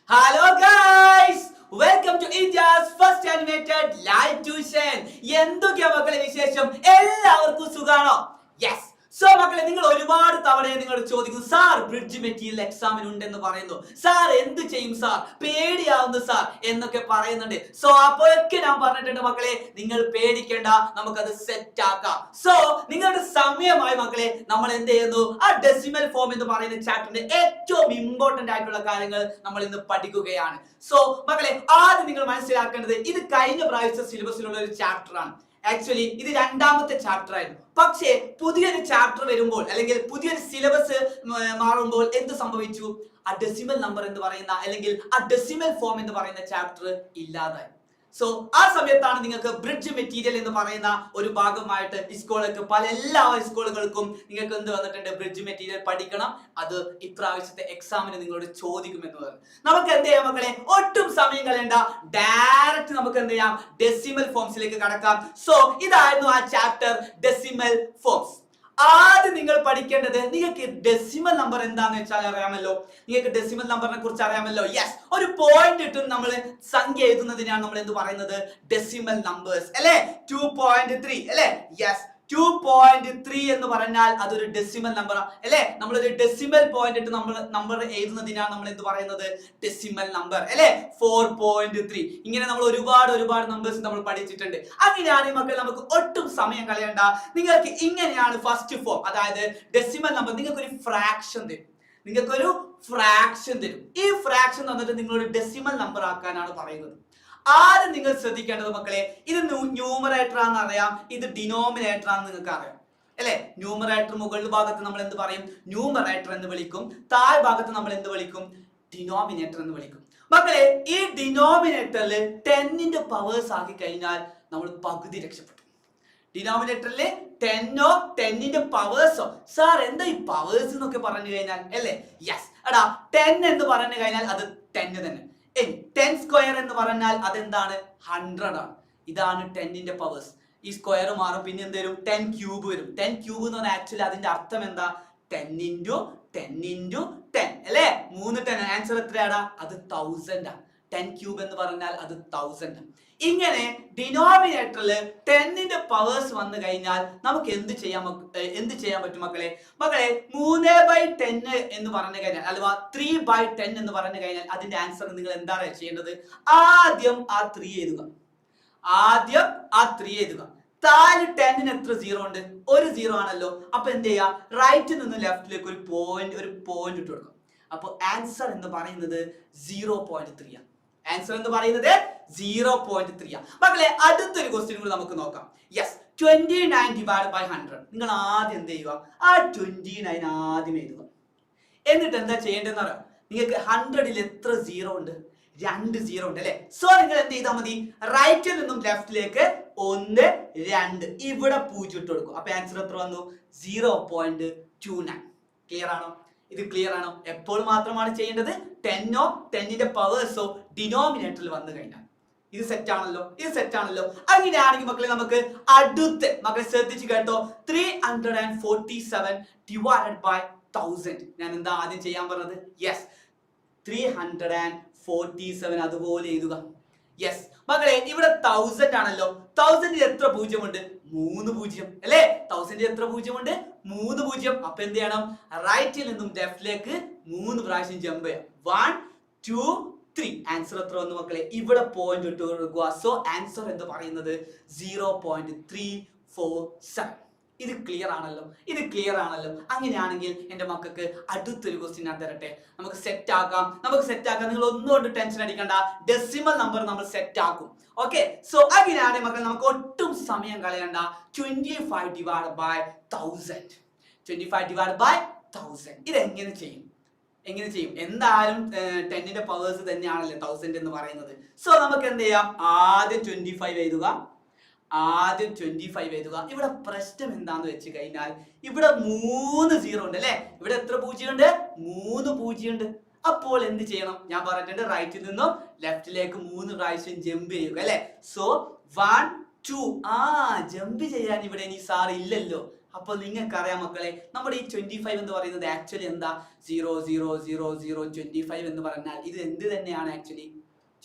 Hello guys, welcome to India's first animated live tuition. എന്തൊക്കെയാ മക്കളെ വിശേഷം? എല്ലാവർക്കും സുഖാണോ? യെസ്. സോ മക്കളെ, നിങ്ങൾ ഒരുപാട് തവണ നിങ്ങൾ ചോദിക്കും, സാർ ബ്രിഡ്ജ് മെറ്റീരിയൽ എക്സാമിന് ഉണ്ടെന്ന് പറയുന്നു, സാർ എന്ത് ചെയ്യും സാർ, പേടിയാവുന്നു സാർ എന്നൊക്കെ പറയുന്നുണ്ട്. സോ അപ്പോഴൊക്കെ ഞാൻ പറഞ്ഞിട്ടുണ്ട് മക്കളെ, നിങ്ങൾ പേടിക്കേണ്ട, നമുക്കത് സെറ്റ് ആക്കാം. സോ നിങ്ങളുടെ സമയമായി മക്കളെ, നമ്മൾ എന്ത് ചെയ്യുന്നു, ആ ഡെസിമൽ ഫോം എന്ന് പറയുന്ന ചാപ്റ്ററിന്റെ ഏറ്റവും ഇമ്പോർട്ടന്റ് ആയിട്ടുള്ള കാര്യങ്ങൾ നമ്മൾ ഇന്ന് പഠിക്കുകയാണ്. സോ മക്കളെ, ആദ്യം നിങ്ങൾ മനസ്സിലാക്കേണ്ടത്, ഇത് കഴിഞ്ഞ പ്രാവശ്യത്തെ സിലബസിലുള്ള ഒരു ചാപ്റ്റർ ആണ്. ആക്ച്വലി ഇത് രണ്ടാമത്തെ ചാപ്റ്റർ ആയിരുന്നു. പക്ഷേ പുതിയൊരു ചാപ്റ്റർ വരുമ്പോൾ അല്ലെങ്കിൽ പുതിയൊരു സിലബസ് മാറുമ്പോൾ എന്ത് സംഭവിച്ചു? ആ ഡെസിമൽ നമ്പർ എന്ന് പറയുന്ന അല്ലെങ്കിൽ ആ ഡെസിമൽ ഫോം എന്ന് പറയുന്ന ചാപ്റ്റർ ഇല്ലാതായി. സോ ആ സമയത്താണ് നിങ്ങൾക്ക് ബ്രിഡ്ജ് മെറ്റീരിയൽ എന്ന് പറയുന്ന ഒരു ഭാഗമായിട്ട് എല്ലാ സ്കൂളുകൾക്കും നിങ്ങൾക്ക് എന്ത് വന്നിട്ടുണ്ട്, ബ്രിഡ്ജ് മെറ്റീരിയൽ പഠിക്കണം, അത് ഇപ്രാവശ്യത്തെ എക്സാമിന് നിങ്ങളോട് ചോദിക്കുമെന്ന് പറഞ്ഞു. നമുക്ക് എന്ത് ചെയ്യാം മക്കളെ, ഒട്ടും സമയം കളയണ്ട, ഡയറക്റ്റ് നമുക്ക് എന്ത് ചെയ്യാം, ഡെസിമൽ ഫോംസിലേക്ക് കടക്കാം. സോ ഇതായിരുന്നു ആ ചാപ്റ്റർ, ഡെസിമൽ ഫോംസ്. ആദ്യം നിങ്ങൾ പഠിക്കേണ്ടത്, നിങ്ങൾക്ക് ഡെസിമൽ നമ്പർ എന്താണെന്ന് വെച്ചാൽ അറിയാമല്ലോ. നിങ്ങൾക്ക് ഡെസിമൽ നമ്പറിനെ കുറിച്ച് അറിയാമല്ലോ. യെസ്, ഒരു പോയിന്റ് ഇട്ട് നമ്മൾ സംഖ്യ എഴുതുന്നതിനാണ് നമ്മൾ എന്ത് പറയുന്നത്, ഡെസിമൽ നമ്പേഴ്സ് അല്ലേ. 2.3 അല്ലേ. യെസ്, 2.3 എന്ന് പറഞ്ഞാൽ അതൊരു ഡെസിമൽ നമ്പർ അല്ലേ. നമ്മളൊരു ഡെസിമൽ പോയിന്റ് ഇട്ട് നമ്പർ എഴുതുന്നതിനാണ് നമ്മൾ എന്ത് പറയുന്നത്, ഡെസിമൽ നമ്പർ അല്ലേ. 4.3 ഇങ്ങനെ നമ്മൾ ഒരുപാട് നമ്പേഴ്സ് നമ്മൾ പഠിച്ചിട്ടുണ്ട്. അങ്ങനെയാണ് മക്കൾ, നമുക്ക് ഒട്ടും സമയം കളയണ്ട. നിങ്ങൾക്ക് ഇങ്ങനെയാണ് ഫസ്റ്റ് ഫോം, അതായത് ഡെസിമൽ നമ്പർ നിങ്ങൾക്കൊരു ഫ്രാക്ഷൻ തരും. ഈ ഫ്രാക്ഷൻ തന്നിട്ട് നിങ്ങളൊരു ഡെസിമൽ നമ്പർ ആക്കാനാണ് പറയുന്നത്. ആദ്യം നിങ്ങൾ ശ്രദ്ധിക്കേണ്ടത് മക്കളെ, ഇത് ന്യൂമറേറ്റർ ആണെന്ന് അറിയാം, ഇത് ഡിനോമിനേറ്റർ ആണെന്ന് നിങ്ങൾക്ക് അറിയാം അല്ലെ. ന്യൂമറേറ്റർ മുകളിൽ ഭാഗത്ത് നമ്മൾ എന്ത് പറയും, ന്യൂമറേറ്റർ എന്ന് വിളിക്കും. താഴെ ഭാഗത്ത് നമ്മൾ എന്ത് വിളിക്കും, ഡിനോമിനേറ്റർ എന്ന് വിളിക്കും. മക്കളെ, ഈ ഡിനോമിനേറ്ററിൽ 10ന്റെ പവേഴ്സ് ആക്കി കഴിഞ്ഞാൽ നമ്മൾ പകുതി രക്ഷപ്പെട്ടു. ഡിനോമിനേറ്ററിൽ 10ഓ 10ന്റെ പവേഴ്സോ, സാർ എന്താ ഈ പവേഴ്സ് എന്നൊക്കെ പറഞ്ഞു കഴിഞ്ഞാൽ അല്ലേ. യെസ്, എടാ 10 എന്ന് പറഞ്ഞു കഴിഞ്ഞാൽ അത് 10 തന്നെ. 10 സ്ക്വയർ എന്ന് പറഞ്ഞാൽ അതെന്താണ്, 100 ആണ്. ഇതാണ് 10ന്റെ പവേഴ്സ്. ഈ സ്ക്വയർ മാറും, പിന്നെ എന്ത് വരും, 10 ക്യൂബ് വരും. 10 ക്യൂബ് എന്ന് പറഞ്ഞാൽ ആക്ച്വലി അതിന്റെ അർത്ഥം എന്താ, 10 × 10 × 10 അല്ലേ. 3 10. ആൻസർ എത്രയാടാ, അത് 1000 ആണ്. 10 ക്യൂബ് എന്ന് പറഞ്ഞാൽ അത് 1000. ഇങ്ങനെ ഡിനോമിനേറ്ററിൽ 10ന്റെ പവേഴ്സ് വന്നു കഴിഞ്ഞാൽ നമുക്ക് എന്ത് ചെയ്യാൻ പറ്റും മക്കളെ. 3/10 എന്ന് പറഞ്ഞു കഴിഞ്ഞാൽ അഥവാ 3/10 എന്ന് പറഞ്ഞു കഴിഞ്ഞാൽ അതിന്റെ ആൻസർ നിങ്ങൾ എന്താണ് ചെയ്യേണ്ടത്, ആദ്യം ആ 3 എഴുതുക. താഴെ 10ന് എത്ര സീറോ ഉണ്ട്, ഒരു സീറോ ആണല്ലോ. അപ്പൊ എന്ത് ചെയ്യാ, റൈറ്റിൽ നിന്ന് ലെഫ്റ്റിലേക്ക് ഒരു പോയിന്റ് ഇട്ട് കൊടുക്കും. അപ്പൊ ആൻസർ എന്ന് പറയുന്നത് 0.3 ആണ്. ആൻസർ എന്ന് പറയുന്നത് 0.3 ആണ്. മക്കളെ, അടുത്തൊരു ക്വസ്റ്റ്യൻ കൂടി നമുക്ക് നോക്കാം. യെസ്, 29 / 100. നിങ്ങൾ ആദ്യം എന്ത് ചെയ്യുക, ആ 29 ആദ്യം എഴുതുക. എന്നിട്ട് എന്താ ചെയ്യേണ്ടതെന്ന് അറിയാം, നിങ്ങൾക്ക് 100ൽ എത്ര സീറോ ഉണ്ട്, 2 സീറോ ഉണ്ട് അല്ലെ. സോ നിങ്ങൾ എന്ത് ചെയ്താൽ മതി, റൈറ്റിൽ നിന്നും ലെഫ്റ്റിലേക്ക് 1 2 ഇവിടെ 0 ഇട്ട് കൊടുക്കും. അപ്പൊ ആൻസർ എത്ര വന്നു, 0.29. ക്ലിയർ ആണോ? ഇത് ക്ലിയർ ആണോ? എപ്പോൾ മാത്രമാണ് ചെയ്യേണ്ടത്, 10ഓ 10ന്റെ പവേഴ്സോ ഡിനോമിനേറ്ററിൽ വന്നു കഴിഞ്ഞാൽ. ഇത് സെറ്റ് ആണല്ലോ. അങ്ങനെയാണെങ്കിൽ മക്കളെ, നമുക്ക് മക്കളെ ശ്രദ്ധിച്ചു കേട്ടോ, 347 / 1000. ഞാൻ എന്താ ആദ്യം ചെയ്യാൻ പറഞ്ഞത്, യെസ് 347 അതുപോലെ എഴുതുക. യെസ് മക്കളെ, ഇവിടെ 1000 ആണല്ലോ. 1000ൽ എത്ര പൂജ്യമുണ്ട്, 3 പൂജ്യം അല്ലേ. 1000ൽ എത്ര പൂജ്യമുണ്ട്, 3 പൂജ്യം. അപ്പൊ എന്ത് ചെയ്യണം, റൈറ്റിൽ നിന്നും ലെഫ്റ്റിലേക്ക് 3 പ്രാവശ്യം ജമ്പ് ചെയ്യാം. 1 2 3. ആൻസർ എത്ര വന്നു മക്കളെ, ഇവിടെ പോയിന്റ് ഇട്ട് കൊടുക്കുക. സോ ആൻസർ എന്ന് പറയുന്നത് 0.347. ഇത് ക്ലിയർ ആണല്ലോ. അങ്ങനെയാണെങ്കിൽ എന്റെ മക്കൾക്ക് അടുത്തൊരു ക്വസ്റ്റ്യൻ ഞാൻ തരട്ടെ, നമുക്ക് സെറ്റ് ആക്കാം. നിങ്ങൾ ഒന്നുകൊണ്ട് ടെൻഷൻ അടിക്കണ്ട, ഡെസിമൽ നമ്പർ നമ്മൾ സെറ്റ് ആക്കും. ഓക്കെ, സോ അങ്ങനെയാണെങ്കിൽ മക്കൾ, നമുക്ക് ഒട്ടും സമയം കളയണ്ട. 25 / 1000. ഇത് എങ്ങനെ ചെയ്യും? എന്തായാലും 10ന്റെ പവേഴ്സ് തന്നെയാണല്ലോ 1000 എന്ന് പറയുന്നത്. സോ നമുക്ക് എന്ത് ചെയ്യാം, ആദ്യം 25 എഴുതുക. ഇവിടെ പ്രശ്നം എന്താന്ന് വെച്ച് കഴിഞ്ഞാൽ, ഇവിടെ 3 സീറോ ഉണ്ട് അല്ലെ. ഇവിടെ എത്ര പൂജ്യം ഉണ്ട്, 3 പൂജ്യം ഉണ്ട്. അപ്പോൾ എന്ത് ചെയ്യണം, ഞാൻ പറഞ്ഞിട്ടുണ്ട്, റൈറ്റിൽ നിന്നും ലെഫ്റ്റിലേക്ക് 3 പ്രാവശ്യം ജമ്പ് ചെയ്യുക അല്ലെ. സോ 1 2. ജമ്പ് ചെയ്യാൻ ഇവിടെ ഇനി സാർ ഇല്ലല്ലോ, അപ്പൊ നിങ്ങൾക്ക് അറിയാം മക്കളെ, നമ്മുടെ ഈ 25 എന്ന് പറയുന്നത് ആക്ച്വലി എന്താ? 0000025 എന്ന് പറഞ്ഞാൽ ഇത് എന്ത് തന്നെയാണ്? ആക്ച്വലി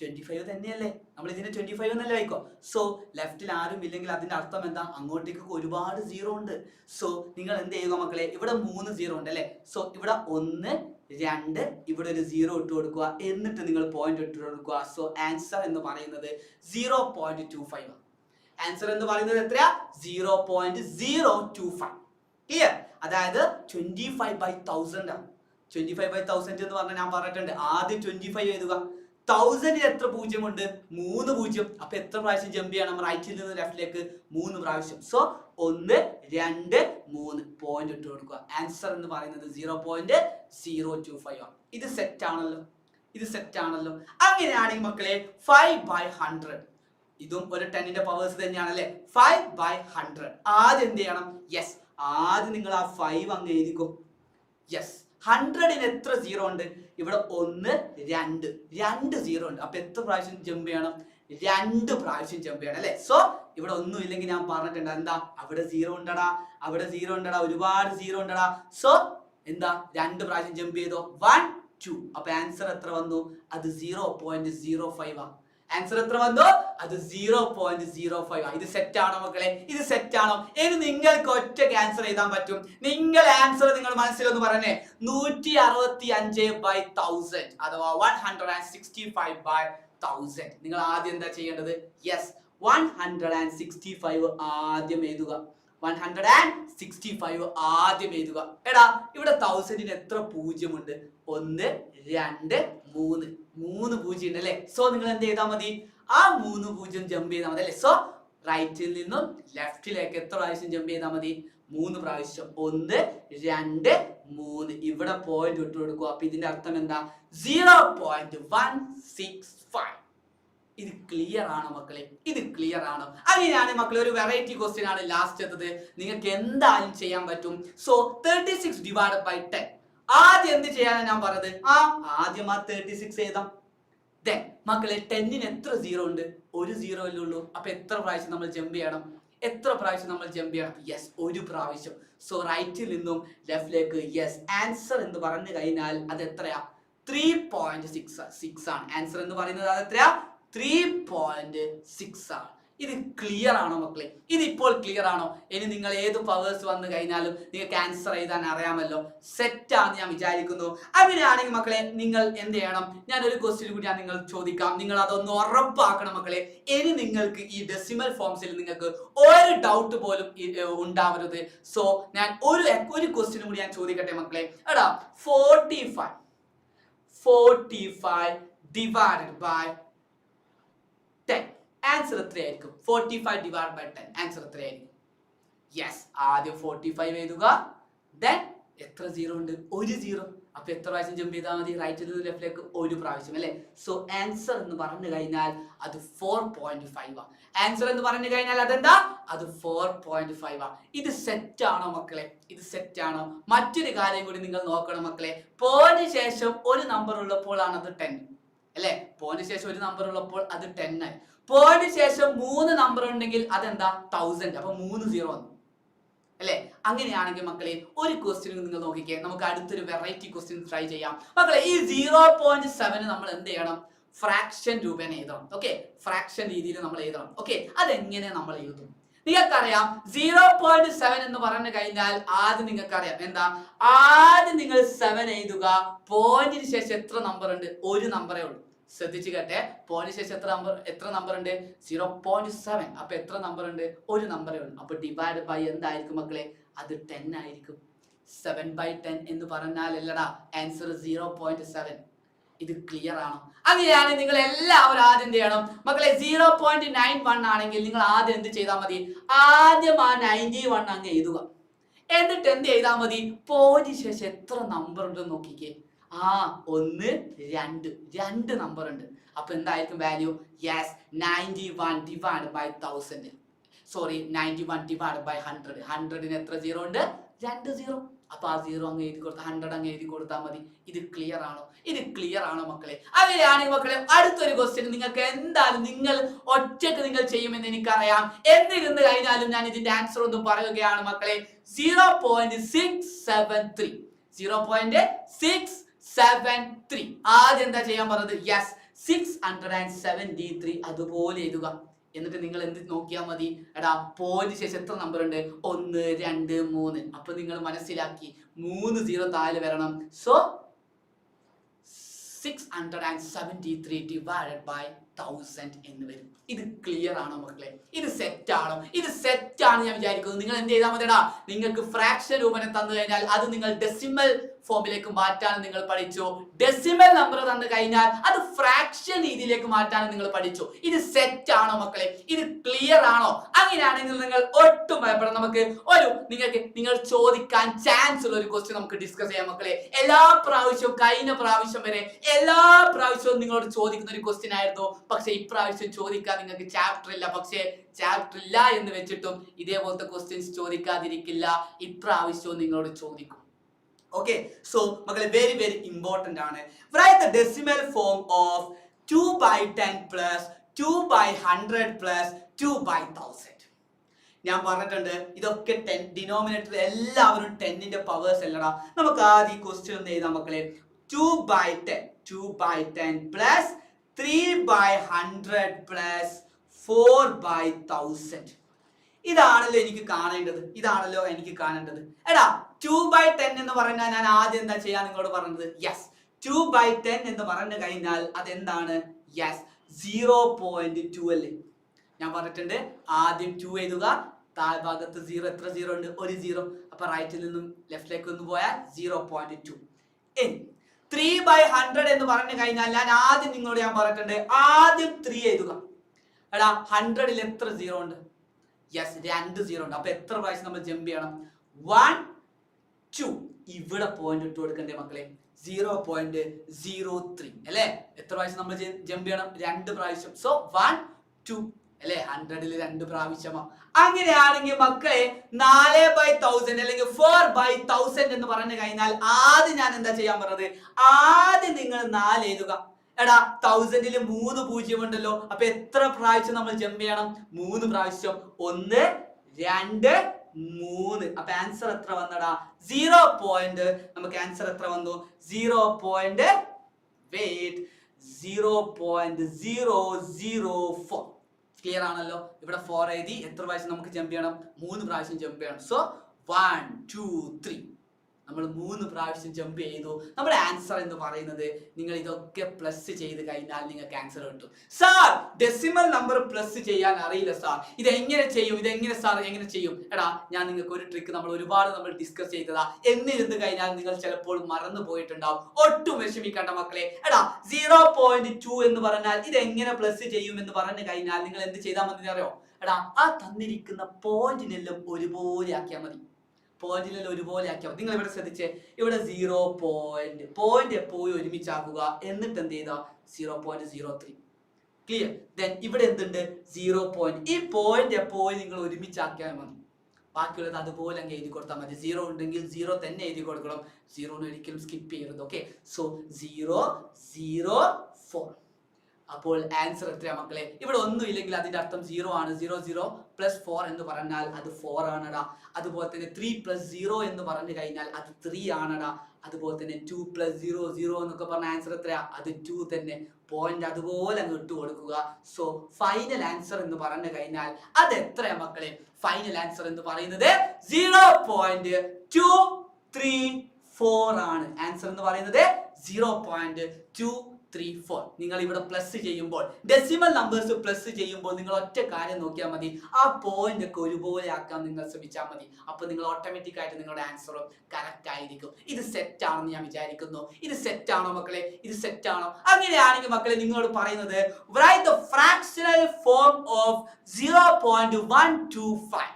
25 തന്നെയല്ലേ? നമ്മൾ ഇതിന് 25 എന്നല്ലേ വായിക്കോ. സോ ലെഫ്റ്റിൽ ആരും ഇല്ലെങ്കിൽ അതിന്റെ അർത്ഥം എന്താ? അങ്ങോട്ടേക്ക് ഒരുപാട് സീറോ ഉണ്ട്. സോ നിങ്ങൾ എന്ത് ചെയ്യുക മക്കളെ? ഇവിടെ 3 സീറോ ഉണ്ട് അല്ലെ? സോ ഇവിടെ 1 2 ഇവിടെ ഒരു സീറോ ഇട്ട് കൊടുക്കുക, എന്നിട്ട് നിങ്ങൾ പോയിന്റ് ഇട്ട് കൊടുക്കുക. സോ ആൻസർ എന്ന് പറയുന്നത് 0.25. ആൻസർ എന്ന് പറയുന്നത് എത്രയാ? 0.025. ക്ലിയർ? അതായത് 25/1000 ആണ്. 25/1000 എന്ന് പറഞ്ഞാൽ ഞാൻ പറഞ്ഞിട്ടുണ്ട്, ആദ്യം 25 എഴുതുക. 1000 എത്ര പൂജ്യമുണ്ട്? 3 പൂജ്യം. അപ്പൊ എത്ര പ്രാവശ്യം ജമ്പ് ചെയ്യണം? റൈറ്റിൽ നിന്ന് ലെഫ്റ്റിലേക്ക് 3 പ്രാവശ്യം. സോ 1 2 3 പോയിന്റ് ഇട്ട് കൊടുക്കുക. ആൻസർ എന്ന് പറയുന്നത് 0.025 ആണ്. ഇത് സെറ്റ് ആണല്ലോ, ഇത് സെറ്റ് ആണല്ലോ. അങ്ങനെയാണെങ്കിൽ മക്കളെ 5/100 ഇതും ഒരു 10ന്റെ പവേഴ്സ് തന്നെയാണ് അല്ലെ? 5/100 ആദ്യം എന്ത് ചെയ്യണം? യെസ്, ആദ്യം നിങ്ങൾ ആ 5 അങ്ങ് എഴുതിക്കും. യെസ്, 100ന് എത്ര സീറോ ഉണ്ട്? ഇവിടെ 1 2 സീറോ ഉണ്ട്. അപ്പൊ എത്ര പ്രാവശ്യം ജമ്പ് ചെയ്യണം? 2 പ്രാവശ്യം ജമ്പ് ചെയ്യണം അല്ലെ? സോ ഇവിടെ ഒന്നും ഇല്ലെങ്കിൽ ഞാൻ പറഞ്ഞിട്ടുണ്ട് എന്താ? അവിടെ സീറോ ഉണ്ടടാ, അവിടെ സീറോ ഉണ്ടടാ, ഒരുപാട് സീറോ ഉണ്ടടാ. സോ എന്താ? 2 പ്രാവശ്യം ജമ്പ് ചെയ്തോ? 1 2. അപ്പൊ ആൻസർ എത്ര വന്നു? അത് 0.05 ആ. ആൻസർ എത്ര വന്നു? അത് 0.05 ആ. ഇത് സെറ്റ് ആണോ മക്കളെ? ഇത് സെറ്റ് ആണോ? ഇനി നിങ്ങൾക്ക് ഒറ്റ ആൻസർ എഴുതാൻ പറ്റും. നിങ്ങൾ ആൻസർ നിങ്ങൾ മനസ്സിലൊന്ന് പറഞ്ഞേ. 165/1000 അഥവാ 165/1000. നിങ്ങൾ ആദ്യം എന്താ ചെയ്യേണ്ടത്? യെസ്, 165 ആദ്യം എഴുതുക. 165 ആദ്യം എഴുതുക. എടാ ഇവിടെ 1000ന് എത്ര പൂജ്യമുണ്ട്? 1 2 3 പൂജ്യം ഉണ്ട് അല്ലെ? സോ നിങ്ങൾ എന്ത് ചെയ്താൽ മതി? ആ 3 പൂജ്യം ജമ്പ് ചെയ്താൽ മതി അല്ലെ? സോ റൈറ്റിൽ നിന്നും ലെഫ്റ്റിലേക്ക് എത്ര പ്രാവശ്യം ജമ്പ് ചെയ്താൽ മതി? 3 പ്രാവശ്യം. 1 2 3. ഇവിടെ പോയിന്റ് ഇട്ട് കൊടുക്കുക. അപ്പൊ ഇതിന്റെ അർത്ഥം എന്താ? 0.165. ഇത് ക്ലിയർ ആണോ മക്കളെ? ഇത് ക്ലിയർ ആണോ? അങ്ങനെയാണ് മക്കളെ ഒരു വെറൈറ്റി ക്വസ്റ്റ്യൻ ആണ് ലാസ്റ്റ് എത്തത്. നിങ്ങൾക്ക് എന്തായാലും ചെയ്യാൻ പറ്റും. സോ 36/10 ആദ്യം എന്ത് ചെയ്യാനാണ് ഞാൻ പറഞ്ഞത്? ആദ്യം ആ 36 എഴുതാം. ദെൻ മക്കളെ 10ന് എത്ര സീറോ ഉണ്ട്? ഒരു സീറോ അല്ലേ ഉള്ളൂ. അപ്പൊ എത്ര പ്രാവശ്യം നമ്മൾ ജമ്പ് ചെയ്യണം? എത്ര പ്രാവശ്യം നമ്മൾ ജമ്പ് ചെയ്യണം? യെസ്, ഒരു പ്രാവശ്യം. സോ റൈറ്റിൽ നിന്നും ലെഫ്റ്റിലേക്ക്. യെസ്, ആൻസർ എന്ന് പറഞ്ഞു കഴിഞ്ഞാൽ അത് എത്രയാ? 3.6 ആണ്. ആൻസർ എന്ന് പറയുന്നത് അത് എത്രയാ? 3.6 ആണ്. ഇത് ക്ലിയർ ആണോ മക്കളെ? ഇതിപ്പോൾ ക്ലിയർ ആണോ? ഇനി നിങ്ങൾ ഏത് പവേഴ്സ് വന്നു കഴിഞ്ഞാലും നിങ്ങൾക്ക് ആൻസർ എഴുതാൻ അറിയാമല്ലോ. സെറ്റ് ആണെന്ന് ഞാൻ വിചാരിക്കുന്നു. അങ്ങനെയാണെങ്കിൽ മക്കളെ നിങ്ങൾ എന്ത് ചെയ്യണം? ഞാൻ ഒരു ക്വസ്റ്റ്യൻ കൂടി ഞാൻ നിങ്ങൾ ചോദിക്കാം. നിങ്ങൾ അതൊന്ന് ഉറപ്പാക്കണം മക്കളെ. ഇനി നിങ്ങൾക്ക് ഈ ഡെസിമൽ ഫോംസിൽ നിങ്ങൾക്ക് ഒരു ഡൗട്ട് പോലും ഉണ്ടാവരുത്. സോ ഞാൻ ഒരു ക്വസ്റ്റ്യൻ കൂടി ഞാൻ ചോദിക്കട്ടെ മക്കളെ. എടാ 45 divided by 10 ആൻസർ എത്രയായിരിക്കും? 45/10 ആൻസർ എത്രയായിരിക്കും? യെസ്, ആദ്യം 45 എഴുതുക. ദെൻ എത്ര സീറോ ഉണ്ട്? ഒരു സീറോ. അപ്പൊ എത്ര പ്രാവശ്യം ജമ്പ് ചെയ്താൽ മതി? റൈറ്റിൽ നിന്ന് ലെഫ്റ്റിലേക്ക് ഒരു പ്രാവശ്യം അല്ലെ? സോ ആൻസർ എന്ന് പറഞ്ഞു കഴിഞ്ഞാൽ അത് 4.5 ആ. ആൻസർ എന്ന് പറഞ്ഞു കഴിഞ്ഞാൽ അതെന്താ? അത് 4.5 ആ. ഇത് സെറ്റ് ആണോ മക്കളെ? ഇത് സെറ്റ് ആണോ? മറ്റൊരു കാര്യം കൂടി നിങ്ങൾ നോക്കണം മക്കളെ. പോയിന് ശേഷം ഒരു നമ്പർ ഉള്ളപ്പോൾ ആണ് അത് 10 അല്ലെ? പോയിന് ശേഷം ഒരു നമ്പർ ഉള്ളപ്പോൾ അത് 10 ആയി. പോയിന് ശേഷം 3 നമ്പർ ഉണ്ടെങ്കിൽ അതെന്താ? 1000. അപ്പൊ 3 സീറോ വന്നു അല്ലെ? അങ്ങനെയാണെങ്കിൽ മക്കളെ ഒരു ക്വസ്റ്റ്യൻ നിങ്ങൾ നോക്കിക്കേ. നമുക്ക് അടുത്തൊരു വെറൈറ്റി ക്വസ്റ്റ്യൻ ട്രൈ ചെയ്യാം മക്കളെ. ഈ 0.7 നമ്മൾ എന്ത് ചെയ്യണം? ഫ്രാക്ഷൻ രൂപേണ എഴുതണം. ഓക്കെ, ഫ്രാക്ഷൻ രീതിയിൽ നമ്മൾ എഴുതണം. ഓക്കെ, അതെങ്ങനെ നമ്മൾ എഴുതും? നിങ്ങൾക്കറിയാം 0.7 എന്ന് പറഞ്ഞു കഴിഞ്ഞാൽ ആദ്യം നിങ്ങൾക്കറിയാം എന്താ? ആദ്യം നിങ്ങൾ 7 എഴുതുക. പോയിന്റിന് ശേഷം എത്ര നമ്പർ ഉണ്ട്? ഒരു നമ്പറേ ഉള്ളൂ. ശ്രദ്ധിച്ചു കേട്ടെ. പോയിന്റിന് ശേഷം എത്ര നമ്പർ ഉണ്ട്? 0.7. അപ്പൊ എത്ര നമ്പർ ഉണ്ട്? ഒരു നമ്പറേ ഉള്ളൂ. അപ്പൊ ഡിവൈഡ് ബൈ എന്തായിരിക്കും മക്കളെ? അത് 10 ആയിരിക്കും. 7/10 എന്ന് പറഞ്ഞാൽ അല്ലടാ ആൻസർ 0.7. ഇത് ക്ലിയർ ആണോ? അങ്ങനെയാണ് നിങ്ങൾ എല്ലാവരും ആദ്യം എന്ത് ചെയ്യണം മക്കളെ? 0.91 ആണെങ്കിൽ നിങ്ങൾ ആദ്യം എന്ത് ചെയ്താൽ മതി? ആദ്യം ആ 91 അങ്ങ് എഴുതുക. എന്നിട്ട് എന്ത് ചെയ്താൽ മതി? പോയിന്റിന് ശേഷം എത്ര നമ്പർ ഉണ്ടെന്ന് നോക്കിക്കേ. 1 2 നമ്പർ ഉണ്ട്. അപ്പൊ എന്തായിരിക്കും വാല്യൂ? യെസ്, 91/1000. സോറി, 91/100. 100ന് എത്ര സീറോ ഉണ്ട്? 2 സീറോ. അപ്പൊ ആ 0 അങ്ങ് എഴുതി കൊടുത്താൽ 100 അങ്ങ് എഴുതി കൊടുത്താൽ മതി. ഇത് ക്ലിയർ ആണോ? ഇത് ക്ലിയർ ആണോ മക്കളെ? അങ്ങനെയാണെങ്കിൽ മക്കളെ അടുത്തൊരു ക്വസ്റ്റ്യൻ നിങ്ങൾക്ക് എന്തായാലും നിങ്ങൾ ഒറ്റയ്ക്ക് നിങ്ങൾ ചെയ്യുമെന്ന് എനിക്കറിയാം. എന്നിരുന്ന് കഴിഞ്ഞാലും ഞാൻ ഇതിന്റെ ആൻസർ ഒന്ന് പറയുകയാണ് മക്കളെ. 0.673 0.673 ആദ്യം എന്താ ചെയ്യാൻ പറഞ്ഞത്? യെസ് 673 അതുപോലെ എഴുതുക. എന്നിട്ട് നിങ്ങൾ എന്ത് നോക്കിയാൽ മതി? എടാ പോയിന്റ് ശേഷം എത്ര നമ്പർ ഉണ്ട്? 1 2 3. അപ്പൊ നിങ്ങൾ മനസ്സിലാക്കി 3 0 താഴെ വരണം. സോ 673 divided by 1000 എന്ന് വരും. ഇത് ക്ലിയർ ആണോ മക്കളെ? ഇത് സെറ്റ് ആണോ? ഇത് സെറ്റ് ആണ് ഞാൻ വിചാരിക്കുന്നത്. നിങ്ങൾ എന്ത് ചെയ്താൽ മതിടാ, നിങ്ങൾക്ക് ഫ്രാക്ഷൻ രൂപനെ തന്നു കഴിഞ്ഞാൽ അത് നിങ്ങൾ ഡെസിമൽ ഫോമിലേക്ക് മാറ്റാൻ നിങ്ങൾ പഠിച്ചു. ഡെസിമൽ നമ്പർ തന്നു കഴിഞ്ഞാൽ അത് ഫ്രാക്ഷൻ രീതിയിലേക്ക് മാറ്റാൻ നിങ്ങൾ പഠിച്ചു. ഇത് സെറ്റ് ആണോ മക്കളെ? ഇത് ക്ലിയർ ആണോ? അങ്ങനെയാണെങ്കിൽ നിങ്ങൾ ഒട്ടും ഭയപ്പെടാം. നമുക്ക് നിങ്ങൾ ചോദിക്കാൻ ചാൻസ് ഉള്ള ഒരു ക്വസ്റ്റ്യൻ നമുക്ക് ഡിസ്കസ് ചെയ്യാം മക്കളെ. എല്ലാ പ്രാവശ്യവും കഴിഞ്ഞ പ്രാവശ്യം വരെ എല്ലാ പ്രാവശ്യവും നിങ്ങളോട് ചോദിക്കുന്ന ഒരു ക്വസ്റ്റ്യൻ ആയിരുന്നു. പക്ഷെ ഇപ്രാവശ്യം ചോദിക്കാൻ നിങ്ങൾക്ക് ചാപ്റ്റർ ഇല്ല. പക്ഷേ ചാപ്റ്റർ ഇല്ല എന്ന് വെച്ചിട്ടും ഇതേപോലത്തെ ക്വസ്റ്റ്യൻസ് ചോദിക്കാതിരിക്കില്ല. ഇപ്രാവശ്യവും നിങ്ങളോട് ചോദിക്കും. Okay, so മക്കളെ very very important ആണ്. Write the decimal form of 2/10 plus 2/100 plus 2/1000. ഞാൻ പറഞ്ഞിട്ടുണ്ട് ഇതൊക്കെ 10 ഡിനോമിനേറ്റർ എല്ലാവരും 10ന്റെ പവേഴ്സ് അല്ലടാ. നമുക്ക് ആദ്യം ഈ ക്വസ്റ്റ്യൻ ഒന്ന് എഴുതാം മക്കളെ. 2/10 plus 3/100 plus 4/1000. ഇതാണല്ലോ എനിക്ക് കാണേണ്ടത്. എടാ 2/10 എന്ന് പറഞ്ഞാൽ ഞാൻ ആദ്യം എന്താ ചെയ്യാൻ നിങ്ങളോട് പറഞ്ഞത്? യെസ് 2/10 എന്ന് പറഞ്ഞു കഴിഞ്ഞാൽ അതെന്താണ്? യെസ് 0.2 അല്ലേ? ഞാൻ പറഞ്ഞിട്ടുണ്ട് ആദ്യം 2 എഴുതുക, താഴ്ഭാഗത്ത് 0. എത്ര 0 ഉണ്ട്? ഒരു 0. അപ്പൊ റൈറ്റിൽ നിന്നും ലെഫ്റ്റിലേക്ക് ഒന്ന് പോയാൽ 0.2. 3/100 എന്ന് പറഞ്ഞു കഴിഞ്ഞാൽ ഞാൻ ആദ്യം നിങ്ങളോട് പറഞ്ഞിട്ടുണ്ട് ആദ്യം 3 എഴുതുക. എടാ 100ൽ എത്ര 0 ഉണ്ട്? യെസ് 2 0 ഉണ്ട്. അപ്പൊ എത്ര പ്രാവശ്യം നമ്മൾ ജമ്പ് ചെയ്യണം? 1 2. ഇവിടെ പോയിന്റ് ഇട്ട് കൊടുക്കണ്ടേ മക്കളെ? 0.03 അല്ലേ? എത്ര പ്രാവശ്യം നമ്മൾ ജമ്പ് ചെയ്യണം? 2 പ്രാവശ്യം. സോ 1 2 അല്ലേ? 100ൽ 2 പ്രാവശ്യമാ. അങ്ങനെയാണെങ്കിൽ മക്കളെ 4/1000 അല്ലെങ്കിൽ 4/1000 എന്ന് പറഞ്ഞു കഴിഞ്ഞാൽ ആദ്യം ഞാൻ എന്താ ചെയ്യാൻ പറഞ്ഞത്? ആദ്യം നിങ്ങൾ 4 എഴുതുക. എടാ 1000ൽ 3 പൂജ്യം ഉണ്ടല്ലോ. അപ്പൊ എത്ര പ്രാവശ്യം നമ്മൾ ജമ്പ് ചെയ്യണം? 3 പ്രാവശ്യം. 1 2 3. അപ്പൊ ആൻസർ എത്ര വന്നടാ? 0. നമുക്ക് ആൻസർ എത്ര വന്നു? 0.004. ക്ലിയർ ആണല്ലോ? ഇവിടെ 4 എഴുതി. എത്ര പ്രാവശ്യം നമുക്ക് ജമ്പ് ചെയ്യണം? 3 പ്രാവശ്യം ജമ്പ് ചെയ്യണം. സോ 1 2 3 നമ്മൾ 3 പ്രാവശ്യം ജമ്പ് ചെയ്തു. നമ്മുടെ ആൻസർ എന്ന് പറയുന്നത് നിങ്ങൾ ഇതൊക്കെ പ്ലസ് ചെയ്ത് കഴിഞ്ഞാൽ നിങ്ങൾക്ക് ആൻസർ കിട്ടും. സാർ ഡെസിമൽ നമ്പർ പ്ലസ് ചെയ്യാൻ അറിയില്ല സാർ, ഇതെങ്ങനെ ചെയ്യും? സാർ എങ്ങനെ ചെയ്യും? എടാ ഞാൻ നിങ്ങൾക്ക് ഒരു ട്രിക്ക് ഒരുപാട് ഡിസ്കസ് ചെയ്തതാ. എന്നിരുന്ന് കഴിഞ്ഞാൽ നിങ്ങൾ ചിലപ്പോൾ മറന്നു പോയിട്ടുണ്ടാവും. ഒട്ടും വിഷമിക്കേണ്ട മക്കളെ. എടാ 0.2 എന്ന് പറഞ്ഞാൽ ഇതെങ്ങനെ പ്ലസ് ചെയ്യും എന്ന് പറഞ്ഞു കഴിഞ്ഞാൽ നിങ്ങൾ എന്ത് ചെയ്താൽ മതി അറിയോ? എടാ ആ തന്നിരിക്കുന്ന പോയിന്റിനെല്ലാം ഒരുപോലെ ആക്കിയാൽ മതി. പോയിന്റിലെല്ലാം ഒരുപോലെ ആക്കിയാൽ മതി. നിങ്ങൾ ഇവിടെ ശ്രദ്ധിച്ചേ, ഇവിടെ 0 പോയിന്റ് എപ്പോഴും ഒരുമിച്ചാക്കുക. എന്നിട്ട് എന്ത് ചെയ്താ? 0.03. ക്ലിയർ? ദെൻ ഇവിടെ എന്തുണ്ട്? 0. ഈ പോയിന്റ് എപ്പോഴും നിങ്ങൾ ഒരുമിച്ചാക്കിയാൽ മതി. ബാക്കിയുള്ളത് അതുപോലെ അങ്ങ് എഴുതി കൊടുത്താൽ മതി. 0 ഉണ്ടെങ്കിൽ 0 തന്നെ എഴുതി കൊടുക്കണം. 0 ഒരിക്കലും സ്കിപ്പ് ചെയ്യരുത്. Okay, so 0 0 4. അപ്പോൾ ആൻസർ എത്രയാ മക്കളെ? ഇവിടെ ഒന്നും ഇല്ലെങ്കിൽ അതിന്റെ അർത്ഥം 0 ആണ്. 0 0 plus 4 എന്ന് പറഞ്ഞാൽ അത് 4 ആണടാ. അതുപോലെ തന്നെ 3 plus 0 എന്ന് പറഞ്ഞു കഴിഞ്ഞാൽ അത് 3 ആണടാ. അതുപോലെ തന്നെ 2 plus 0 0 എന്നൊക്കെ പറഞ്ഞ ആൻസർ എത്രയാ? അത് 2 തന്നെ. പോയിന്റ് അതുപോലെ അങ്ങ് ഇട്ട് കൊടുക്കുക. സോ ഫൈനൽ ആൻസർ എന്ന് പറഞ്ഞു കഴിഞ്ഞാൽ അത് എത്രയാ മക്കളെ? ഫൈനൽ ആൻസർ എന്ന് പറയുന്നത് 0.234 ആണ്. ആൻസർ എന്ന് പറയുന്നത് 0.234. നിങ്ങൾ ഇവിടെ പ്ലസ് ചെയ്യുമ്പോൾ, ഡെസിമൽ നമ്പേഴ്സ് പ്ലസ് ചെയ്യുമ്പോൾ നിങ്ങൾ ഒറ്റ കാര്യം നോക്കിയാൽ മതി. ആ പോയിന്റ് ഒക്കെ ഒരുപോലെ ആക്കാൻ നിങ്ങൾ ശ്രമിച്ചാൽ മതി. അപ്പൊ നിങ്ങൾ ഓട്ടോമാറ്റിക് ആയിട്ട് നിങ്ങളുടെ ആൻസറും കറക്റ്റ് ആയിരിക്കും. ഇത് സെറ്റ് ആണെന്ന് ഞാൻ വിചാരിക്കുന്നു. ഇത് സെറ്റ് ആണോ മക്കളെ? ഇത് സെറ്റ് ആണോ? അങ്ങനെയാണെങ്കിൽ മക്കളെ നിങ്ങളോട് പറയുന്നത് write the fractional form of 0.125.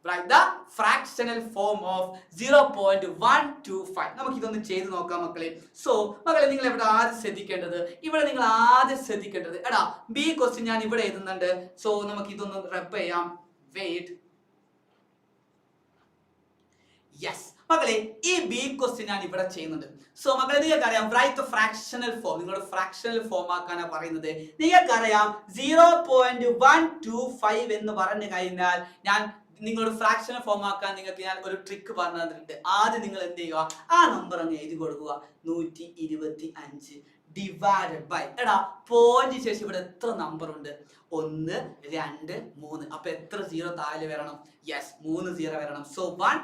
Write the fractional form of 0.125. നമുക്ക് ഇതൊന്ന് ചെയ്ത് നോക്കാം മക്കളെ. സോ മക്കളെ നിങ്ങൾ ഇവിടെ ആദ്യം ശ്രദ്ധിക്കേണ്ടത് എടാ ബി ക്വസ്റ്റ്യൻ ഞാൻ ഇവിടെ എഴുതുന്നുണ്ട്. സോ നമുക്ക് ഇതൊന്ന് റെപ്പ് ചെയ്യാം. വെയിറ്റ്. യെസ്, മക്കളെ ഈ ബി ക്വസ്റ്റ്യൻ ഞാൻ ഇവിടെ ചെയ്യുന്നുണ്ട്. സോ മക്കളെ നിങ്ങൾക്കറിയാം റൈറ്റ് ഫ്രാക്ഷണൽ ഫോം, നിങ്ങളുടെ ഫ്രാക്ഷണൽ ഫോം ആക്കാനാണ് പറയുന്നത്. നിങ്ങൾക്കറിയാം 0.125 എന്ന് പറഞ്ഞു കഴിഞ്ഞാൽ ഞാൻ നിങ്ങളുടെ ഫ്രാക്ഷണൽ ഫോം ആക്കാൻ നിങ്ങൾക്ക് ഞാൻ ഒരു ട്രിക്ക് പറഞ്ഞു തന്നിട്ടുണ്ട്. ആദ്യം നിങ്ങൾ എന്ത് ചെയ്യുക, ആ നമ്പർ അങ്ങ് എഴുതി കൊടുക്കുക, 125 ഡിവൈഡഡ് ബൈ, എടാ പോയിന്റ് ശേഷം ഇവിടെ എത്ര നമ്പർ ഉണ്ട്, 1 2 3, അപ്പൊ എത്ര സീറോ താഴെ വരണം, യെസ് 3 സീറോ വരണം. സോ 1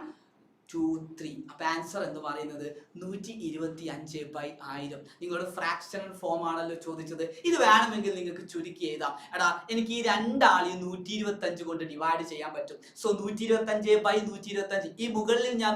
2 3, അപ്പൊ ആൻസർ എന്ന് പറയുന്നത് 125/1000. നിങ്ങളുടെ ഫ്രാക്ഷണൽ ഫോം ആണല്ലോ ചോദിച്ചത്. ഇത് വേണമെങ്കിൽ നിങ്ങൾക്ക് ചുരുക്കി എഴുതാം. എടാ എനിക്ക് ഈ രണ്ടാളെയും 125 കൊണ്ട് ഡിവൈഡ് ചെയ്യാൻ പറ്റും. സോ 125/125, ഈ മുകളിൽ ഞാൻ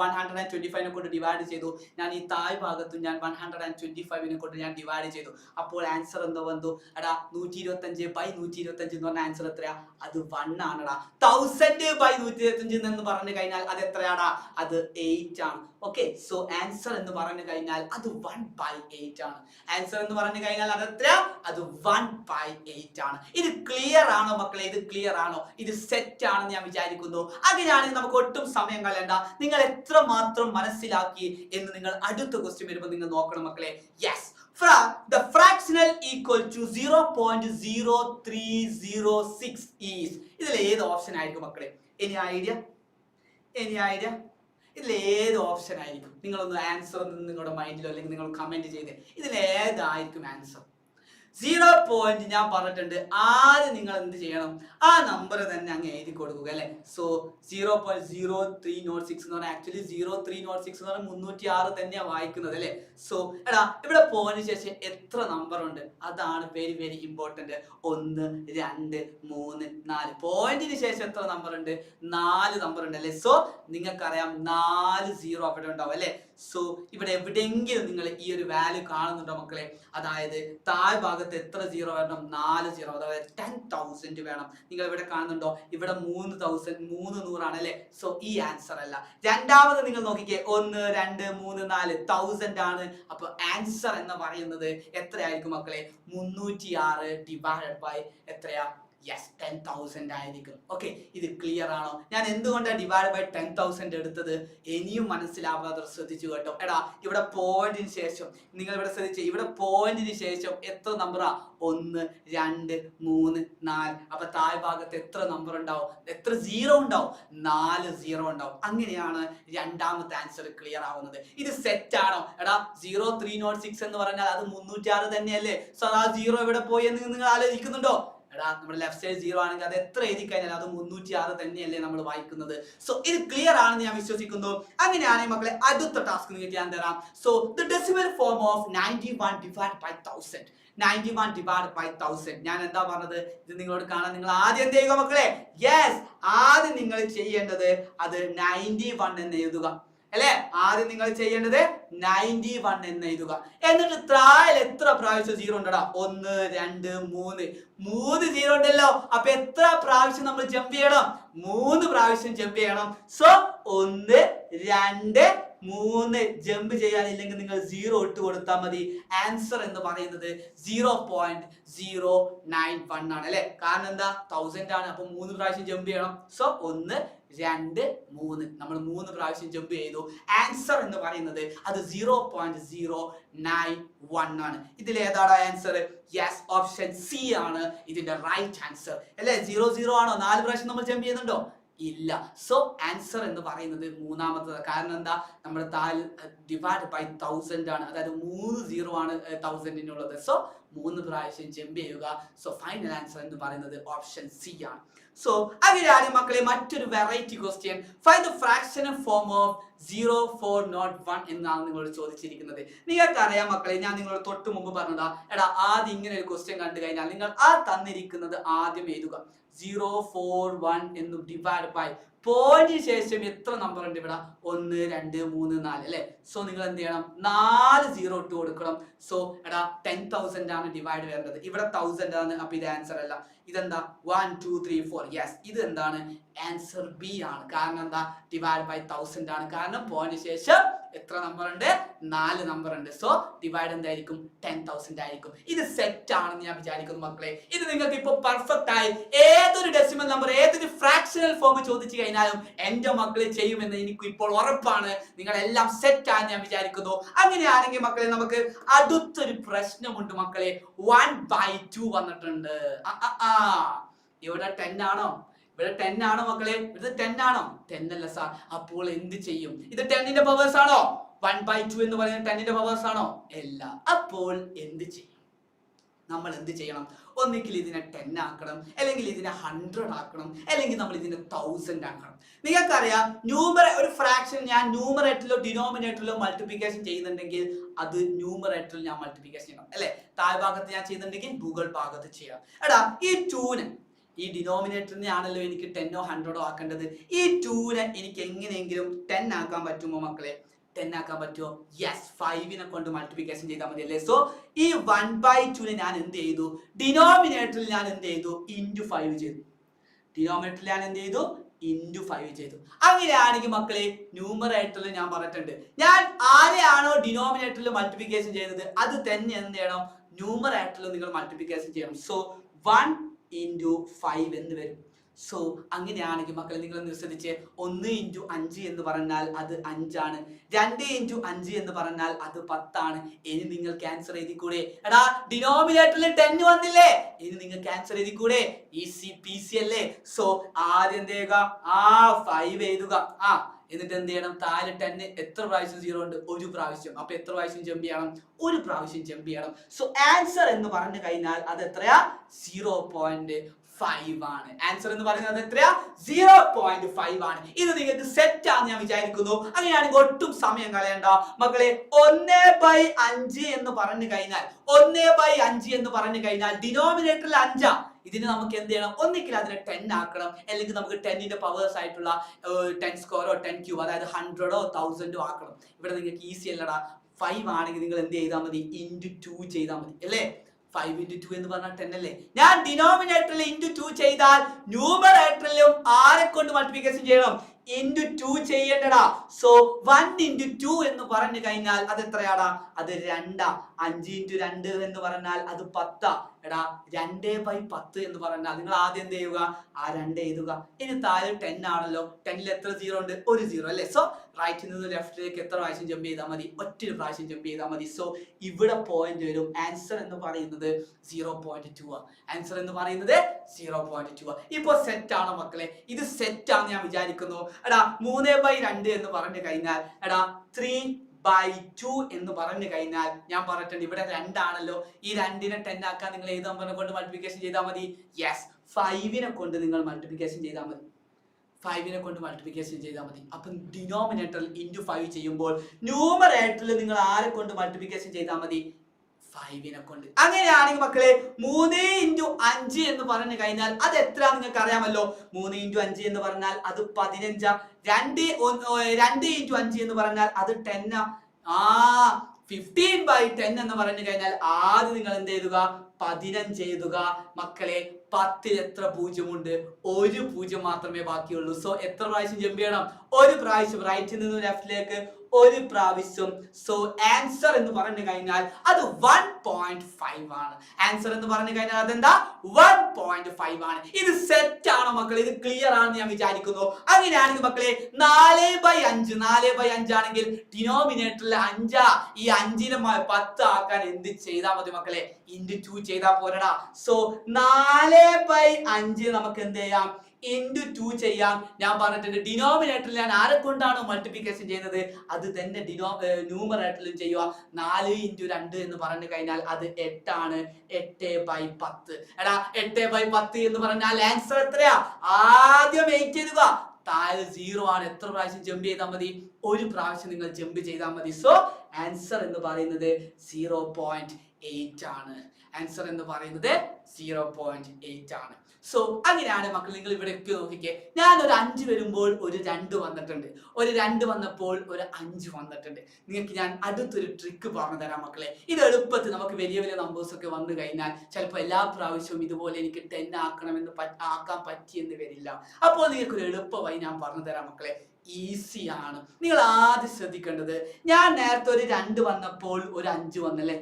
125 കൊണ്ട് ഡിവൈഡ് ചെയ്തു, ഞാൻ ഈ താഴ് ഭാഗത്തും ഞാൻ 125 കൊണ്ട് ഞാൻ ഡിവൈഡ് ചെയ്തു. അപ്പോൾ ആൻസർ എന്തോ വന്നു, എടാ 125/125 എന്ന് പറഞ്ഞ ആൻസർ എത്രയാ, അത് 1 ആണെടാ. 1000/125 എന്ന് പറഞ്ഞു കഴിഞ്ഞാൽ അത് എത്രയാടാ, അത് 8 ആണ്. ഓക്കെ, സോ ആൻസർ എന്ന് പറഞ്ഞു കഴിഞ്ഞാൽ അത് 1/8 ആണ്. ആൻസർ എന്ന് പറഞ്ഞു കഴിഞ്ഞാൽ അത് എത്ര, അത് 1/8 ആണ്. ഇത് ക്ലിയർ ആണോ മക്കളെ, ഇത് ക്ലിയർ ആണോ, ഇത് സെറ്റ് ആണെന്ന് ഞാൻ വിചാരിക്കുന്നു. അങ്ങനെയാണെങ്കിൽ നമുക്ക് ഒട്ടും സമയം കളയണ്ട, നിങ്ങൾ എത്ര മാത്രം മനസ്സിലാക്കി എന്ന് നിങ്ങൾ അടുത്ത ക്വസ്റ്റ്യൻ വരുമ്പോൾ നിങ്ങൾ നോക്കണം മക്കളെ. Yes, the fractional equal to 0.0306 is, ഇതിൽ ഏത് ഓപ്ഷൻ ആയിരിക്കും മക്കളെ, എനി ഐഡിയ, ഇതിൽ ഏത് ഓപ്ഷൻ ആയിരിക്കും? നിങ്ങളൊന്ന് ആൻസർ നിങ്ങളുടെ മൈൻഡിലോ അല്ലെങ്കിൽ നിങ്ങൾ കമന്റ് ചെയ്ത് ഇതിൽ ഏതായിരിക്കും ആൻസർ? 0 പോയിന്റ് ഞാൻ പറഞ്ഞിട്ടുണ്ട്. ആദ്യം നിങ്ങൾ എന്ത് ചെയ്യണം, ആ നമ്പർ തന്നെ അങ്ങ് എഴുതി കൊടുക്കുക അല്ലെ. സോ 0.0306 എന്ന് പറഞ്ഞാൽ ആക്ച്വലി 0306 എന്ന് പറഞ്ഞാൽ 306 തന്നെയാണ് വായിക്കുന്നത് അല്ലെ. സോ എടാ ഇവിടെ പോയിന്റ് ശേഷം എത്ര നമ്പർ ഉണ്ട്, അതാണ് വെരി വെരി ഇമ്പോർട്ടന്റ്. 1 2 3 4, പോയിന്റിന് ശേഷം എത്ര നമ്പർ ഉണ്ട്, 4 നമ്പർ ഉണ്ട് അല്ലെ. സോ നിങ്ങൾക്കറിയാം 4 0 അവിടെ ഉണ്ടാവും അല്ലെ. സോ ഇവിടെ എവിടെയെങ്കിലും നിങ്ങൾ ഈ ഒരു വാല്യൂ കാണുന്നുണ്ടോ മക്കളെ, അതായത് താഴ് ഭാഗത്ത് എത്ര സീറോ വരണം, 4 0, അതായത് 10,000 വേണം. നിങ്ങൾ ഇവിടെ കാണുന്നുണ്ടോ, ഇവിടെ 3,000, 300 ആണ് അല്ലെ. സോ ഈ ആൻസർ അല്ല. രണ്ടാമത് നിങ്ങൾ നോക്കിക്കേ, 1 2 3 4 1000 ആണ്. അപ്പൊ ആൻസർ എന്ന് പറയുന്നത് എത്രയായിരിക്കും മക്കളെ, 306 ഡിവൈഡഡ് ബൈ എത്രയാ, യെസ് 10,000 ആയിരിക്കും. ഓക്കെ, ഇത് ക്ലിയർ ആണോ? ഞാൻ എന്തുകൊണ്ടാണ് ഡിവൈഡ് ബൈ 10,000 എടുത്തത്, ഇനിയും മനസ്സിലാവാതെ ശ്രദ്ധിച്ചു കേട്ടോ. എടാ ഇവിടെ പോയിന്റിന് ശേഷം നിങ്ങൾ ഇവിടെ ശ്രദ്ധിച്ചു, ഇവിടെ പോയിന്റിന് ശേഷം എത്ര നമ്പറാ, 1 2 3 4, അപ്പൊ താഴ് ഭാഗത്ത് എത്ര നമ്പർ ഉണ്ടാവും, എത്ര സീറോ ഉണ്ടാവും, 4 0 ഉണ്ടാവും. അങ്ങനെയാണ് രണ്ടാമത്തെ ആൻസർ ക്ലിയർ ആവുന്നത്. ഇത് സെറ്റ് ആണോ? എടാ 0306 എന്ന് പറഞ്ഞാൽ അത് 306 തന്നെയല്ലേ. സോ ആ സീറോ ഇവിടെ പോയി എന്ന് നിങ്ങൾ ആലോചിക്കുന്നുണ്ടോ? എടാ നമ്മുടെ ലെഫ്റ്റ് സൈഡ് 0 ആണെങ്കിൽ അത് എത്ര എഴുതി കഴിഞ്ഞാൽ അത് 306 തന്നെയല്ലേ നമ്മൾ വായിക്കുന്നത്. സോ ഇത് ക്ലിയർ ആണെന്ന് ഞാൻ വിശ്വസിക്കുന്നു. അങ്ങനെയാണെങ്കിൽ മക്കളെ അടുത്ത ടാസ്ക് നിങ്ങൾക്ക് ഞാൻ തരാം. So the decimal form of 91 divide by 1000. 91 divide by 1000 ഞാൻ എന്താ പറഞ്ഞത്, ഇത് നിങ്ങളോട് കാണാൻ നിങ്ങൾ ആദ്യം എന്ത് ചെയ്യുക മക്കളെ, യെസ് ആദ്യം നിങ്ങൾ ചെയ്യേണ്ടത് അത് 91 എന്ന് എഴുതുക അല്ലെ. ആദ്യം നിങ്ങൾ ചെയ്യേണ്ടത് 91 എന്ന് എഴുതുക. എന്നിട്ട് താഴെ എത്ര പ്രാവശ്യം 0 ഉണ്ടടാ, 1 2 3 3 0 ഉണ്ടല്ലോ. അപ്പൊ എത്ര പ്രാവശ്യം നമ്മൾ ജമ്പ് ചെയ്യണം, 3 പ്രാവശ്യം ജമ്പ് ചെയ്യണം. സോ 1 2 3 ജമ്പ് ചെയ്യാനില്ലെങ്കിൽ നിങ്ങൾ 0 ഇട്ട് കൊടുത്താൽ മതി. ആൻസർ എന്ന് പറയുന്നത് 0.091 ആണ് അല്ലെ. കാരണം എന്താ, 1000 ആണ്, അപ്പൊ 3 പ്രാവശ്യം ജമ്പ് ചെയ്യണം. സോ 1 2 3 നമ്മൾ 3 പ്രാവശ്യം ജമ്പ് ചെയ്തു. ആൻസർ എന്ന് പറയുന്നത് അത് 0.091 ആണ്. ഇതിൽ ഏതാണ് ആൻസർ? യെസ്, ഓപ്ഷൻ സി ആണ് ഇതിന്റെ റൈറ്റ് ആൻസർ അല്ലെ. 0 ആണോ, 4 പ്രാവശ്യം നമ്മൾ ജമ്പ് ചെയ്യുന്നുണ്ടോ, ഇല്ല. സോ ആൻസർ എന്ന് പറയുന്നത് മൂന്നാമത്തത്. കാരണം എന്താ, നമ്മുടെ ഡിവൈഡ് ബൈ 1000 ആണ്, അതായത് 3 0 ആണ് 1000-നുള്ളത്. സോ 3 പ്രാവശ്യം ജമ്പ് ചെയ്യുക. സോ ഫൈനൽ ആൻസർ എന്ന് പറയുന്നത് ഓപ്ഷൻ സി ആണ്. സോ അങ്ങനെയാണ് മക്കളെ മറ്റൊരു variety question. Find the fractional form of 0401 എന്നാണ് നിങ്ങളോട് ചോദിച്ചിരിക്കുന്നത്. നിങ്ങൾക്ക് അറിയാം മക്കളെ, ഞാൻ നിങ്ങളോട് തൊട്ട് മുമ്പ് പറഞ്ഞതാ, എടാ ആദ്യം ഇങ്ങനെ ഒരു ക്വസ്റ്റ്യൻ കണ്ടു കഴിഞ്ഞാൽ നിങ്ങൾ ആ തന്നിരിക്കുന്നത് ആദ്യം എഴുതുക, 041 എന്ന് ഡിവൈഡ് ബൈ പോയിന്റിന് ശേഷം എത്ര നമ്പർ ഉണ്ട് ഇവിടെ, 1 2 3 4 അല്ലെ. സോ നിങ്ങൾ എന്ത് ചെയ്യണം, 4 0 ഇട്ട് കൊടുക്കണം. സോ എടാ 10,000 ആണ് ഡിവൈഡ് വരേണ്ടത്, ഇവിടെ 1000 ആണ്. അപ്പൊ ഇത് ആൻസർ അല്ല. ഇതെന്താ 1 2 3 4, യെസ് ഇത് എന്താണ്, ആൻസർ ബി ആണ്. കാരണം എന്താ, ഡിവൈഡ് ബൈ 1000 ആണ്. കാരണം പോയിന്റിന് ശേഷം എത്ര നമ്പർ ഉണ്ട്? 4 നമ്പർ ഉണ്ട്. സോ ഡിവൈഡ് എന്തായിരിക്കും? 10,000 ആയിരിക്കും. ഇത് സെറ്റ് ആണെന്ന് ഞാൻ വിചാരിക്കുന്നു മക്കളെ. ഇത് നിങ്ങൾക്ക് ഇപ്പോൾ പെർഫെക്റ്റ് ആയി ഏതൊരു ഡെസിമൽ നമ്പർ ഏതൊരു ഫ്രാക്ഷണൽ ഫോം ചോദിച്ചു കഴിഞ്ഞാലും എന്റെ മക്കളെ ചെയ്യുമെന്ന് എനിക്ക് ഇപ്പോൾ ഉറപ്പാണ്. നിങ്ങളെല്ലാം സെറ്റ് ആണെന്ന് ഞാൻ വിചാരിക്കുന്നു. അങ്ങനെയാണെങ്കിൽ മക്കളെ നമുക്ക് അടുത്തൊരു പ്രശ്നമുണ്ട് മക്കളെ. 1/2 വന്നിട്ടുണ്ട്. ഇവിടെ 10 ആണോ? ഇവിടെ 10 ആണോ മക്കളെ? ഇത് 10 ആണോ? 10 അല്ല സാർ. അപ്പോൾ എന്ത് ചെയ്യും? ഇത് 10ന്റെ പവേഴ്സ് ആണോ? 1/2 എന്ന് പറയുന്നത് 10ന്റെ പവേഴ്സ് ആണോ? അല്ല. അപ്പോൾ എന്ത് ചെയ്യും? നമ്മൾ എന്ത് ചെയ്യണം? ഒന്നിക്കിൽ ഇതിനെ 10 ആക്കണം, അല്ലെങ്കിൽ ഇതിനെ 100 ആക്കണം, അല്ലെങ്കിൽ നമ്മൾ ഇതിനെ 1000 ആക്കണം. നിങ്ങൾക്കറിയാം ഒരു ഫ്രാക്ഷൻ ഞാൻ ന്യൂമറേറ്ററിലോ ഡിനോമിനേറ്ററിലോ മൾട്ടിപ്ലിക്കേഷൻ ചെയ്യുന്നുണ്ടെങ്കിൽ അത് ന്യൂമറേറ്ററിൽ ഞാൻ മൾട്ടിപ്ലിക്കേഷൻ ചെയ്യണം അല്ലെ. താഴ്ഭാഗത്ത് ഞാൻ ചെയ്യുന്നുണ്ടെങ്കിൽ മുകൾ ഭാഗത്ത് ചെയ്യണം. എടാ ഈ 2നെ ഈ ഡിനോമിനേറ്ററിനെ ആണല്ലോ എനിക്ക് 10ഓ 100ഓ ആക്കേണ്ടത്. ഈ 2നെ എനിക്ക് എങ്ങനെയെങ്കിലും 10 ആക്കാൻ പറ്റുമോ മക്കളെ? 10 ആക്കാൻ പറ്റുമോ? യെസ്. 5നെ കൊണ്ട് മൾട്ടിപ്ലിക്കേഷൻ ചെയ്താൽ മതി അല്ലേ. സോ ഈ 1/2നെ ഞാൻ എന്ത് ചെയ്തു? ഡിനോമിനേറ്ററിൽ ഞാൻ എന്ത് ചെയ്തു? ഇൻറ്റു 5 ചെയ്തു. ഡിനോമിനേറ്ററിൽ ഞാൻ എന്ത് ചെയ്തു? ഇൻറ്റു 5 ചെയ്തു. അങ്ങനെയാണെങ്കിൽ മക്കളെ ന്യൂമറേറ്ററിൽ ഞാൻ പറഞ്ഞിട്ടുണ്ട്, ഞാൻ ആരെയാണോ ഡിനോമിനേറ്ററിൽ മൾട്ടിപ്ലിക്കേഷൻ ചെയ്തത് അത് തന്നെ എന്ത് ചെയ്യണം? ന്യൂമറേറ്ററിൽ നിങ്ങൾ മൾട്ടിപ്ലിക്കേഷൻ ചെയ്യണം. സോ 1 into 5 എന്ന് വരും. സോ അങ്ങനെയാണെങ്കിൽ മക്കളെ നിങ്ങൾ ശ്രദ്ധിച്ച്, 1 into 5 എന്ന് പറഞ്ഞാൽ അത് 5 ആണ്. 2 into 5 എന്ന് പറഞ്ഞാൽ അത് 10 ആണ്. ഇനി നിങ്ങൾ ക്യാൻസർ എഴുതിക്കൂടെ? എടാ ഡിനോമിനേറ്ററിൽ 10 വന്നില്ലേ, ഇനി നിങ്ങൾ ക്യാൻസർ എഴുതിക്കൂടെ? ഈസി പീസി അല്ലേ. സോ ആദ്യം എന്ത് ചെയ്യുക? 5 എഴുതുക. എന്നിട്ട് എന്ത് ചെയ്യണം? താഴെ 10 എത്ര പ്രാവശ്യം 0 ഉണ്ട്? ഒരു പ്രാവശ്യം. അപ്പൊ എത്ര പ്രാവശ്യം ജമ്പ് ചെയ്യണം? ഒരു പ്രാവശ്യം ജമ്പ് ചെയ്യണം. സോ ആൻസർ എന്ന് പറഞ്ഞു കഴിഞ്ഞാൽ അത് എത്രയാ? 0.5 ആണ്. ആൻസർ എന്ന് പറയുന്നത് എത്രയാ? 0.5 ആണ്. ഇത് നിങ്ങൾക്ക് സെറ്റ് ആണെന്ന് ഞാൻ വിചാരിക്കുന്നു. അങ്ങനെയാണെങ്കിൽ ഒട്ടും സമയം കളയണ്ട മക്കളെ. 1/5 എന്ന് പറഞ്ഞു കഴിഞ്ഞാൽ 1/5 എന്ന് പറഞ്ഞു കഴിഞ്ഞാൽ ഡിനോമിനേറ്ററിൽ 5. ഇതിന് നമുക്ക് എന്ത് ചെയ്യണം? ഒന്നിക്കിൽ അതിനെ 10 ആക്കണം, അല്ലെങ്കിൽ നമുക്ക് 10ന്റെ പവേഴ്സ് ആയിട്ടുള്ള 10 സ്ക്വയറോ 10 ക്യൂബ്, അതായത് 100ഓ 1000ഓ ആക്കണം. ഇവിടെ നിങ്ങൾക്ക് ഈസി അല്ലടാ. 5 ആണെങ്കിൽ നിങ്ങൾ എന്ത് ചെയ്താൽ മതി? ഇൻറ്റു 2 ചെയ്താൽ മതി അല്ലേ. 5 into 2 എന്ന് പറഞ്ഞാൽ 10 അല്ലേ. ഞാൻ ഡിനോമിനേറ്ററിൽ ഇൻറ്റു 2 ചെയ്താൽ ന്യൂമറേറ്ററിലും ആരെ കൊണ്ട് മൾട്ടിപ്ലിക്കേഷൻ ചെയ്യണം? ഇൻറ്റു 2 ചെയ്യേണ്ടടാ. സോ 1 into 2 എന്ന് പറഞ്ഞു കഴിഞ്ഞാൽ അത് എത്രയാടാ? അത് 2. 5 into 2 എന്ന് പറഞ്ഞാൽ അത് 10. എടാ 2/10 എന്ന് പറഞ്ഞാൽ നിങ്ങൾ ആദ്യം എന്ത് ചെയ്യുക? 2 എഴുതുക. ഇനി താഴെ 10 ആണല്ലോ. 10ൽ എത്ര 0 ഉണ്ട്? ഒരു 0 അല്ലേ. സോ റൈറ്റിൽ നിന്ന് ലെഫ്റ്റിലേക്ക് എത്ര പ്രാവശ്യം ജമ്പ് ചെയ്താൽ മതി? ഒറ്റൊരു പ്രാവശ്യം ജമ്പ് ചെയ്താൽ മതി. സോ ഇവിടെ പോയിന്റ് വരും. ആൻസർ എന്ന് പറയുന്നത് 0.2. ആൻസർ എന്ന് പറയുന്നത് 0.2. ഇപ്പൊ സെറ്റ് ആണോ മക്കളെ? ഇത് സെറ്റ് ആണെന്ന് ഞാൻ വിചാരിക്കുന്നു. എടാ 3/2 എന്ന് പറഞ്ഞു കഴിഞ്ഞാൽ എടാ 3/2 എന്ന് പറഞ്ഞു കഴിഞ്ഞാൽ ഞാൻ പറഞ്ഞിട്ടുണ്ട് ഇവിടെ 2 ആണല്ലോ. ഈ 2നെ 10 ആക്കാൻ നിങ്ങൾ ഏത് നമ്പറിനെ കൊണ്ട് മൾട്ടിപ്ലിക്കേഷൻ ചെയ്താൽ മതി? യെസ്, 5നെ കൊണ്ട് നിങ്ങൾ മൾട്ടിപ്ലിക്കേഷൻ ചെയ്താൽ മതി. 5നെ കൊണ്ട് മൾട്ടിപ്ലിക്കേഷൻ ചെയ്താൽ മതി. അപ്പം ഡിനോമിനേറ്ററിൽ ഇൻറ്റു 5 ചെയ്യുമ്പോൾ ന്യൂമറേറ്ററിൽ നിങ്ങൾ ആരെ കൊണ്ട് മൾട്ടിപ്ലിക്കേഷൻ ചെയ്താൽ മതി? 5നെ കൊണ്ട്. അങ്ങനെയാണെങ്കിൽ മക്കളെ 3 into 5 എന്ന് പറഞ്ഞു കഴിഞ്ഞാൽ അത് എത്ര നിങ്ങൾക്ക് അറിയാമല്ലോ. 3 into 5 എന്ന് പറഞ്ഞാൽ അത് 15. 2 into 5 എന്ന് പറഞ്ഞാൽ അത് 10. 15/10 എന്ന് പറഞ്ഞു കഴിഞ്ഞാൽ ആദ്യം നിങ്ങൾ എന്ത് എഴുതുക? 15 എഴുതുക. മക്കളെ 10ൽ എത്ര 0 ഉണ്ട്? ഒരു 0 മാത്രമേ ബാക്കിയുള്ളൂ. സോ എത്ര പ്രാവശ്യം ജമ്പ് ചെയ്യണം? ഒരു പ്രാവശ്യം. റൈറ്റിൽ നിന്ന് ലെഫ്റ്റിലേക്ക് ഒരു പ്രാവശ്യം. സോ ആൻസർ എന്ന് പറഞ്ഞു കഴിഞ്ഞാൽ അത് 1.5 ആണ്. ആൻസർ എന്ന് പറഞ്ഞു കഴിഞ്ഞാൽ അതെന്താ? 1.5 ആണ്. ഇത് സെറ്റ് ആണോ മക്കളെ? ഇത് ക്ലിയർ ആണെന്ന് ഞാൻ വിചാരിക്കുന്നു. അങ്ങനെയാണെങ്കിൽ മക്കളെ 4/5 ആണെങ്കിൽ ഡിനോമിനേറ്ററിൽ 5. ഈ 5നെ 10 ആക്കാൻ എന്ത് ചെയ്താൽ മതി മക്കളെ? ഇൻറ്റു 2 ചെയ്താൽ പോരടാ. സോ 4/5 നമുക്ക് എന്ത് ചെയ്യാം? ഇൻറ്റു 2 ചെയ്യാം. ഞാൻ പറഞ്ഞിട്ടുണ്ട് ഡിനോമിനേറ്ററിൽ ഞാൻ ആരെ കൊണ്ടാണോ മൾട്ടിപ്ലിക്കേഷൻ ചെയ്യുന്നത് അത് തന്നെ ന്യൂമറേറ്ററിലും ചെയ്യുക. 4 into 2 എന്ന് പറഞ്ഞു കഴിഞ്ഞാൽ അത് 8 ആണ്. 8/10. എടാ 8/10 എന്ന് പറഞ്ഞാൽ ആൻസർ എത്രയാ? ആദ്യം 8 എഴുതുക. താഴെ 0 ആണ്. എത്ര പ്രാവശ്യം ജമ്പ് ചെയ്താൽ മതി? ഒരു പ്രാവശ്യം നിങ്ങൾ ജമ്പ് ചെയ്താൽ മതി. സോ ആൻസർ എന്ന് പറയുന്നത് 0.8 ആണ്. ആൻസർ എന്ന് പറയുന്നത് 0.8 ആണ്. സോ അങ്ങനെയാണ് മക്കൾ. നിങ്ങൾ ഇവിടെ നോക്കിക്കേ, ഞാൻ ഒരു 5 വരുമ്പോൾ ഒരു 2 വന്നിട്ടുണ്ട്, ഒരു 2 വന്നപ്പോൾ ഒരു 5 വന്നിട്ടുണ്ട്. നിങ്ങൾക്ക് ഞാൻ അടുത്തൊരു ട്രിക്ക് പറഞ്ഞു തരാം മക്കളെ. ഇത് എളുപ്പത്തിൽ നമുക്ക് വലിയ വലിയ നമ്പേഴ്സ് ഒക്കെ വന്നു കഴിഞ്ഞാൽ ചിലപ്പോൾ എല്ലാ പ്രാവശ്യവും ഇതുപോലെ എനിക്ക് 10 ആക്കണമെന്ന് ആക്കാൻ പറ്റിയെന്ന് വരില്ല. അപ്പോൾ നിങ്ങൾക്ക് ഒരു എളുപ്പമായി ഞാൻ പറഞ്ഞു തരാം മക്കളെ. ഈസിയാണ്. നിങ്ങൾ ആദ്യം ശ്രദ്ധിക്കേണ്ടത്, ഞാൻ നേരത്തെ ഒരു 2 വന്നപ്പോൾ ഒരു 5 വന്നല്ലേ,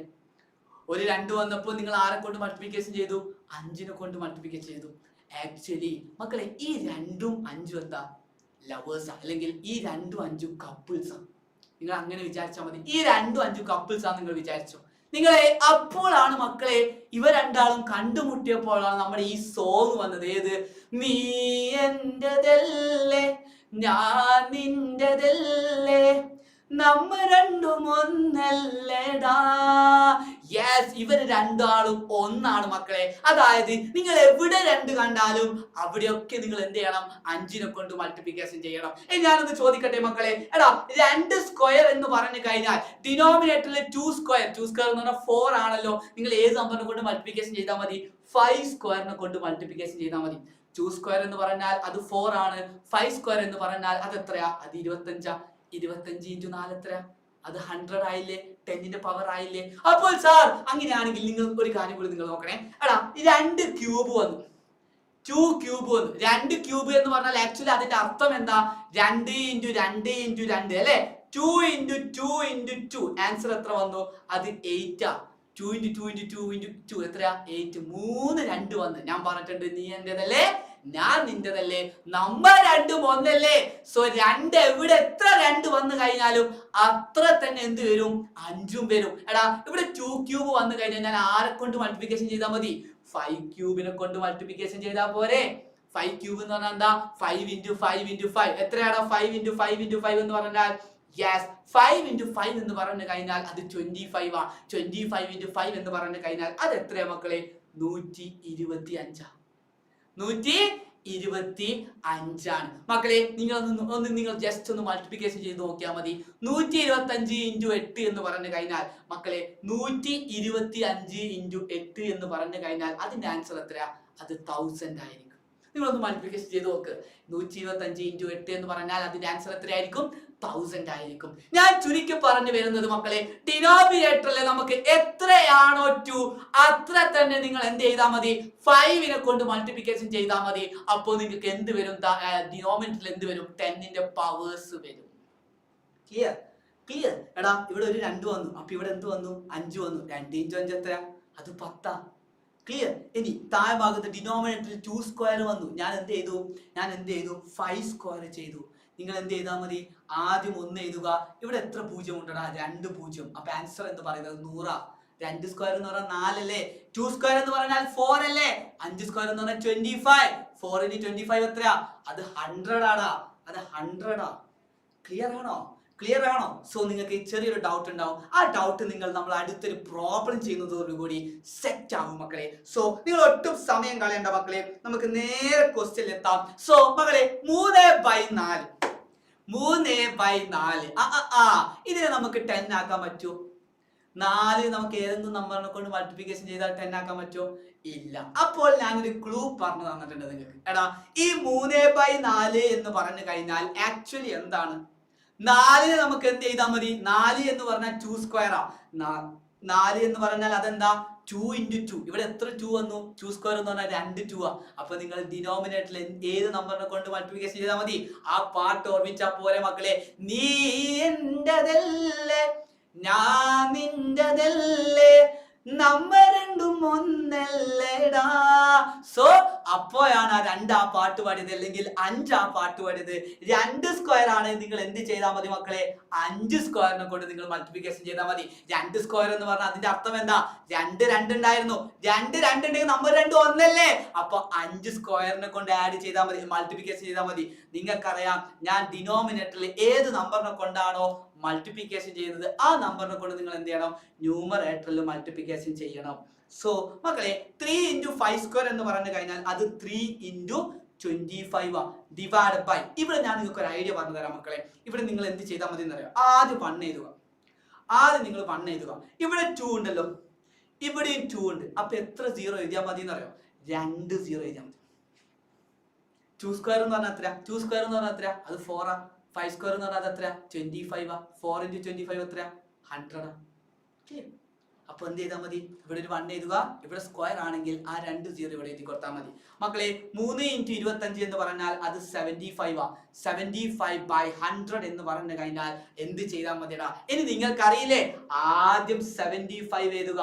ഒരു 2 വന്നപ്പോൾ നിങ്ങൾ ആരെ കൊണ്ട് മൾട്ടിപ്ലിക്കേഷൻ ചെയ്തു? 5നെ കൊണ്ട് മൾട്ടിപ്ലിക്കേഷൻ ചെയ്തു. ആക്ച്വലി മക്കളെ ഈ 2ഉം 5ഉം എന്താ? ലവേഴ്സാ, അല്ലെങ്കിൽ ഈ 2ഉം 5ഉം കപ്പിൾസാ. നിങ്ങൾ അങ്ങനെ വിചാരിച്ചാൽ മതി. ഈ 2ഉം 5ഉം കപ്പിൾസാ നിങ്ങൾ വിചാരിച്ചു. നിങ്ങളെ അപ്പോഴാണ് മക്കളെ ഇവ രണ്ടാളും കണ്ടുമുട്ടിയപ്പോഴാണ് നമ്മുടെ ഈ സോങ് വന്നത്. ഏത്? നീ എന്റെതല്ലേ ഞാൻ നിന്റെതല്ലേ നമ്മ രണ്ടും ഒന്നല്ലേടാ. യെസ്, ഇവര് രണ്ടാളും ഒന്നാണ് മക്കളെ. അതായത് നിങ്ങൾ എവിടെ 2 കണ്ടാലും അവിടെയൊക്കെ നിങ്ങൾ എന്ത് ചെയ്യണം? 5നെ കൊണ്ട് മൾട്ടിപ്ലിക്കേഷൻ ചെയ്യണം. ഞാനൊന്ന് ചോദിക്കട്ടെ മക്കളെ, എടാ 2 സ്ക്വയർ എന്ന് പറഞ്ഞു കഴിഞ്ഞാൽ ഡിനോമിനേറ്ററിൽ 2 സ്ക്വയർ എന്ന് പറഞ്ഞാൽ 4 ആണല്ലോ. നിങ്ങൾ ഏത് നമ്പറിനെ കൊണ്ട് മൾട്ടിപ്ലിക്കേഷൻ ചെയ്താൽ മതി? 5 സ്ക്വയറിനെ കൊണ്ട് മൾട്ടിപ്ലിക്കേഷൻ ചെയ്താൽ മതി. 2 സ്ക്വയർ എന്ന് പറഞ്ഞാൽ അത് 4 ആണ്. 5 സ്ക്വയർ എന്ന് പറഞ്ഞാൽ അത് എത്രയാ? അത് 25. 25 × 4 എത്രയാ? അത് 100 ആയില്ലേ? 10ന്റെ പവർ ആയില്ലേ? അപ്പോൾ സാർ അങ്ങനെയാണെങ്കിൽ നിങ്ങൾ ഒരു കാര്യം കൂടി നിങ്ങൾ നോക്കണേ. എടാ 2 ക്യൂബ് വന്നു, 2 ക്യൂബ് വന്നു. 2 ക്യൂബ് എന്ന് പറഞ്ഞാൽ ആക്ച്വലി അതിന്റെ അർത്ഥം എന്താ? 2 × 2 × 2 അല്ലേ? 2 × 2 × 2. ആൻസർ എത്ര വന്നു? അത് 8 ആ. 2 × 2 × 2 × 2 എത്രയാ? 8. 3 2 വന്ന്. ഞാൻ പറഞ്ഞിട്ടുണ്ട് നീ എന്റേതല്ലേ ഞാൻ നിന്റേതല്ലേ, നമ്പർ 2ഉം ഒന്നല്ലേ. സോ 2 എവിടെ എത്ര 2 വന്നു കഴിഞ്ഞാലും അത്ര തന്നെ എന്ത് വരും? 5ഉം വരും. എടാ ഇവിടെ 2 ക്യൂബ് വന്നു കഴിഞ്ഞാൽ ഞാൻ ആരെ കൊണ്ട് മൾട്ടിപ്ലിക്കേഷൻ ചെയ്താൽ മതി? 5 ക്യൂബിനെ കൊണ്ട് മൾട്ടിപ്ലിക്കേഷൻ ചെയ്താൽ പോരെ. 5 ക്യൂബ് എന്ന് പറഞ്ഞാൽ എന്താ? 5 × 5 × 5 എത്രയാടാ? 5 × 5 × 5 എന്ന് പറഞ്ഞാൽ യെസ് 5 × 5 എന്ന് പറഞ്ഞു കഴിഞ്ഞാൽ അത് 25 ആ. 25 × 5 എന്ന് പറഞ്ഞു കഴിഞ്ഞാൽ അത് എത്രയാ മക്കളെ? 125. 125 ആണ് മക്കളെ. നിങ്ങൾ ജസ്റ്റ് ഒന്ന് മൾട്ടിപ്ലിക്കേഷൻ ചെയ്ത് നോക്കിയാൽ മതി. 125 × 8 എന്ന് പറഞ്ഞു കഴിഞ്ഞാൽ മക്കളെ 125 × 8 എന്ന് പറഞ്ഞു കഴിഞ്ഞാൽ അതിന്റെ ആൻസർ എത്രയാ? അത് 1000 ആയിരിക്കും. നിങ്ങളൊന്ന് മൾട്ടിപ്ലിക്കേഷൻ ചെയ്ത് നോക്ക്. 125 × 8 എന്ന് പറഞ്ഞാൽ അതിന്റെ ആൻസർ എത്രയായിരിക്കും? 1000 ആയിരിക്കും. ഞാൻ ചുരുക്കി പറഞ്ഞു വരുന്നത് മക്കളെ, ഡിനോമിനേറ്ററിൽ നമുക്ക് എത്രയാണോ 2 അത്ര തന്നെ നിങ്ങൾ എന്ത് ചെയ്താൽ മതി? 5നെ കൊണ്ട് മൾട്ടിപ്ലിക്കേഷൻ ചെയ്താൽ മതി. അപ്പോൾ നിങ്ങൾക്ക് എന്ത് വരും? ഡിനോമിനേറ്ററിൽ എന്ത് വരും? 10ന്റെ പവേഴ്സ് വരും. ക്ലിയർ? ക്ലിയർ? എടാ ഇവിടെ ഒരു 2 വന്നു, അപ്പൊ ഇവിടെ എന്ത് വന്നു? 5 വന്നു. 2 × 5 എത്രയാ? അത് 10. ക്ലിയർ? ഇനി താഴെ ഭാഗത്ത് ഡിനോമിനേറ്ററിൽ 2 സ്ക്വയർ വന്നു. ഞാൻ എന്ത് ചെയ്തു? 5 സ്ക്വയർ ചെയ്തു. നിങ്ങൾ എന്ത് ചെയ്താൽ മതി? ആദ്യം 1 എഴുതുക. ഇവിടെ എത്ര 0 ഉണ്ടടാ? 2 0. അപ്പൊ ആൻസർ എന്ന് പറയുന്നത് 100. 2 സ്ക്വയർ എന്ന് പറഞ്ഞാൽ 4 അല്ലേ? 2 സ്ക്വയർ എന്ന് പറഞ്ഞാൽ 4 അല്ലേ? 5 സ്ക്വയർ എന്ന് പറഞ്ഞാൽ 25. 4 × 25 എത്രയാ? അത് 100 ആടാ. അത് 100 ആ. ക്ലിയർ ആണോ? ക്ലിയർ ആണോ? സോ നിങ്ങൾക്ക് ചെറിയൊരു ഡൗട്ട് ഉണ്ടാവും. ആ ഡൗട്ട് നമ്മൾ അടുത്തൊരു പ്രോബ്ലം ചെയ്യുന്നതോടുകൂടി സെറ്റ് ആവും മക്കളെ. സോ നിങ്ങൾ ഒട്ടും സമയം കളയണ്ട മക്കളെ, നമുക്ക് നേരെ ക്വസ്റ്റ്യൻ എത്താം. സോ മക്കളെ 3/4 ഇതിനെ നമുക്ക് 10 ആക്കാൻ പറ്റുമോ? 4 നമുക്ക് ഏതെങ്കിലും നമ്പറിനെ കൊണ്ട് മൾട്ടിപ്ലിക്കേഷൻ ചെയ്താൽ 10 ആക്കാൻ പറ്റുമോ? ഇല്ല. അപ്പോൾ ഞാനൊരു ക്ലൂ പറഞ്ഞു തന്നിട്ടുണ്ട് നിങ്ങൾക്ക്. എടാ ഈ 3/4 എന്ന് പറഞ്ഞു കഴിഞ്ഞാൽ ആക്ച്വലി എന്താണ്? 4നെ നമുക്ക് എന്ത് ചെയ്താൽ മതി? 4 എന്ന് പറഞ്ഞാൽ 2 സ്ക്വയറാ. 4 എന്ന് പറഞ്ഞാൽ അതെന്താ? 2 × 2. ഇവിടെ എത്ര 2 വന്നു? 2 സ്ക്വയർ എന്ന് പറഞ്ഞാൽ 2 2 ആ. അപ്പൊ നിങ്ങൾ ഡിനോമിനേറ്ററിൽ ഏത് നമ്പറിനെ കൊണ്ട് മൾട്ടിപ്ലിക്കേഷൻ ചെയ്താൽ മതി? ആ പാട്ട് ഓർമ്മിച്ചാ പോരെ മക്കളെ. നീ എന്റേതല്ലേ ഞാൻ നിന്റേതല്ലേ നമ്മ രണ്ടും ഒന്നല്ലേടാ. സോ അപ്പോഴാണ് ആ 2 ആ പാട്ട് പാടിയത്, അല്ലെങ്കിൽ 5 ആ പാട്ട് പാടിയത്. 2 സ്ക്വയർ ആണ്. നിങ്ങൾ എന്ത് ചെയ്താൽ മതി മക്കളെ? 5 സ്ക്വയറിനെ കൊണ്ട് നിങ്ങൾ മൾട്ടിപ്ലിക്കേഷൻ ചെയ്താൽ മതി. 2 സ്ക്വയർ എന്ന് പറഞ്ഞാൽ അതിന്റെ അർത്ഥം എന്താ? 2 ഉണ്ടായിരുന്നു. 2 ഉണ്ടെങ്കിൽ നമ്പർ 2 ഒന്നല്ലേ? അപ്പൊ 5 സ്ക്വയറിനെ കൊണ്ട് ആഡ് ചെയ്താൽ മതി, മൾട്ടിപ്ലിക്കേഷൻ ചെയ്താൽ മതി. നിങ്ങൾക്കറിയാം ഞാൻ ഡിനോമിനേറ്ററിൽ ഏത് നമ്പറിനെ കൊണ്ടാണോ മൾട്ടിപ്ലിക്കേഷൻ ചെയ്യുന്നത് ആ നമ്പറിനെ കൊണ്ട് നിങ്ങൾ എന്ത് ചെയ്യണം? ന്യൂമറേറ്ററിൽ മൾട്ടിപ്ലിക്കേഷൻ ചെയ്യണം. സോ മക്കളെ 3 × 5 സ്ക്വയർ എന്ന് പറഞ്ഞു കഴിഞ്ഞാൽ അത് 3 × 25 ഡിവൈഡ് ബൈ. ഇവിടെ ഞാൻ നിങ്ങൾക്ക് ഒരു ഐഡിയ പറഞ്ഞു തരാം മക്കളെ. ഇവിടെ നിങ്ങൾ എന്ത് ചെയ്താൽ മതി എന്നറിയാം? ആദ്യം 1 എഴുതുക. നിങ്ങൾ 1 എഴുതുക. ഇവിടെ 2 ഉണ്ടല്ലോ, ഇവിടെയും 2 ഉണ്ട്. അപ്പൊ എത്ര 0 എഴുതിയാൽ മതി എന്നറിയോ? 2 0 എഴുതിയാൽ മതി. 2 സ്ക്വയർ എന്ന് പറഞ്ഞാൽ എത്ര? 2 സ്ക്വയർ എന്ന് പറഞ്ഞാൽ എത്ര? അത് 4 ആ. 5 സ്ക്വയർ എന്ന് പറഞ്ഞാൽ എത്ര? 25 ആ. 4 × 25 എത്ര? 100 ആ. അപ്പൊ എന്ത് ചെയ്താൽ മതി, ഇവിടെ ഒരു 1 എഴുതുക, ഇവിടെ സ്ക്വയർ ആണെങ്കിൽ ആ 2 0 ഇവിടെ എഴുതി കൊടുത്താൽ മതി മക്കളെ. 3 × 25 എന്ന് പറഞ്ഞാൽ അത് 75 ആ. 75/100 എന്ന് പറഞ്ഞു കഴിഞ്ഞാൽ എന്ത് ചെയ്താൽ മതിയടാ? ഇനി നിങ്ങൾക്ക് അറിയില്ലേ, ആദ്യം 75 എഴുതുക,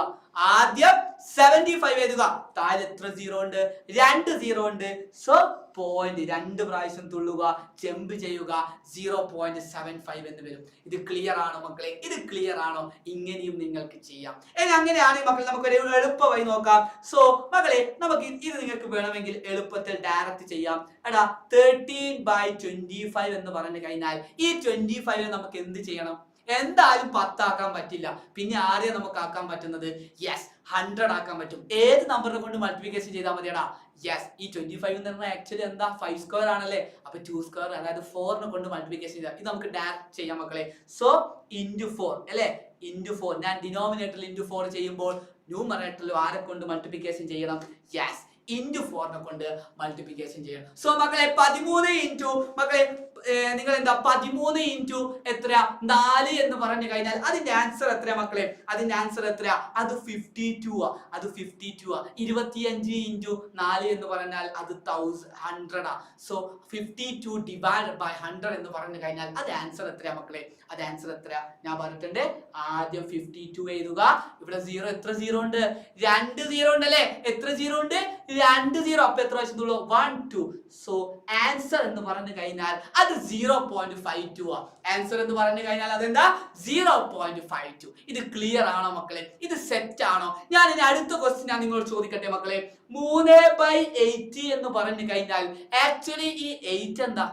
ആദ്യം 75 എഴുതുക. താഴെ എത്ര 0 ഉണ്ട്? 2 0 ഉണ്ട്. സോ പോയിന്റ് 2 പ്രാവശ്യം തുള്ളുക, ജമ്പ് ചെയ്യുക, 0.75 എന്ന് വരും. ഇത് ക്ലിയർ ആണോ മക്കളെ? ഇത് ക്ലിയർ ആണോ? ഇങ്ങനെയും നിങ്ങൾക്ക് ചെയ്യാം. ഇനി അങ്ങനെയാണെങ്കിൽ മക്കളെ നമുക്കൊരു എളുപ്പമായി നോക്കാം. സോ മക്കളെ നമുക്ക് ഇത് നിങ്ങൾക്ക് വേണമെങ്കിൽ എളുപ്പത്തിൽ ഡയറക്റ്റ് ചെയ്യാം. എടാ 13/25 എന്ന് പറഞ്ഞു കഴിഞ്ഞാൽ ഈ 25 നമുക്ക് എന്ത് ചെയ്യണം? എന്തായാലും 10 ആക്കാൻ പറ്റില്ല. പിന്നെ ആരെയും നമുക്ക് ആക്കാൻ പറ്റുന്നത്? യെസ്, 100 ആക്കാൻ പറ്റും. ഏത് നമ്പറിനെ കൊണ്ട് മൾട്ടിപ്ലിക്കേഷൻ ചെയ്താൽ മതിയടാ? യെസ്, ഈ 25 എന്ന് പറഞ്ഞാൽ ആക്ച്വലി എന്താ? 5 സ്ക്വയർ ആണല്ലേ. അപ്പൊ 2 സ്ക്വയർ അതായത് 4നെ കൊണ്ട് മൾട്ടിപ്ലിക്കേഷൻ ചെയ്താൽ ഇത് നമുക്ക് ഡയറക്റ്റ് ചെയ്യാം മക്കളെ. സോ × 4 അല്ലെ, × 4 ഞാൻ ഡിനോമിനേറ്ററിൽ × 4 ചെയ്യുമ്പോൾ ന്യൂമറേറ്ററിൽ ആരെ കൊണ്ട് മൾട്ടിപ്ലിക്കേഷൻ ചെയ്യണം? യെസ്, × 4നെ കൊണ്ട് മൾട്ടിപ്ലിക്കേഷൻ ചെയ്യണം. സോ മക്കളെ 13 മക്കളെ നിങ്ങൾ എന്താ 13 × എത്ര 4 എന്ന് പറഞ്ഞു കഴിഞ്ഞാൽ അതിന്റെ ആൻസർ എത്രയാ മക്കളെ? അതിന്റെ ആൻസർ എത്രയാ? അത് 52 ആ. അത് 52 ആ. 25 × 4 എന്ന് പറഞ്ഞാൽ അത് 100 ആ. സോ 52/100 എന്ന് പറഞ്ഞു കഴിഞ്ഞാൽ അത് ആൻസർ എത്രയാ മക്കളെ? അത് ആൻസർ എത്രയാ? ഞാൻ പറഞ്ഞിട്ടുണ്ട്, ആദ്യം 52 എഴുതുക. ഇവിടെ 0 എത്ര 0 ഉണ്ട്? 2 0 ഉണ്ട് അല്ലേ? എത്ര 0 ഉണ്ട്? 2 0. അപ്പൊ എത്ര പ്രാവശ്യം തുള്ളൂ? 1 2. സോ ആൻസർ എന്ന് പറഞ്ഞു കഴിഞ്ഞാൽ അത് 0.52 ആ. ആൻസർ എന്ന് പറഞ്ഞു കഴിഞ്ഞാൽ അതെന്താ? 0.52. ഇത് ക്ലിയർ ആണോ മക്കളെ? ഇത് സെറ്റ് ആണോ? ഞാൻ ഇനി അടുത്ത ക്വസ്റ്റ്യൻ ഞാൻ നിങ്ങളോട് ചോദിക്കട്ടെ മക്കളെ. 3/8 എന്ന് പറഞ്ഞു കഴിഞ്ഞാൽ ആക്ച്വലി ഈ 8 എന്താ?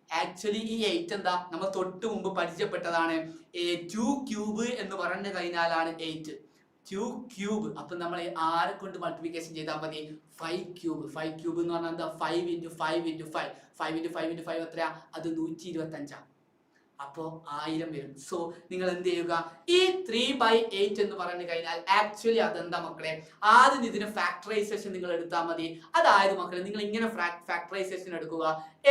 ആക്ച്വലി ഈ 8 എന്താ? നമ്മൾ തൊട്ട് മുമ്പ് പരിചയപ്പെട്ടതാണ്. 2 ക്യൂബ് എന്ന് പറഞ്ഞു കഴിഞ്ഞാലാണ് 8. 2 ക്യൂബ്. അപ്പൊ നമ്മൾ ആരെ കൊണ്ട് മൾട്ടിപ്ലിക്കേഷൻ ചെയ്താൽ മതി? 5 ക്യൂബ്. 5 ക്യൂബ് എന്ന് പറഞ്ഞാൽ എന്താ? 5 × 5 × 5. 5 × 5 × 5 എത്രയാ? അത് 125. അപ്പോ 1000 വരും. സോ നിങ്ങൾ എന്ത് ചെയ്യുക? ഈ 3/8 എന്ന് പറഞ്ഞു കഴിഞ്ഞാൽ ആക്ച്വലി അതെന്താ മക്കളെ? ആദ്യം ഇതിന് ഫാക്ടറൈസേഷൻ നിങ്ങൾ എടുത്താൽ മതി. അതായത് മക്കളെ നിങ്ങൾ ഇങ്ങനെ ഫാക്ടറൈസേഷൻ എടുക്കുക.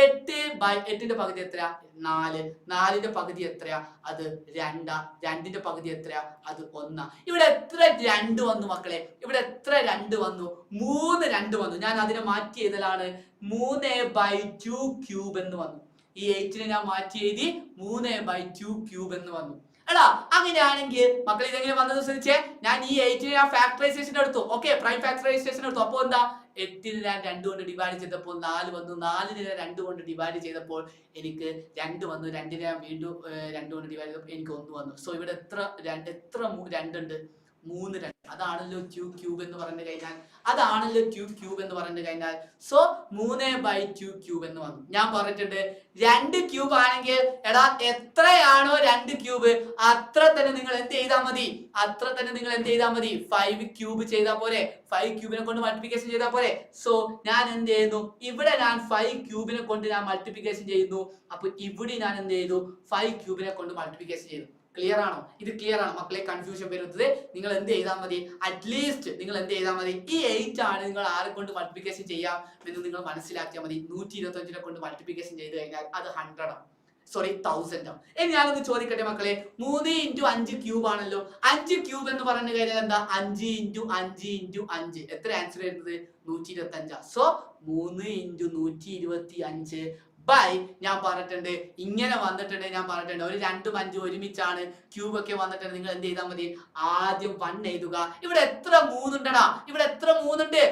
8/8ന്റെ പകുതി എത്രയാ? 4. 4ന്റെ പകുതി എത്രയാ? അത് 2. 2ന്റെ പകുതി എത്രയാ? അത് 1. ഇവിടെ എത്ര 2 വന്നു മക്കളെ? ഇവിടെ എത്ര 2 വന്നു? 3 2 വന്നു. ഞാൻ അതിനെ മാറ്റി എഴുതലാണ് 3/2 ക്യൂബ് എന്ന് വന്നു. ഈ 8നെ ഞാൻ മാറ്റി എഴുതി 3/2 ക്യൂബ് എന്ന് വന്നു. എടാ അങ്ങനെയാണെങ്കിൽ മക്കൾ ഇതെങ്ങനെ വന്നത് ശ്രദ്ധിച്ചേ. ഞാൻ ഈ 8നെ ഞാൻ ഫാക്ടറൈസേഷൻ എടുത്തു. ഓക്കെ, പ്രൈം ഫാക്ടറൈസേഷൻ എടുത്തു. അപ്പോൾ എന്താ? 8നെ ഞാൻ 2 കൊണ്ട് ഡിവൈഡ് ചെയ്തപ്പോൾ 4 വന്നു. 4നെ 2 കൊണ്ട് ഡിവൈഡ് ചെയ്തപ്പോൾ എനിക്ക് 2 വന്നു. 2നെ ഞാൻ വീണ്ടും 2 കൊണ്ട് ഡിവൈഡ് ചെയ്തപ്പോൾ എനിക്ക് 1 വന്നു. സോ ഇവിടെ എത്ര 2 ഉണ്ട്? 3 2. അതാണല്ലോ ക്യൂബ് എന്ന് പറഞ്ഞു കഴിഞ്ഞാൽ. അതാണല്ലോ ക്യൂബ് എന്ന് പറഞ്ഞു കഴിഞ്ഞാൽ. സോ 3/2 ക്യൂബ് എന്ന് വന്നു. ഞാൻ പറഞ്ഞിട്ടുണ്ട് 2 ക്യൂബ് ആണെങ്കിൽ എടാ എത്രയാണോ 2 ക്യൂബ് അത്ര തന്നെ നിങ്ങൾ എന്ത് ചെയ്താൽ മതി? അത്ര തന്നെ നിങ്ങൾ എന്ത് ചെയ്താൽ മതി? 5 ക്യൂബ് ചെയ്താൽ പോരെ? 5 ക്യൂബിനെ കൊണ്ട് മൾട്ടിപ്ലിക്കേഷൻ ചെയ്താൽ പോരെ? സോ ഞാൻ എന്ത് ചെയ്യുന്നു? ഇവിടെ ഞാൻ 5 ക്യൂബിനെ കൊണ്ട് ഞാൻ മൾട്ടിപ്ലിക്കേഷൻ ചെയ്യുന്നു. അപ്പൊ ഇവിടെ ഞാൻ എന്ത് ചെയ്തു? 5 ക്യൂബിനെ കൊണ്ട് മൾട്ടിപ്ലിക്കേഷൻ ചെയ്തു. ക്ലിയർ ആണോ? ഇത് ക്ലിയർ ആണ് മക്കളെ? കൺഫ്യൂഷൻ വരുന്നത് നിങ്ങൾ എന്ത് ചെയ്താൽ മതി? അറ്റ്ലീസ്റ്റ് നിങ്ങൾ എന്ത് ചെയ്താൽ മതി? ഈ 8 ആണ് നിങ്ങൾ ആരെ കൊണ്ട് മൾട്ടിപ്ലിക്കേഷൻ ചെയ്യാം എന്ന് നിങ്ങൾ മനസ്സിലാക്കിയാൽ മതി. 125നെ കൊണ്ട് മൾട്ടിപ്ലിക്കേഷൻ ചെയ്ത് കഴിഞ്ഞാൽ അത് 100 ആണ്. സോറി 1000 ആണ്. ഇനി ഞാനൊന്ന് ചോദിക്കട്ടെ മക്കളെ, 3 × 5 ക്യൂബ് ആണല്ലോ. 5 ക്യൂബ് എന്ന് പറഞ്ഞു കഴിഞ്ഞാൽ എന്താ? 5 × 5 × 5. എത്ര ആൻസർ വരുന്നത്? 125. സോ 3 × 125 ബൈ ഞാൻ പറഞ്ഞിട്ടുണ്ട് ഇങ്ങനെ വന്നിട്ടുണ്ട്. ഞാൻ പറഞ്ഞിട്ടുണ്ട് ഒരു 2 5 ഒരുമിച്ചാണ് ക്യൂബ് ഒക്കെ വന്നിട്ടുണ്ട്. നിങ്ങൾ എന്ത് ചെയ്താൽ മതി? ആദ്യം 1 എഴുതുക. ഇവിടെ എത്ര 3 ഉണ്ടടാ? ഇവിടെ എത്ര 3 ഉണ്ട്?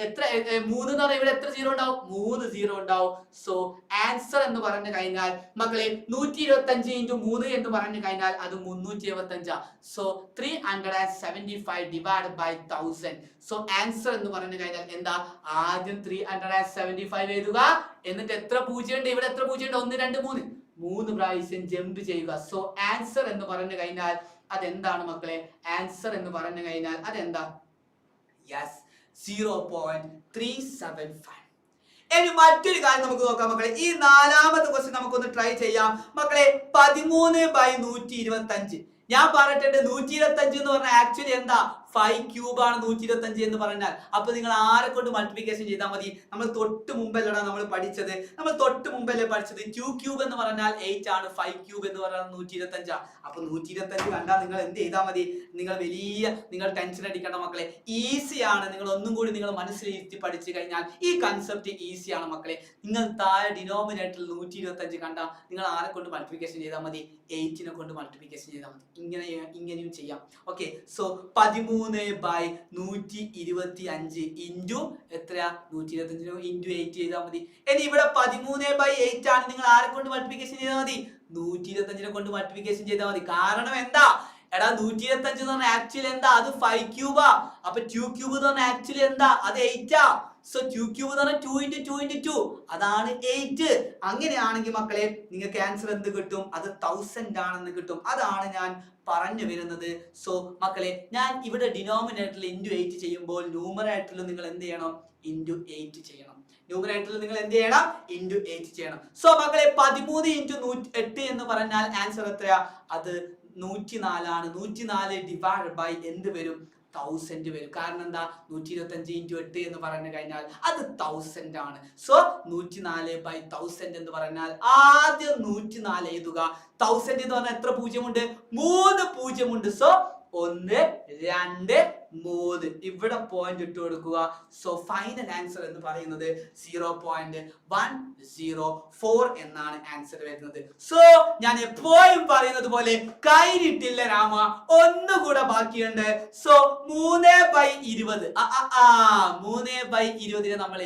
എത്ര 3 എന്ന് പറഞ്ഞാൽ ഇവിടെ എത്ര 0 ഉണ്ടാവും? 3 0 ഉണ്ടാവും. സോ ആൻസർ എന്ന് പറഞ്ഞു കഴിഞ്ഞാൽ മക്കളെ 125 × 3 എന്ന് പറഞ്ഞു കഴിഞ്ഞാൽ അത് 375. So 375 divide by 1000. So answer എന്ന് പറഞ്ഞു കഴിഞ്ഞാൽ എന്താ? ആദ്യം 375 എഴുതുക. എന്നിട്ട് എത്ര 0 ഉണ്ട്? ഇവിടെ എത്ര 0 ഉണ്ട്? 1 2 3. 3 പ്രാവശ്യം ജമ്പ് ചെയ്യുക. സോ ആൻസർ എന്ന് പറഞ്ഞു കഴിഞ്ഞാൽ അതെന്താണ് മക്കളെ? ആൻസർ എന്ന് പറഞ്ഞു കഴിഞ്ഞാൽ അതെന്താ? യെസ്, 0.375. ഇനി മറ്റൊരു കാര്യം നമുക്ക് നോക്കാം മക്കളെ. ഈ 4ാമത്തെ ക്വസ്റ്റ്യൻ നമുക്കൊന്ന് ട്രൈ ചെയ്യാം മക്കളെ. 13/125. ഞാൻ പറഞ്ഞിട്ടുണ്ട് 125 എന്ന് പറഞ്ഞാൽ ആക്ച്വലി എന്താ? 5 ക്യൂബാണ് 125 എന്ന് പറഞ്ഞാൽ. അപ്പൊ നിങ്ങൾ ആരെ കൊണ്ട് മൾട്ടിപ്ലിക്കേഷൻ ചെയ്താൽ മതി? നമ്മൾ തൊട്ട് മുമ്പല്ലടാ നമ്മൾ പഠിച്ചത്. നമ്മൾ തൊട്ട് മുമ്പല്ലേ പഠിച്ചത് 2 ക്യൂബ് എന്ന് പറഞ്ഞാൽ 8 ആണ്, 5 ക്യൂബ് എന്ന് പറഞ്ഞാൽ 125. അപ്പൊ 125 കണ്ടാൽ നിങ്ങൾ എന്ത് ചെയ്താൽ മതി? നിങ്ങൾ ടെൻഷൻ അടിക്കേണ്ട മക്കളെ, ഈസിയാണ്. നിങ്ങൾ ഒന്നും കൂടി നിങ്ങൾ മനസ്സിലിരുത്തി പഠിച്ചു കഴിഞ്ഞാൽ ഈ കൺസെപ്റ്റ് ഈസിയാണ് മക്കളെ. നിങ്ങൾ താഴെ ഡിനോമിനേറ്ററിൽ 125 കണ്ടാൽ നിങ്ങൾ ആരെ കൊണ്ട് മൾട്ടിപ്ലിക്കേഷൻ ചെയ്താൽ മതി? 8നെ കൊണ്ട് മൾട്ടിപ്ലിക്കേഷൻ ചെയ്താൽ മതി. ഇങ്ങനെയും ചെയ്യാം. ഓക്കെ, സോ 13/125 ഇൻറ്റു എത്രയാ? 125 ഇൻറ്റു 8 ചെയ്താൽ മതി. ഇനി ഇവിടെ 13/8 ആണ്. നിങ്ങൾ ആരെ കൊണ്ട് മൾട്ടിപ്ലിക്കേഷൻ ചെയ്താൽ മതി? 125നെ കൊണ്ട് മൾട്ടിപ്ലിക്കേഷൻ ചെയ്താൽ മതി. കാരണം എന്താ? എടാ 125 എന്ന് പറഞ്ഞാൽ ആക്ച്വലി എന്താ? അത് 5 ക്യൂബാ. അപ്പൊ 2 ക്യൂബ് എന്ന് പറഞ്ഞാൽ ആക്ച്വലി എന്താ? അത് 8 ആ. സോ 2 ക്യൂബ് എന്ന് പറഞ്ഞാൽ 2 × 2 × 2 അതാണ് 8. അങ്ങനെയാണെങ്കിൽ മക്കളെ നിങ്ങൾക്ക് ആൻസർ എന്ത് കിട്ടും? അത് 1000 ആണെന്ന് കിട്ടും. അതാണ് ഞാൻ പറഞ്ഞു വരുന്നത്. സോ മക്കളെ, ഞാൻ ഇവിടെ ഡിനോമിനേറ്ററിൽ ഇൻറ്റു 8 ചെയ്യുമ്പോൾ ന്യൂമറേറ്ററിൽ നിങ്ങൾ എന്ത് ചെയ്യണം? ഇൻറ്റു 8 ചെയ്യണം. ന്യൂമറേറ്ററിൽ നിങ്ങൾ എന്ത് ചെയ്യണം? ഇൻറ്റു 8 ചെയ്യണം. സോ മക്കളെ, 13 × 8 എന്ന് പറഞ്ഞാൽ ആൻസർ എത്രയാ? അത് 104 ആണ്. 104 ഡിവൈഡ് ബൈ എന്ത് വരും? 1000 വരും. കാരണം എന്താ? 125 × 8 എന്ന് പറഞ്ഞു കഴിഞ്ഞാൽ അത് 1000 ആണ്. സോ 104/1000 എന്ന് പറഞ്ഞാൽ ആദ്യം 104 എഴുതുക. 1000 എന്ന് പറഞ്ഞാൽ എത്ര പൂജ്യമുണ്ട്? 3 പൂജ്യമുണ്ട്. സോ 1 2 3 ഇവിടെ പോയിന്റ് ഇട്ട് കൊടുക്കുക. സോ ഫൈനൽ ആൻസർ എന്ന് പറയുന്നത് 0.104 എന്നാണ് ആൻസർ വരുന്നത്. സോ ഞാൻ എപ്പോഴും പറയുന്നത് പോലെ കൈനിട്ടില്ല രാമ, ഒന്നുകൂടെ ബാക്കിയുണ്ട്. സോ 3/20 3/20 നമ്മൾ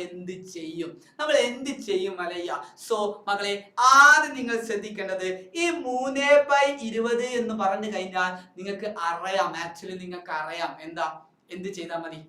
എന്ത് ചെയ്യും? അലയ്യ? സോ മക്കളെ, ആദ്യം നിങ്ങൾ ശ്രദ്ധിക്കേണ്ടത് ഈ 3/20 എന്ന് പറഞ്ഞു കഴിഞ്ഞാൽ നിങ്ങൾക്ക് അറിയാം. ആക്ച്വലി നിങ്ങൾക്ക് അറിയാം എന്താ? എന്ത് ചെയ്താൽ മതി?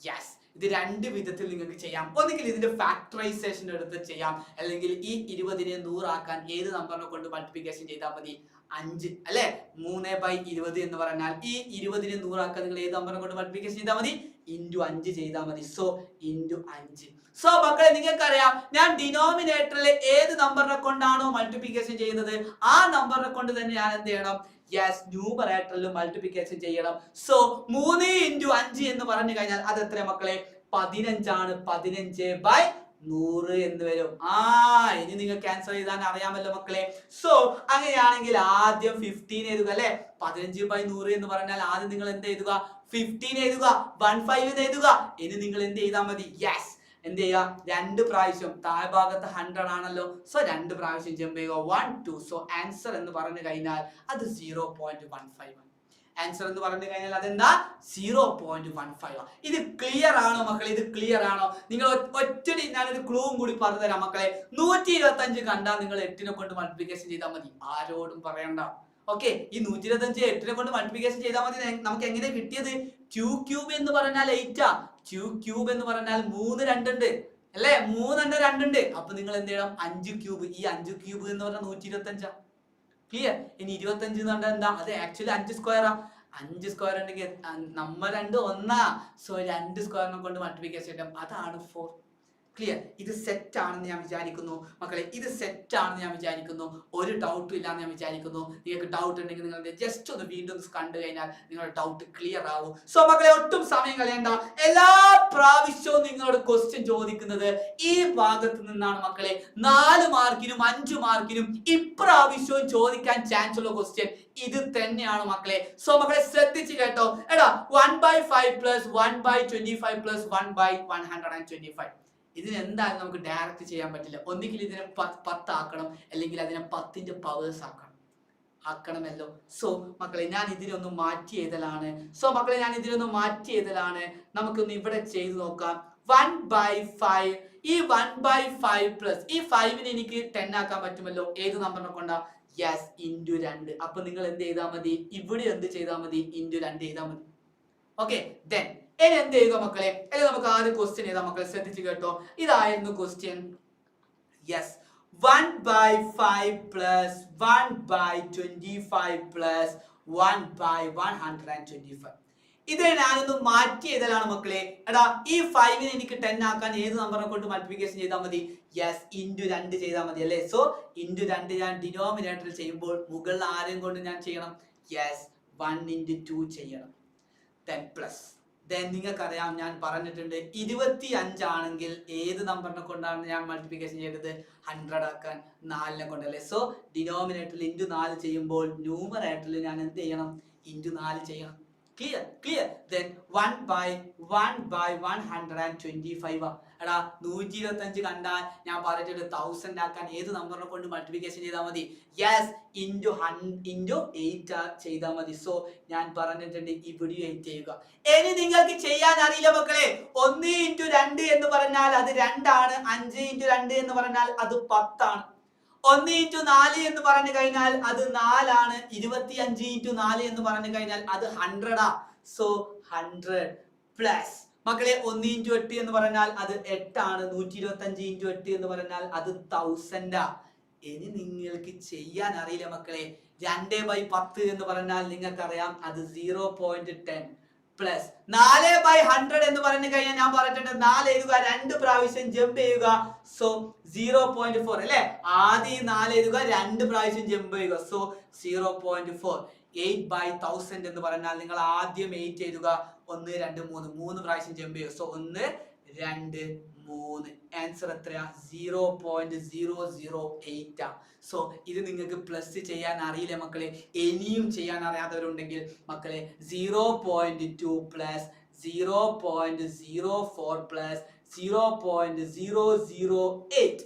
യെസ്, ഇത് രണ്ട് വിധത്തിൽ നിങ്ങൾക്ക് ചെയ്യാം. ഒന്നുകിൽ ഇതിന്റെ ഫാക്ടറൈസേഷൻ എടുത്ത് ചെയ്യാം, അല്ലെങ്കിൽ ഈ 20നെ 100 ആക്കാൻ ഏത് നമ്പറിനെ കൊണ്ട് മൾട്ടിപ്ലിക്കേഷൻ ചെയ്താൽ മതി? 5 അല്ലെ? 3/20 എന്ന് പറഞ്ഞാൽ ഈ 20നെ 100 ആക്കാൻ നിങ്ങൾ ഏത് നമ്പറിനെ കൊണ്ട് മൾട്ടിപ്ലിക്കേഷൻ ചെയ്താൽ മതി? ഇൻറ്റു 5 ചെയ്താൽ മതി. So into 5. സോ മക്കളെ, നിങ്ങൾക്കറിയാം ഞാൻ ഡിനോമിനേറ്ററിൽ ഏത് നമ്പറിനെ കൊണ്ടാണോ മൾട്ടിപ്ലിക്കേഷൻ ചെയ്യുന്നത് ആ നമ്പറിനെ കൊണ്ട് തന്നെ ഞാൻ എന്ത് ചെയ്യണം? യെസ്, ന്യൂമറേറ്ററിൽ മൾട്ടിപ്ലിക്കേഷൻ ചെയ്യണം. സോ 3 × 5 എന്ന് പറഞ്ഞു കഴിഞ്ഞാൽ അത് എത്ര മക്കളെ? 15 ആണ്. 15/100 എന്ന് വരും. ഇനി നിങ്ങൾക്ക് ആൻസർ ചെയ്താൻ അറിയാമല്ലോ മക്കളെ. സോ അങ്ങനെയാണെങ്കിൽ ആദ്യം 15 എഴുതുക അല്ലെ? 15/100 എന്ന് പറഞ്ഞാൽ ആദ്യം നിങ്ങൾ എന്ത് എഴുതുക? 15 എഴുതുക, 15 എഴുതുക. ഇനി നിങ്ങൾ എന്ത് ചെയ്താൽ മതി? യെസ്, എന്ത് ചെയ്യുക? 2 പ്രാവശ്യം. താഴെ ഭാഗത്ത് 100 ആണല്ലോ. സോ 2 പ്രാവശ്യം ജമ്പ് ചെയ്യുക. 1 2. സോ ആൻസർ എന്ന് പറഞ്ഞു കഴിഞ്ഞാൽ അത് 0.15. ആൻസർ എന്ന് പറഞ്ഞു കഴിഞ്ഞാൽ അതെന്താ? 0.15. ഇത് ക്ലിയർ ആണോ മക്കളെ? ഇത് ക്ലിയർ ആണോ? നിങ്ങൾ ഒറ്റടി ഞാനൊരു ക്ലൂവും കൂടി പറഞ്ഞു തരാം മക്കളെ. 125 കണ്ടാൽ നിങ്ങൾ 8നെ കൊണ്ട് മൾട്ടിപ്ലിക്കേഷൻ ചെയ്താൽ മതി. ആരോടും പറയണ്ട. ഓക്കെ, ഈ 125 8നെ കൊണ്ട് മൾട്ടിപ്ലിക്കേഷൻ ചെയ്താൽ മതി. നമുക്ക് എങ്ങനെ കിട്ടിയത്? 2 ക്യൂബ് എന്ന് പറഞ്ഞാൽ 8 ആ. 2 ക്യൂബ് എന്ന് പറഞ്ഞാൽ 3 2 ഉണ്ട് അല്ലെ? 3 2 ഉണ്ട്. അപ്പൊ നിങ്ങൾ എന്ത് ചെയ്യണം? 5 ക്യൂബ്. ഈ 5 ക്യൂബ് എന്ന് പറഞ്ഞാൽ 125. ക്ലിയർ? ഇനി 25 എന്ന് പറഞ്ഞാൽ എന്താ? അത് ആക്ച്വലി 5 സ്ക്വയറാ. 5 സ്ക്വയർ ഉണ്ടെങ്കിൽ നമ്മൾ 2 1. സോ 2 സ്ക്വയറിനെ കൊണ്ട് മൾട്ടിപ്ലിക്കേഷൻ ചെയ്യണം. അതാണ് 4. ക്ലിയർ? ഇത് സെറ്റ് ആണെന്ന് ഞാൻ വിചാരിക്കുന്നു മക്കളെ. ഇത് സെറ്റ് ആണെന്ന് ഞാൻ വിചാരിക്കുന്നു. ഒരു ഡൗട്ടും ഇല്ലാന്ന് ഞാൻ വിചാരിക്കുന്നു. നിങ്ങൾക്ക് ഡൗട്ട് ഉണ്ടെങ്കിൽ നിങ്ങൾ ജസ്റ്റ് ഒന്ന് വീണ്ടും കണ്ടു കഴിഞ്ഞാൽ നിങ്ങളുടെ ഡൗട്ട് ക്ലിയർ ആവും. സോ മക്കളെ, ഒട്ടും സമയം കളയണ്ട. എല്ലാ പ്രാവശ്യവും നിങ്ങളോട് ക്വസ്റ്റ്യൻ ചോദിക്കുന്നത് ഈ ഭാഗത്ത് നിന്നാണ് മക്കളെ. 4 മാർക്കിനും 5 മാർക്കിനും ഇപ്രാവശ്യവും ചോദിക്കാൻ ചാൻസ് ഉള്ള ക്വസ്റ്റ്യൻ ഇത് തന്നെയാണ് മക്കളെ. സോ മക്കളെ ശ്രദ്ധിച്ച് കേട്ടോ. എടാ 1/5 + 1/25 + 1/125 ഇതിന് എന്തായാലും നമുക്ക് ഡയറക്റ്റ് ചെയ്യാൻ പറ്റില്ല. ഒന്നുകിൽ ഇതിനെ 10 ആക്കണം, അല്ലെങ്കിൽ അതിനെ 10ന്റെ പവേഴ്സ് ആക്കണമല്ലോ. സോ മക്കളെ, ഞാൻ ഇതിനൊന്ന് മാറ്റി എഴുതലാണ്. നമുക്കൊന്ന് ഇവിടെ ചെയ്ത് നോക്കാം. 1/5. ഈ 1/5 പ്ലസ് ഈ 5നെ എനിക്ക് 10 ആക്കാൻ പറ്റുമല്ലോ. ഏത് നമ്പറിനെ കൊണ്ടാ? Yes, into 2. അപ്പൊ നിങ്ങൾ എന്ത് ചെയ്താൽ മതി? ഇവിടെ എന്ത് ചെയ്താൽ മതി? ഇൻറ്റു 2 ചെയ്താൽ മതി. ഓക്കെ, ദെൻ ഇനി എന്ത് ചെയ്യുക മക്കളെ? അല്ലെങ്കിൽ നമുക്ക് ആദ്യം ക്വസ്റ്റ്യൻ ചെയ്താൽ മക്കളെ. ശ്രദ്ധിച്ചു കേട്ടോ, ഇതായിരുന്നു ക്വസ്റ്റ്യൻ. യെസ്, 1/5 + 1/25 + 1/125. ഇത് ഞാനൊന്ന് മാറ്റി എഴുതലാണ് മക്കളെ. എടാ ഈ 5നെ എനിക്ക് 10 ആക്കാൻ ഏത് നമ്പറിനെ കൊണ്ട് മൾട്ടിപ്ലിക്കേഷൻ ചെയ്താൽ മതി? യെസ്, ഇൻറ്റു 2 ചെയ്താൽ മതി അല്ലേ? സോ ഇൻറ്റു 2 ഞാൻ ഡിനോമിനേറ്ററിൽ ചെയ്യുമ്പോൾ മുകളിൽ ആരെയും കൊണ്ട് ഞാൻ ചെയ്യണം? യെസ്, 1 × 2 ചെയ്യണം. then plus. Then നിങ്ങൾക്കറിയാം ഞാൻ പറഞ്ഞിട്ടുണ്ട് 25 ആണെങ്കിൽ ഏത് നമ്പറിനെ കൊണ്ടാണ് ഞാൻ മൾട്ടിപ്ലിക്കേഷൻ ചെയ്തത് 100 ആക്കാൻ 4നെ കൊണ്ടല്ലേ. സോ ഡിനോമിനേറ്ററിൽ ഇൻറ്റു 4 ചെയ്യുമ്പോൾ ന്യൂമറേറ്ററിൽ ഞാൻ എന്ത് ചെയ്യണം, ഇൻറ്റു 4 ചെയ്യണം. ക്ലിയർ. Then 1 by 125. എടാ 125 കണ്ടാൽ ഞാൻ പറഞ്ഞിട്ട് 1000 ആക്കാൻ ഏത് നമ്പറിനെ കൊണ്ട് മൾട്ടിപ്ലിക്കേഷൻ ചെയ്താൽ മതി, യെസ് ഇൻറ്റു 8 ചെയ്താൽ മതി. സോ ഞാൻ പറഞ്ഞിട്ടുണ്ട് ഇവിടെ 8 ചെയ്യുക. ഇനി നിങ്ങൾക്ക് ചെയ്യാൻ അറിയില്ല മക്കളെ, 1 × 2 എന്ന് പറഞ്ഞാൽ അത് 2 ആണ്, 5 × 2 എന്ന് പറഞ്ഞാൽ അത് 10 ആണ്, 1 × 4 എന്ന് പറഞ്ഞു കഴിഞ്ഞാൽ അത് 4 ആണ്, 25 × 4 എന്ന് പറഞ്ഞു കഴിഞ്ഞാൽ അത് 100 ആ. സോ 100 പ്ലസ് മക്കളെ 1 × 8 എന്ന് പറഞ്ഞാൽ അത് 8 ആണ്, 125 × 8 എന്ന് പറഞ്ഞാൽ അത് 1000 ആ. ഇനി നിങ്ങൾക്ക് ചെയ്യാൻ അറിയില്ല മക്കളെ, 2/10 എന്ന് പറഞ്ഞാൽ നിങ്ങൾക്കറിയാം അത് 0.10 പ്ലസ് 4/100 എന്ന് പറഞ്ഞു കഴിഞ്ഞാൽ ഞാൻ പറഞ്ഞിട്ടുണ്ട് 4 എഴുതുക, 2 പ്രാവശ്യം ജമ്പ് ചെയ്യുക. സോ 0.4 അല്ലെ, ആദ്യം 4 എഴുതുക, 2 പ്രാവശ്യം ജമ്പ് ചെയ്യുക. സോ 0.4. 8/1000 എന്ന് പറഞ്ഞാൽ നിങ്ങൾ ആദ്യം 8 എഴുതുക, 1 2 3 പ്രാവശ്യം ജമ്പ് ചെയ്യുക. സോ 1 2 3. ആൻസർ എത്രയാ, 0.008 ആ. സോ ഇത് നിങ്ങൾക്ക് പ്ലസ് ചെയ്യാൻ അറിയില്ല മക്കളെ, ഇനിയും ചെയ്യാൻ അറിയാത്തവരുണ്ടെങ്കിൽ മക്കളെ 0.2 പ്ലസ് 0.04 പ്ലസ് 0.008.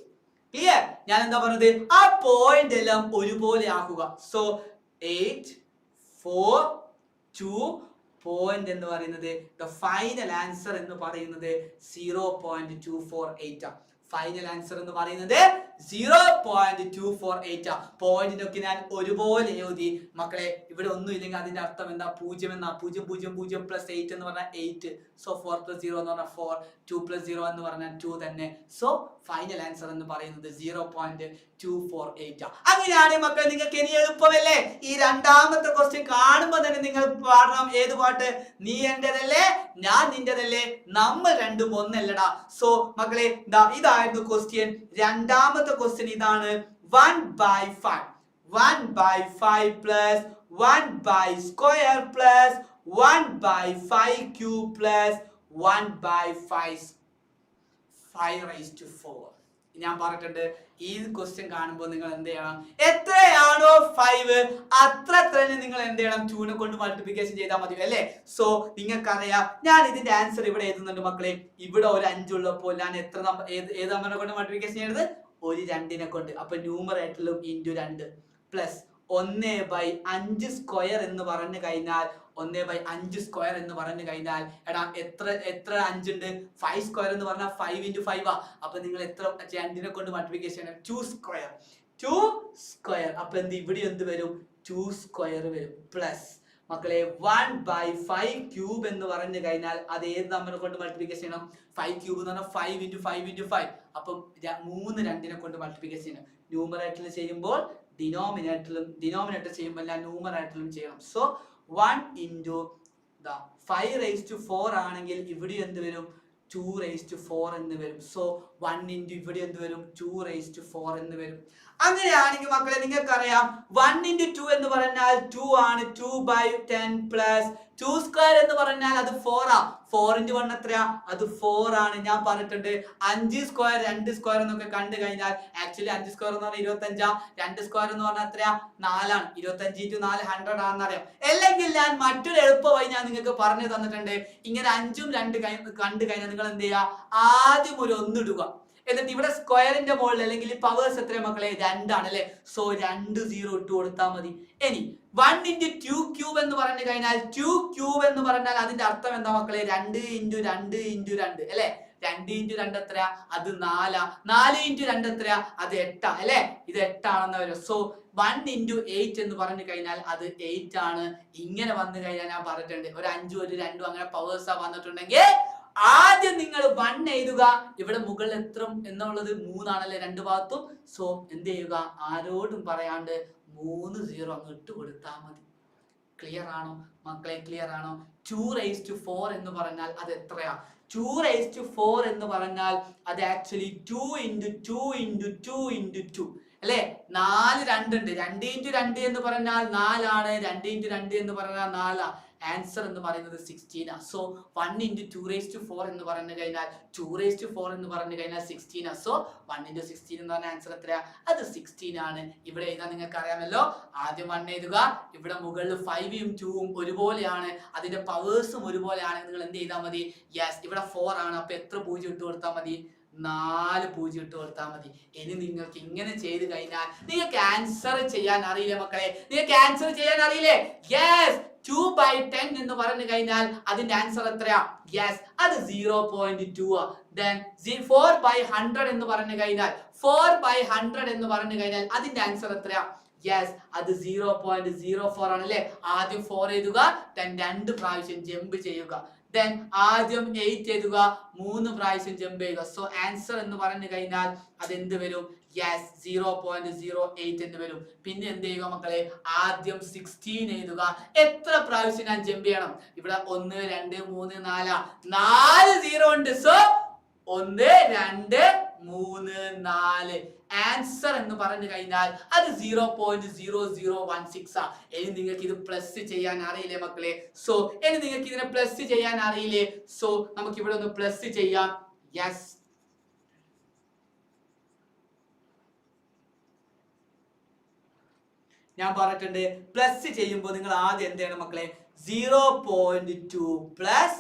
ക്ലിയർ? ഞാൻ എന്താ പറഞ്ഞത്, ആ പോയിന്റ് എല്ലാം ഒരുപോലെ ആക്കുക. സോ 8 4 2 പോയിന്റ് എന്ന് പറയുന്നത് ഫൈനൽ ആൻസർ എന്ന് പറയുന്നത് 0.248 ആണ്. ഫൈനൽ ആൻസർ എന്ന് പറയുന്നത് 0.248 ആണ്. പോയിന്റിനൊക്കെ ഞാൻ ഒരുപോലെ എഴുതി മക്കളെ. ഇവിടെ ഒന്നും ഇല്ലെങ്കിൽ അതിന്റെ അർത്ഥം എന്താ, 0 എന്നാ. 0 0 0 പ്ലസ് 8 എന്ന് പറഞ്ഞാൽ 8. സോ 4 + 0 എന്ന് പറഞ്ഞാൽ 4, 2 + 0 എന്ന് പറഞ്ഞാൽ 2 തന്നെ. സോ ഫൈനൽ ആൻസർ എന്ന് പറയുന്നത് 0.248 ആണ്. അങ്ങനെയാണെങ്കിൽ മക്കളെ നിങ്ങൾക്ക് ഇനി എളുപ്പമല്ലേ, ഈ രണ്ടാമത്തെ ക്വസ്റ്റ്യൻ കാണുമ്പോൾ തന്നെ നിങ്ങൾ പാടണം ഏത് പാട്ട്, നീ എന്റേതല്ലേ ഞാൻ നിന്റേതല്ലേ നമ്മൾ രണ്ടും ഒന്നല്ലടാ. സോ മക്കളെ ഇതായിരുന്നു ക്വസ്റ്റ്യൻ. രണ്ടാമത്തെ ക്വസ്റ്റ്യൻ ഇതാണ്, 1/5. 1/5 പ്ലസ് 1/² പ്ലസ് 1/5³ പ്ലസ് 1/5⁴. ഞാൻ പറഞ്ഞിട്ടുണ്ട് ഈ ക്വസ്റ്റ്യൻ കാണുമ്പോൾ നിങ്ങൾ എന്ത് ചെയ്യണം, എത്രയാണോ 5 അത്ര തന്നെ നിങ്ങൾ എന്ത് ചെയ്യണം, 2നെ കൊണ്ട് മൾട്ടിപ്ലിക്കേഷൻ ചെയ്താൽ മതി അല്ലേ. സോ നിങ്ങൾക്കറിയാം ഞാൻ ഇതിന്റെ ആൻസർ ഇവിടെ എഴുതുന്നുണ്ട് മക്കളെ. ഇവിടെ ഒരു 5 ഉള്ളപ്പോൾ ഞാൻ എത്ര ഏത് നമ്പറിനെ കൊണ്ട് മൾട്ടിപ്ലിക്കേഷൻ ചെയ്യുന്നത്, ഒരു 2നെ കൊണ്ട്. അപ്പൊ ന്യൂമറേറ്ററിലും ഇൻറ്റു 2 പ്ലസ് 1/5² എന്ന് പറഞ്ഞു കഴിഞ്ഞാൽ 1/5² എന്ന് പറഞ്ഞു കഴിഞ്ഞാൽ എടാ എത്ര 5 ഉണ്ട്, 5² എന്ന് പറഞ്ഞാൽ 5 × 5 ആ. അപ്പൊ നിങ്ങൾ എത്ര 2നെ കൊണ്ട് മൾട്ടിപ്ലിക്കേഷൻ 2². അപ്പൊ ഇവിടെ എന്ത് വരും, 2² വരും. പ്ലസ് മക്കളെ 1/5³ എന്ന് പറഞ്ഞു കഴിഞ്ഞാൽ അത് ഏത് നമ്പറിനെ കൊണ്ട് മൾട്ടിപ്ലിക്കേഷൻ ചെയ്യണം, 5³ എന്ന് പറഞ്ഞാൽ 5 × 5 × 5. അപ്പം 3 2നെ കൊണ്ട് മൾട്ടിപ്ലിക്കേഷൻ ചെയ്യണം. ന്യൂമറേറ്ററിൽ ചെയ്യുമ്പോൾ ഡിനോമിനേറ്റർ ചെയ്യുമ്പോൾ ന്യൂമറേറ്ററിലും ചെയ്യണം. സോ 1 × 5⁴ ആണെങ്കിൽ ഇവിടെ എന്ത് വരും, 2⁴ എന്ന് വരും. സോ 1 × ഇവിടെ എന്ത് വരും, 2⁴ എന്ന് വരും. അങ്ങനെയാണെങ്കിൽ മക്കളെ നിങ്ങൾക്കറിയാം 1 × 2 എന്ന് പറഞ്ഞാൽ 2 ആണ്, 2/10 പ്ലസ് 2² എന്ന് പറഞ്ഞാൽ അത് 4 ആ. 4 × 1 എത്രയാ, അത് 4 ആണ്. ഞാൻ പറഞ്ഞിട്ടുണ്ട് 5² 2² എന്നൊക്കെ കണ്ടു കഴിഞ്ഞാൽ ആക്ച്വലി 5² എന്ന് പറഞ്ഞാൽ 25 ആ, 2² എന്ന് പറഞ്ഞാൽ എത്രയാ, 4 ആണ്. 25 × 4 100 ആണെന്ന് അറിയാം. അല്ലെങ്കിൽ ഞാൻ മറ്റൊരു എളുപ്പമായി ഞാൻ നിങ്ങൾക്ക് പറഞ്ഞു തന്നിട്ടുണ്ട്. ഇങ്ങനെ 5ഉം 2 കണ്ടു കഴിഞ്ഞാൽ നിങ്ങൾ എന്ത് ചെയ്യുക, ആദ്യം ഒരു 1 ഇടുക. എന്നിട്ട് ഇവിടെ സ്ക്വയറിന്റെ മുകളിൽ അല്ലെങ്കിൽ പവേഴ്സ് എത്ര മക്കളെ, 2 ആണ് അല്ലെ. സോ 2 0 ഇട്ട് കൊടുത്താൽ മതി. ഇനി 1 × 2³ എന്ന് പറഞ്ഞു കഴിഞ്ഞാൽ 2³ എന്ന് പറഞ്ഞാൽ അതിന്റെ അർത്ഥം എന്താ മക്കളെ, 2 × 2 × 2 അല്ലെ. 2 × 2 എത്രയാ, അത് 4. 4 × 2 എത്രയാ, അത് 8 അല്ലെ. ഇത് 8 ആണെന്ന് വരും. സോ 1 × 8 എന്ന് പറഞ്ഞു കഴിഞ്ഞാൽ അത് 8 ആണ്. ഇങ്ങനെ വന്നു കഴിഞ്ഞാൽ ഞാൻ പറഞ്ഞിട്ടുണ്ട് ഒരു 5 ഒരു 2 അങ്ങനെ പവേഴ്സാ വന്നിട്ടുണ്ടെങ്കിൽ ആദ്യം നിങ്ങൾ 1 എഴുതുക. ഇവിടെ മുകളിൽ എത്ര എന്നുള്ളത് 3 ആണല്ലേ 2 ഭാഗത്തും. സോ എന്ത് ചെയ്യുക, ആരോടും പറയാണ്ട് 3 0 അങ്ങ് ഇട്ട് കൊടുത്താൽ മതി. ക്ലിയർ ആണോ മക്കളെ, ക്ലിയർ ആണോ? 2⁴ എന്ന് പറഞ്ഞാൽ അത് എത്രയാ, 2⁴ എന്ന് പറഞ്ഞാൽ അത് ആക്ച്വലി 2 × 2 × 2 × 2 അല്ലെ. 4 2 ഉണ്ട്. 2 × 2 എന്ന് പറഞ്ഞാൽ 4 ആണ്. 2 × 2 എന്ന് പറഞ്ഞാൽ 4. ആൻസർ എന്ന് പറയുന്നത് 16 ആണ്. സോ 1 into 2 raised to 4 എന്ന് പറഞ്ഞു കഴിഞ്ഞാൽ 2 raised to 4 എന്ന് പറഞ്ഞു കഴിഞ്ഞാൽ 16 ആണ്. സോ 1 into 16 എന്ന് പറഞ്ഞ ആൻസർ എത്രയാ? അത് 16 ആണ്. ഇവിടെ എഴുതാൻ നിങ്ങൾക്ക് അറിയാമല്ലോ. ആദ്യം 1 എഴുതുക. ഇവിടെ മുകളിൽ 5ഉം 2ഉം ഒരുപോലെയാണ്, അതിന്റെ പവേഴ്സും ഒരുപോലെയാണ്. നിങ്ങൾ എന്ത് ചെയ്താൽ മതി? യെസ്, ഇവിടെ 4 ആണ്. അപ്പൊ എത്ര 0 ഇട്ട് കൊടുത്താൽ മതി? 4 0 ഇട്ട് കൊടുത്താൽ മതി. ഇനി നിങ്ങൾക്ക് ഇങ്ങനെ ചെയ്ത് കഴിഞ്ഞാൽ നിങ്ങൾക്ക് ആൻസർ ചെയ്യാൻ അറിയില്ലേ മക്കളെ? നിങ്ങൾക്ക് ആൻസർ ചെയ്യാൻ അറിയില്ലേ? യെസ്, 2/10 എന്ന് പറഞ്ഞു കഴിഞ്ഞാൽ അതിന്റെ ആൻസർ എത്രയാ? യെസ്, അത് 0.2. then 4/100 എന്ന് പറഞ്ഞു കഴിഞ്ഞാൽ 4/100 എന്ന് പറഞ്ഞു കഴിഞ്ഞാൽ അതിന്റെ ആൻസർ എത്രയാ? യെസ്, അത് 0.04 ആണ് അല്ലേ? ആദ്യം 4 എഴുതുക, then 2 പ്രാവശ്യം ജമ്പ് ചെയ്യുക. then ആദ്യം 8 എഴുതുക, 3 പ്രാവശ്യം ജമ്പ് ചെയ്യുക. സോ ആൻസർ എന്ന് പറഞ്ഞു കഴിഞ്ഞാൽ അതെന്ത് വരും? യെസ്, 0.08 എന്ന് വരും. പിന്നെ എന്ത് ചെയ്യുക മക്കളെ? ആദ്യം 16 എഴുതുക. എത്ര പ്രാവശ്യം ഞാൻ ജമ്പ് ചെയ്യണം? ഇവിടെ 1 2 3 4 0 ഉണ്ട്. സോ 1 2 3 4. ആൻസർ എന്ന് പറഞ്ഞു കഴിഞ്ഞാൽ അത് 0.0016 ആ. ഇനി നിങ്ങൾക്ക് ഇത് പ്ലസ് ചെയ്യാൻ അറിയില്ലേ മക്കളെ? സോ ഇനി നിങ്ങൾക്ക് ഇതിനെ പ്ലസ് ചെയ്യാൻ അറിയില്ലേ? സോ നമുക്ക് ഇവിടെ ഒന്ന് പ്ലസ് ചെയ്യാം. യെസ്, ഞാൻ പറഞ്ഞിട്ടുണ്ട് പ്ലസ് ചെയ്യുമ്പോൾ നിങ്ങൾ ആദ്യം എന്ത് ചെയ്യണം മക്കളെ? 0.2 പ്ലസ്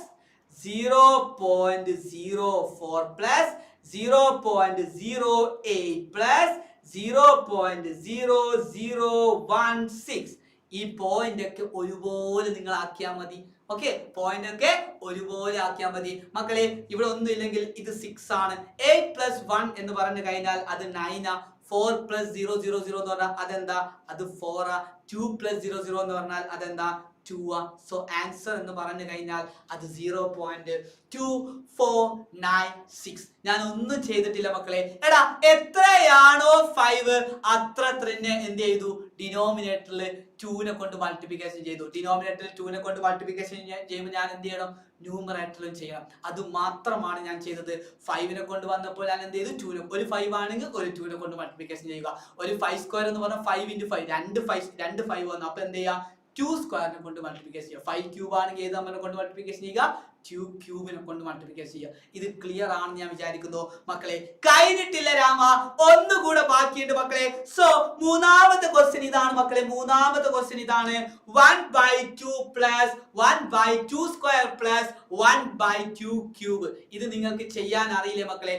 0.04 പ്ലസ് 0.08 പ്ലസ് 0.0016. ഈ പോയിന്റ് ഒക്കെ ഒരുപോലെ നിങ്ങൾ ആക്കിയാൽ മതി. ഓക്കെ, പോയിന്റ് ഒക്കെ ഒരുപോലെ ആക്കിയാൽ മതി മക്കളെ. ഇവിടെ ഒന്നും ഇല്ലെങ്കിൽ ഇത് 6 ആണ്. 8 + 1 എന്ന് പറഞ്ഞു കഴിഞ്ഞാൽ അത് 9 ആ. 4 + 000 എന്ന് പറഞ്ഞാൽ അതെന്താ? അത് 4 ആ. 2 + 00 എന്ന് പറഞ്ഞാൽ അതെന്താ? 2 ആ. സോ ആൻസർ എന്ന് പറഞ്ഞു കഴിഞ്ഞാൽ അത് 0.2496. ഞാൻ ഒന്നും ചെയ്തിട്ടില്ല മക്കളെ. എടാ, എത്രയാണോ 5 അത്ര തന്നെ എന്ത് ചെയ്തു? ഡിനോമിനേറ്ററിൽ 2നെ കൊണ്ട് മൾട്ടിപ്ലിക്കേഷൻ ചെയ്തു. ഡിനോമിനേറ്ററിൽ 2നെ കൊണ്ട് മൾട്ടിപ്ലിക്കേഷൻ ചെയ്യുമ്പോൾ ഞാൻ എന്ത് ചെയ്യണം? ന്യൂമറേറ്ററിലും ചെയ്യണം. അത് മാത്രമാണ് ഞാൻ ചെയ്തത്. 5നെ കൊണ്ട് വന്നപ്പോൾ ഞാൻ എന്ത് ചെയ്തു? 2നെ, ഒരു 5 ആണെങ്കിൽ ഒരു 2നെ കൊണ്ട് മൾട്ടിപ്ലിക്കേഷൻ ചെയ്യുക. ഒരു 5² എന്ന് പറഞ്ഞാൽ 5 × 5, 2 5 വന്നു. അപ്പൊ എന്ത് ചെയ്യുക? 2² കൊണ്ട് മൾട്ടിപ്ലിക്കേഷൻ ചെയ്യുക. 5³ ആണെങ്കിൽ ഏത് നമ്പറിനെ കൊണ്ട് മൾട്ടിപ്ലിക്കേഷൻ ചെയ്യുക? 2³ കൊണ്ട് മൾട്ടിപ്ലിക്കേഷൻ ചെയ്യുക. ഇത് ക്ലിയർ ആണെന്ന് ഞാൻ വിചാരിക്കുന്നു മക്കളെ. കഴിഞ്ഞിട്ടില്ല രാമ, ഒന്നുകൂടെ ബാക്കിയുണ്ട് മക്കളെ. സോ മൂന്നാമത്തെ ക്വസ്റ്റ്യൻ ഇതാണ് മക്കളെ. മൂന്നാമത്തെ ക്വസ്റ്റ്യൻ ഇതാണ്. 1/2 പ്ലസ് 1/2² പ്ലസ് 1/2³ ഇത് നിങ്ങൾക്ക് ചെയ്യാൻ അറിയില്ലേ മക്കളെ?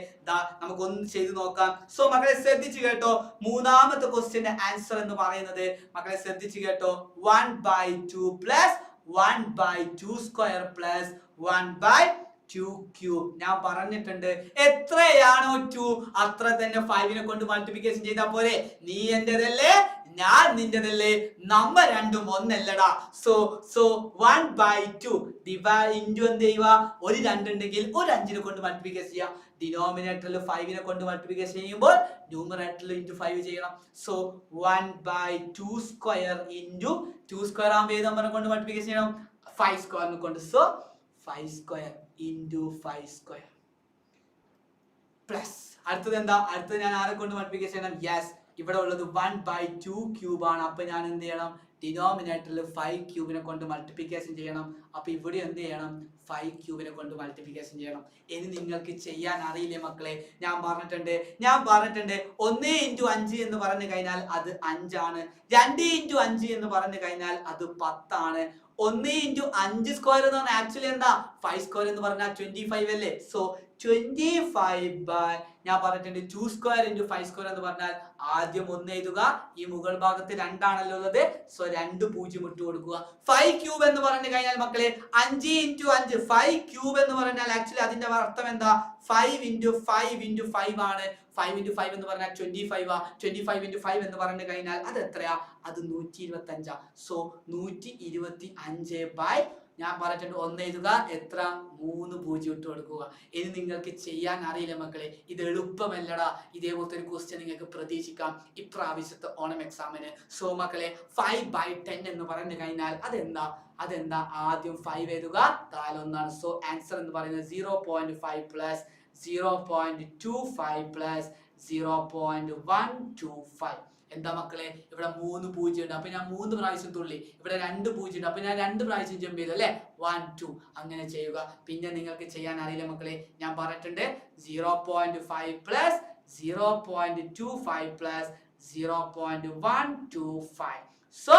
നമുക്കൊന്ന് ചെയ്ത് നോക്കാം. സോ മക്കളെ ശ്രദ്ധിച്ചു കേട്ടോ. മൂന്നാമത്തെ ക്വസ്റ്റ്യന്റെ ആൻസർ എന്ന് പറയുന്നത് മക്കളെ ശ്രദ്ധിച്ചു കേട്ടോ. 1/2 പ്ലസ് 1/2² പ്ലസ് 1/2³ ഞാൻ പറഞ്ഞിട്ടുണ്ട്. എത്രയാണോ 2 അത്ര തന്നെ 5നെ കൊണ്ട് മൾട്ടിപ്ലിക്കേഷൻ ചെയ്താൽ പോരെ? നീ എന്റേതല്ലേ, ഞാൻ നിന്റേതല്ലേ? നമ്മ രണ്ടും ഒന്നല്ലടാ. സോ 1/2 ഇൻറ്റു എന്ത് ചെയ്യുക? ഒരു 2 ഉണ്ടെങ്കിൽ ഒരു 5നെ കൊണ്ട് മൾട്ടിപ്ലിക്കേഷൻ ചെയ്യുക. ഡിനോമിനേറ്ററിൽ 5നെ കൊണ്ട് മൾട്ടിപ്ലിക്കേഷൻ ചെയ്യുമ്പോൾ ന്യൂമറേറ്ററിൽ ഇൻറ്റു 5 ചെയ്യണം. സോ 1/2² ഇൻറ്റു 2² ആകുമ്പോൾ ഏത് നമ്പറിനെ കൊണ്ട് മൾട്ടിപ്ലിക്കേഷൻ ചെയ്യണം? 5² കൊണ്ട്. സോ 5² ഇൻറ്റു 5² പ്ലസ് അടുത്തത് എന്താ? അടുത്തത് ഞാൻ ആരെ കൊണ്ട് മൾട്ടിപ്ലിക്കേഷൻ ചെയ്യണം? യെസ്, ഇവിടെ ഉള്ളത് 1/2³ ആണ്. അപ്പൊ ഞാൻ എന്ത് ചെയ്യണം? ഡിനോമിനേറ്ററിൽ 5³ കൊണ്ട് മൾട്ടിപ്ലിക്കേഷൻ ചെയ്യണം. അപ്പൊ ഇവിടെ എന്ത് ചെയ്യണം? 5³ കൊണ്ട് മൾട്ടിപ്ലിക്കേഷൻ ചെയ്യണം. ഇനി നിങ്ങൾക്ക് ചെയ്യാൻ അറിയില്ലേ മക്കളെ? ഞാൻ പറഞ്ഞിട്ടുണ്ട് 1 × 5 എന്ന് പറഞ്ഞു കഴിഞ്ഞാൽ അത് 5 ആണ്. 2 × 5 എന്ന് പറഞ്ഞു കഴിഞ്ഞാൽ അത് 10 ആണ്. 1 × 5² എന്ന് പറഞ്ഞാൽ ആക്ച്വലി എന്താ? 5² എന്ന് പറഞ്ഞാൽ 25 അല്ലേ? സോ 25 ഞാൻ പറഞ്ഞിട്ടുണ്ട് 2² × 5² എന്ന് പറഞ്ഞാൽ ആദ്യം 1 എഴുതുക. ഈ മുകൾ ഭാഗത്ത് 2 ആണല്ലോ ഉള്ളത്. സോ 2 0 ഇട്ട് കൊടുക്കുക. 5³ എന്ന് പറഞ്ഞു കഴിഞ്ഞാൽ മക്കളെ 5 × 5 5³ എന്ന് പറഞ്ഞാൽ ആക്ച്വലി അതിന്റെ അർത്ഥം എന്താ? 5 × 5 × 5 ആണ്. 5 × 5 എന്ന് പറഞ്ഞാൽ 25 ആ. 25 × 5 എന്ന് പറഞ്ഞു കഴിഞ്ഞാൽ അത് എത്രയാ? അത് 125 ആ. സോ 125 ഞാൻ പറഞ്ഞിട്ടുണ്ട് 1 എഴുതുക. എത്ര? 3 0 ഇട്ട് കൊടുക്കുക. ഇനി നിങ്ങൾക്ക് ചെയ്യാൻ അറിയില്ല മക്കളെ, ഇത് എളുപ്പമല്ലടാ. ഇതേപോലത്തെ ഒരു ക്വസ്റ്റ്യൻ നിങ്ങൾക്ക് പ്രതീക്ഷിക്കാം ഇപ്രാവശ്യത്തെ ഓണം എക്സാമിന്. സോ മക്കളെ 5/10 എന്ന് പറഞ്ഞു കഴിഞ്ഞാൽ അതെന്താ? ആദ്യം 5 എഴുതുക, താഴെ 1 ആണ്. സോ ആൻസർ എന്ന് പറയുന്നത് 0.5 പ്ലസ് 0.25 പ്ലസ് 0.125 എന്താ മക്കളെ, ഇവിടെ 3 0 ഉണ്ട്, അപ്പൊ ഞാൻ 3 പ്രാവശ്യം തുള്ളി. ഇവിടെ 2 0 ഉണ്ട്, അപ്പൊ ഞാൻ 2 പ്രാവശ്യം ജമ്പ് ചെയ്തു അല്ലെ, 1 2 അങ്ങനെ ചെയ്യുക. പിന്നെ നിങ്ങൾക്ക് ചെയ്യാൻ അറിയില്ല മക്കളെ, ഞാൻ പറഞ്ഞിട്ടുണ്ട് 0.5 പ്ലസ് 0.25 പ്ലസ് 0.125. സോ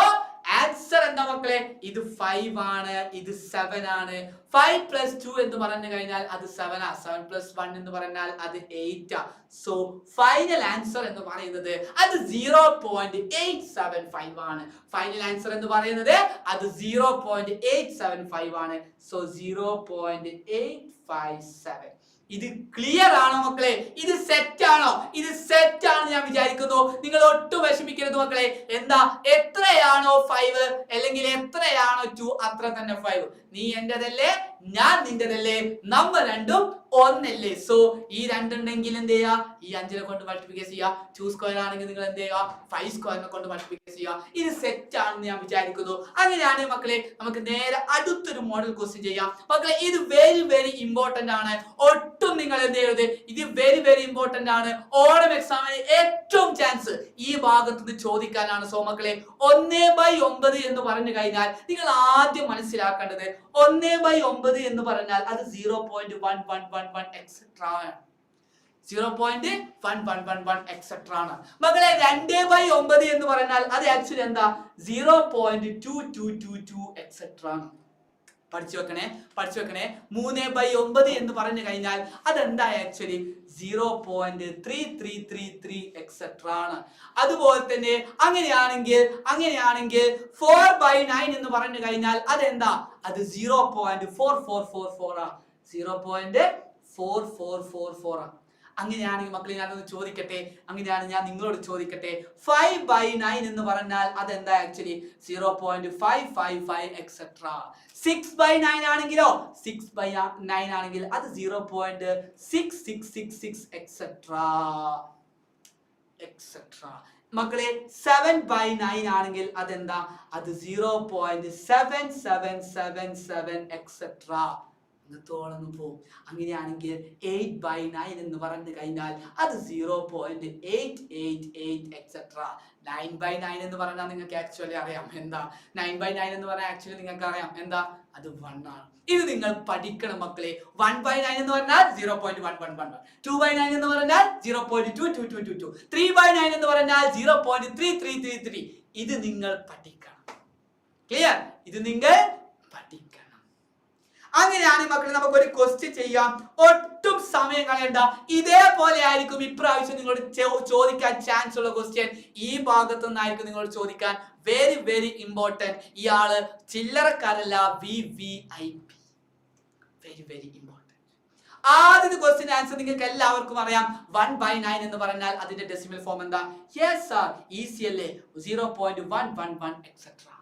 ആൻസർ എന്താ മക്കളെ, ഇത് 5 ആണ്, ഇത് 7 ആണ്. 5 plus 2 എന്ന് പറഞ്ഞു കഴിഞ്ഞാൽ അത് 7 ആ. 7 plus 1 എന്ന് പറഞ്ഞാൽ അത് 8 ആ. സോ ഫൈനൽ ആൻസർ എന്ന് പറയുന്നത് അത് 0.875 ആണ്. ഫൈനൽ ആൻസർ എന്ന് പറയുന്നത് അത് 0.875 ആണ്. സോ 0.857. ഇത് ക്ലിയർ ആണോ മക്കളെ? ഇത് സെറ്റ് ആണോ? ഇത് സെറ്റ് ആണെന്ന് ഞാൻ വിചാരിക്കുന്നു. നിങ്ങൾ ഒട്ടും വിഷമിക്കരുത് മക്കളെ. എന്താ, എത്രയാണോ 5 അല്ലെങ്കിൽ എത്രയാണോ 2 അത്ര തന്നെ 5. നീ എന്റേതല്ലേ, ഞാൻ നിന്റേതല്ലേ, നമ്മൾ രണ്ടും ഒന്നല്ലേ. സോ ഈ 2 ഉണ്ടെങ്കിൽ എന്ത് ചെയ്യാ, ഈ 5നെ കൊണ്ട് മൾട്ടിപ്ലിക്കേഷൻ ചെയ്യുക. 2 സ്ക്വയർ ആണെങ്കിൽ നിങ്ങൾ എന്ത് ചെയ്യുക, 5 സ്ക്വയറിനെ കൊണ്ട് മൾട്ടിപ്ലിക്കേഷൻ ചെയ്യുക. ഇത് സെറ്റ് ആണെന്ന് ഞാൻ വിചാരിക്കുന്നു. അങ്ങനെയാണ് മക്കളെ, നമുക്ക് നേരെ അടുത്തൊരു മോഡൽ ക്വസ്റ്റ്യൻ ചെയ്യാം. മക്കളെ ഇത് വെരി വെരി ഇമ്പോർട്ടന്റ് ആണ്. ഒട്ടും നിങ്ങൾ എന്ത് ചെയ്യരുത്, ഇത് വെരി വെരി ഇമ്പോർട്ടന്റ് ആണ്. ഓണം എക്സാമിന് ഏറ്റവും ചാൻസ് ഈ ഭാഗത്ത് നിന്ന് ചോദിക്കാനാണ്. സോ മക്കളെ 1/9 എന്ന് പറഞ്ഞു കഴിഞ്ഞാൽ നിങ്ങൾ ആദ്യം മനസ്സിലാക്കേണ്ടത് 1/9 എന്ന് പറഞ്ഞാൽ അത് 0.1111 എക്സെട്രാ ആണ്. 0.1111 എക്സെട്രാ ആണ്. മക്കളെ 2/9 എന്ന് പറഞ്ഞാൽ അത് ആക്ച്വലി എന്താ, 0.2222 എക്സെട്രാ ആണ്. പഠിച്ചു വെക്കണേ. 3/9 എന്ന് പറഞ്ഞു കഴിഞ്ഞാൽ അതെന്താ ആക്ച്വലി 0.3333 എക്സെട്രാ ആണ്. അതുപോലെ തന്നെ അങ്ങനെയാണെങ്കിൽ 4/9 എന്ന് പറഞ്ഞു കഴിഞ്ഞാൽ അതെന്താ, അത് 0.4444 ആണ്. 0.4444 ആണ്. അങ്ങനെയാണെങ്കിൽ മക്കളെ ഞാനൊന്ന് ചോദിക്കട്ടെ, അങ്ങനെയാണ് ഞാൻ നിങ്ങളോട് ചോദിക്കട്ടെ, 5/9 എന്ന് പറഞ്ഞാൽ അതെന്താ ആക്ച്വലി 0.555 എക്സെട്രാ. 6/9 ആണെങ്കിലോ, 6/9 ആണെങ്കിൽ അത് 0.6666 എക്സെട്രാ. മക്കളെ 7/9 ആണെങ്കിൽ അതെന്താ, അത് 0.7777 എക്സെട്രാ. പോകും. അങ്ങനെയാണെങ്കിൽ 8/9 എന്ന് പറഞ്ഞു കഴിഞ്ഞാൽ അത് 0.888 എക്സെട്രാ. 9/9 എന്ന് പറഞ്ഞാൽ നിങ്ങൾക്ക് ആക്ച്വലി അറിയാം എന്താ, 9/9 എന്ന് പറഞ്ഞാൽ ആക്ച്വലി നിങ്ങൾക്ക് അറിയാം എന്താ, അത് 1 ആണ്. ഇത് നിങ്ങൾ പഠിക്കണം മക്കളെ. 1/9 എന്ന് പറഞ്ഞാൽ 0.1111, 2/9 എന്ന് പറഞ്ഞാൽ 0.2222, 3/9 എന്ന് പറഞ്ഞാൽ 0.3333. ഇത് നിങ്ങൾ പഠിക്കണം. ക്ലിയർ? ഇത് നിങ്ങൾ പഠിക്കണം. അങ്ങനെയാണ് മക്കളെ നമുക്ക് ഒരു ക്വസ്റ്റ്യൻ ചെയ്യാം. ഒട്ടും സമയം കളയണ്ട. ഇതേപോലെ ആയിരിക്കും ഇപ്രാവശ്യം നിങ്ങളോട് ചോദിക്കാൻ ചാൻസ് ഉള്ള ക്വസ്റ്റ്യൻ. ഈ ഭാഗത്തു നിന്നായിരിക്കും നിങ്ങളോട് ചോദിക്കാൻ. Very very important. ഇയാള് ചില്ലറക്കാരല്ല, VVIP. Very very important. ആദ്യത്തെ ക്വസ്റ്റ്യൻ ആൻസർ നിങ്ങൾക്ക് എല്ലാവർക്കും അറിയാം. 1/9 എന്ന് പറഞ്ഞാൽ അതിന്റെ ഡെസിമൽ ഫോം എന്താ? യെസ് സർ, ഈസി അല്ലേ, 0.111 എക്സെട്രാ.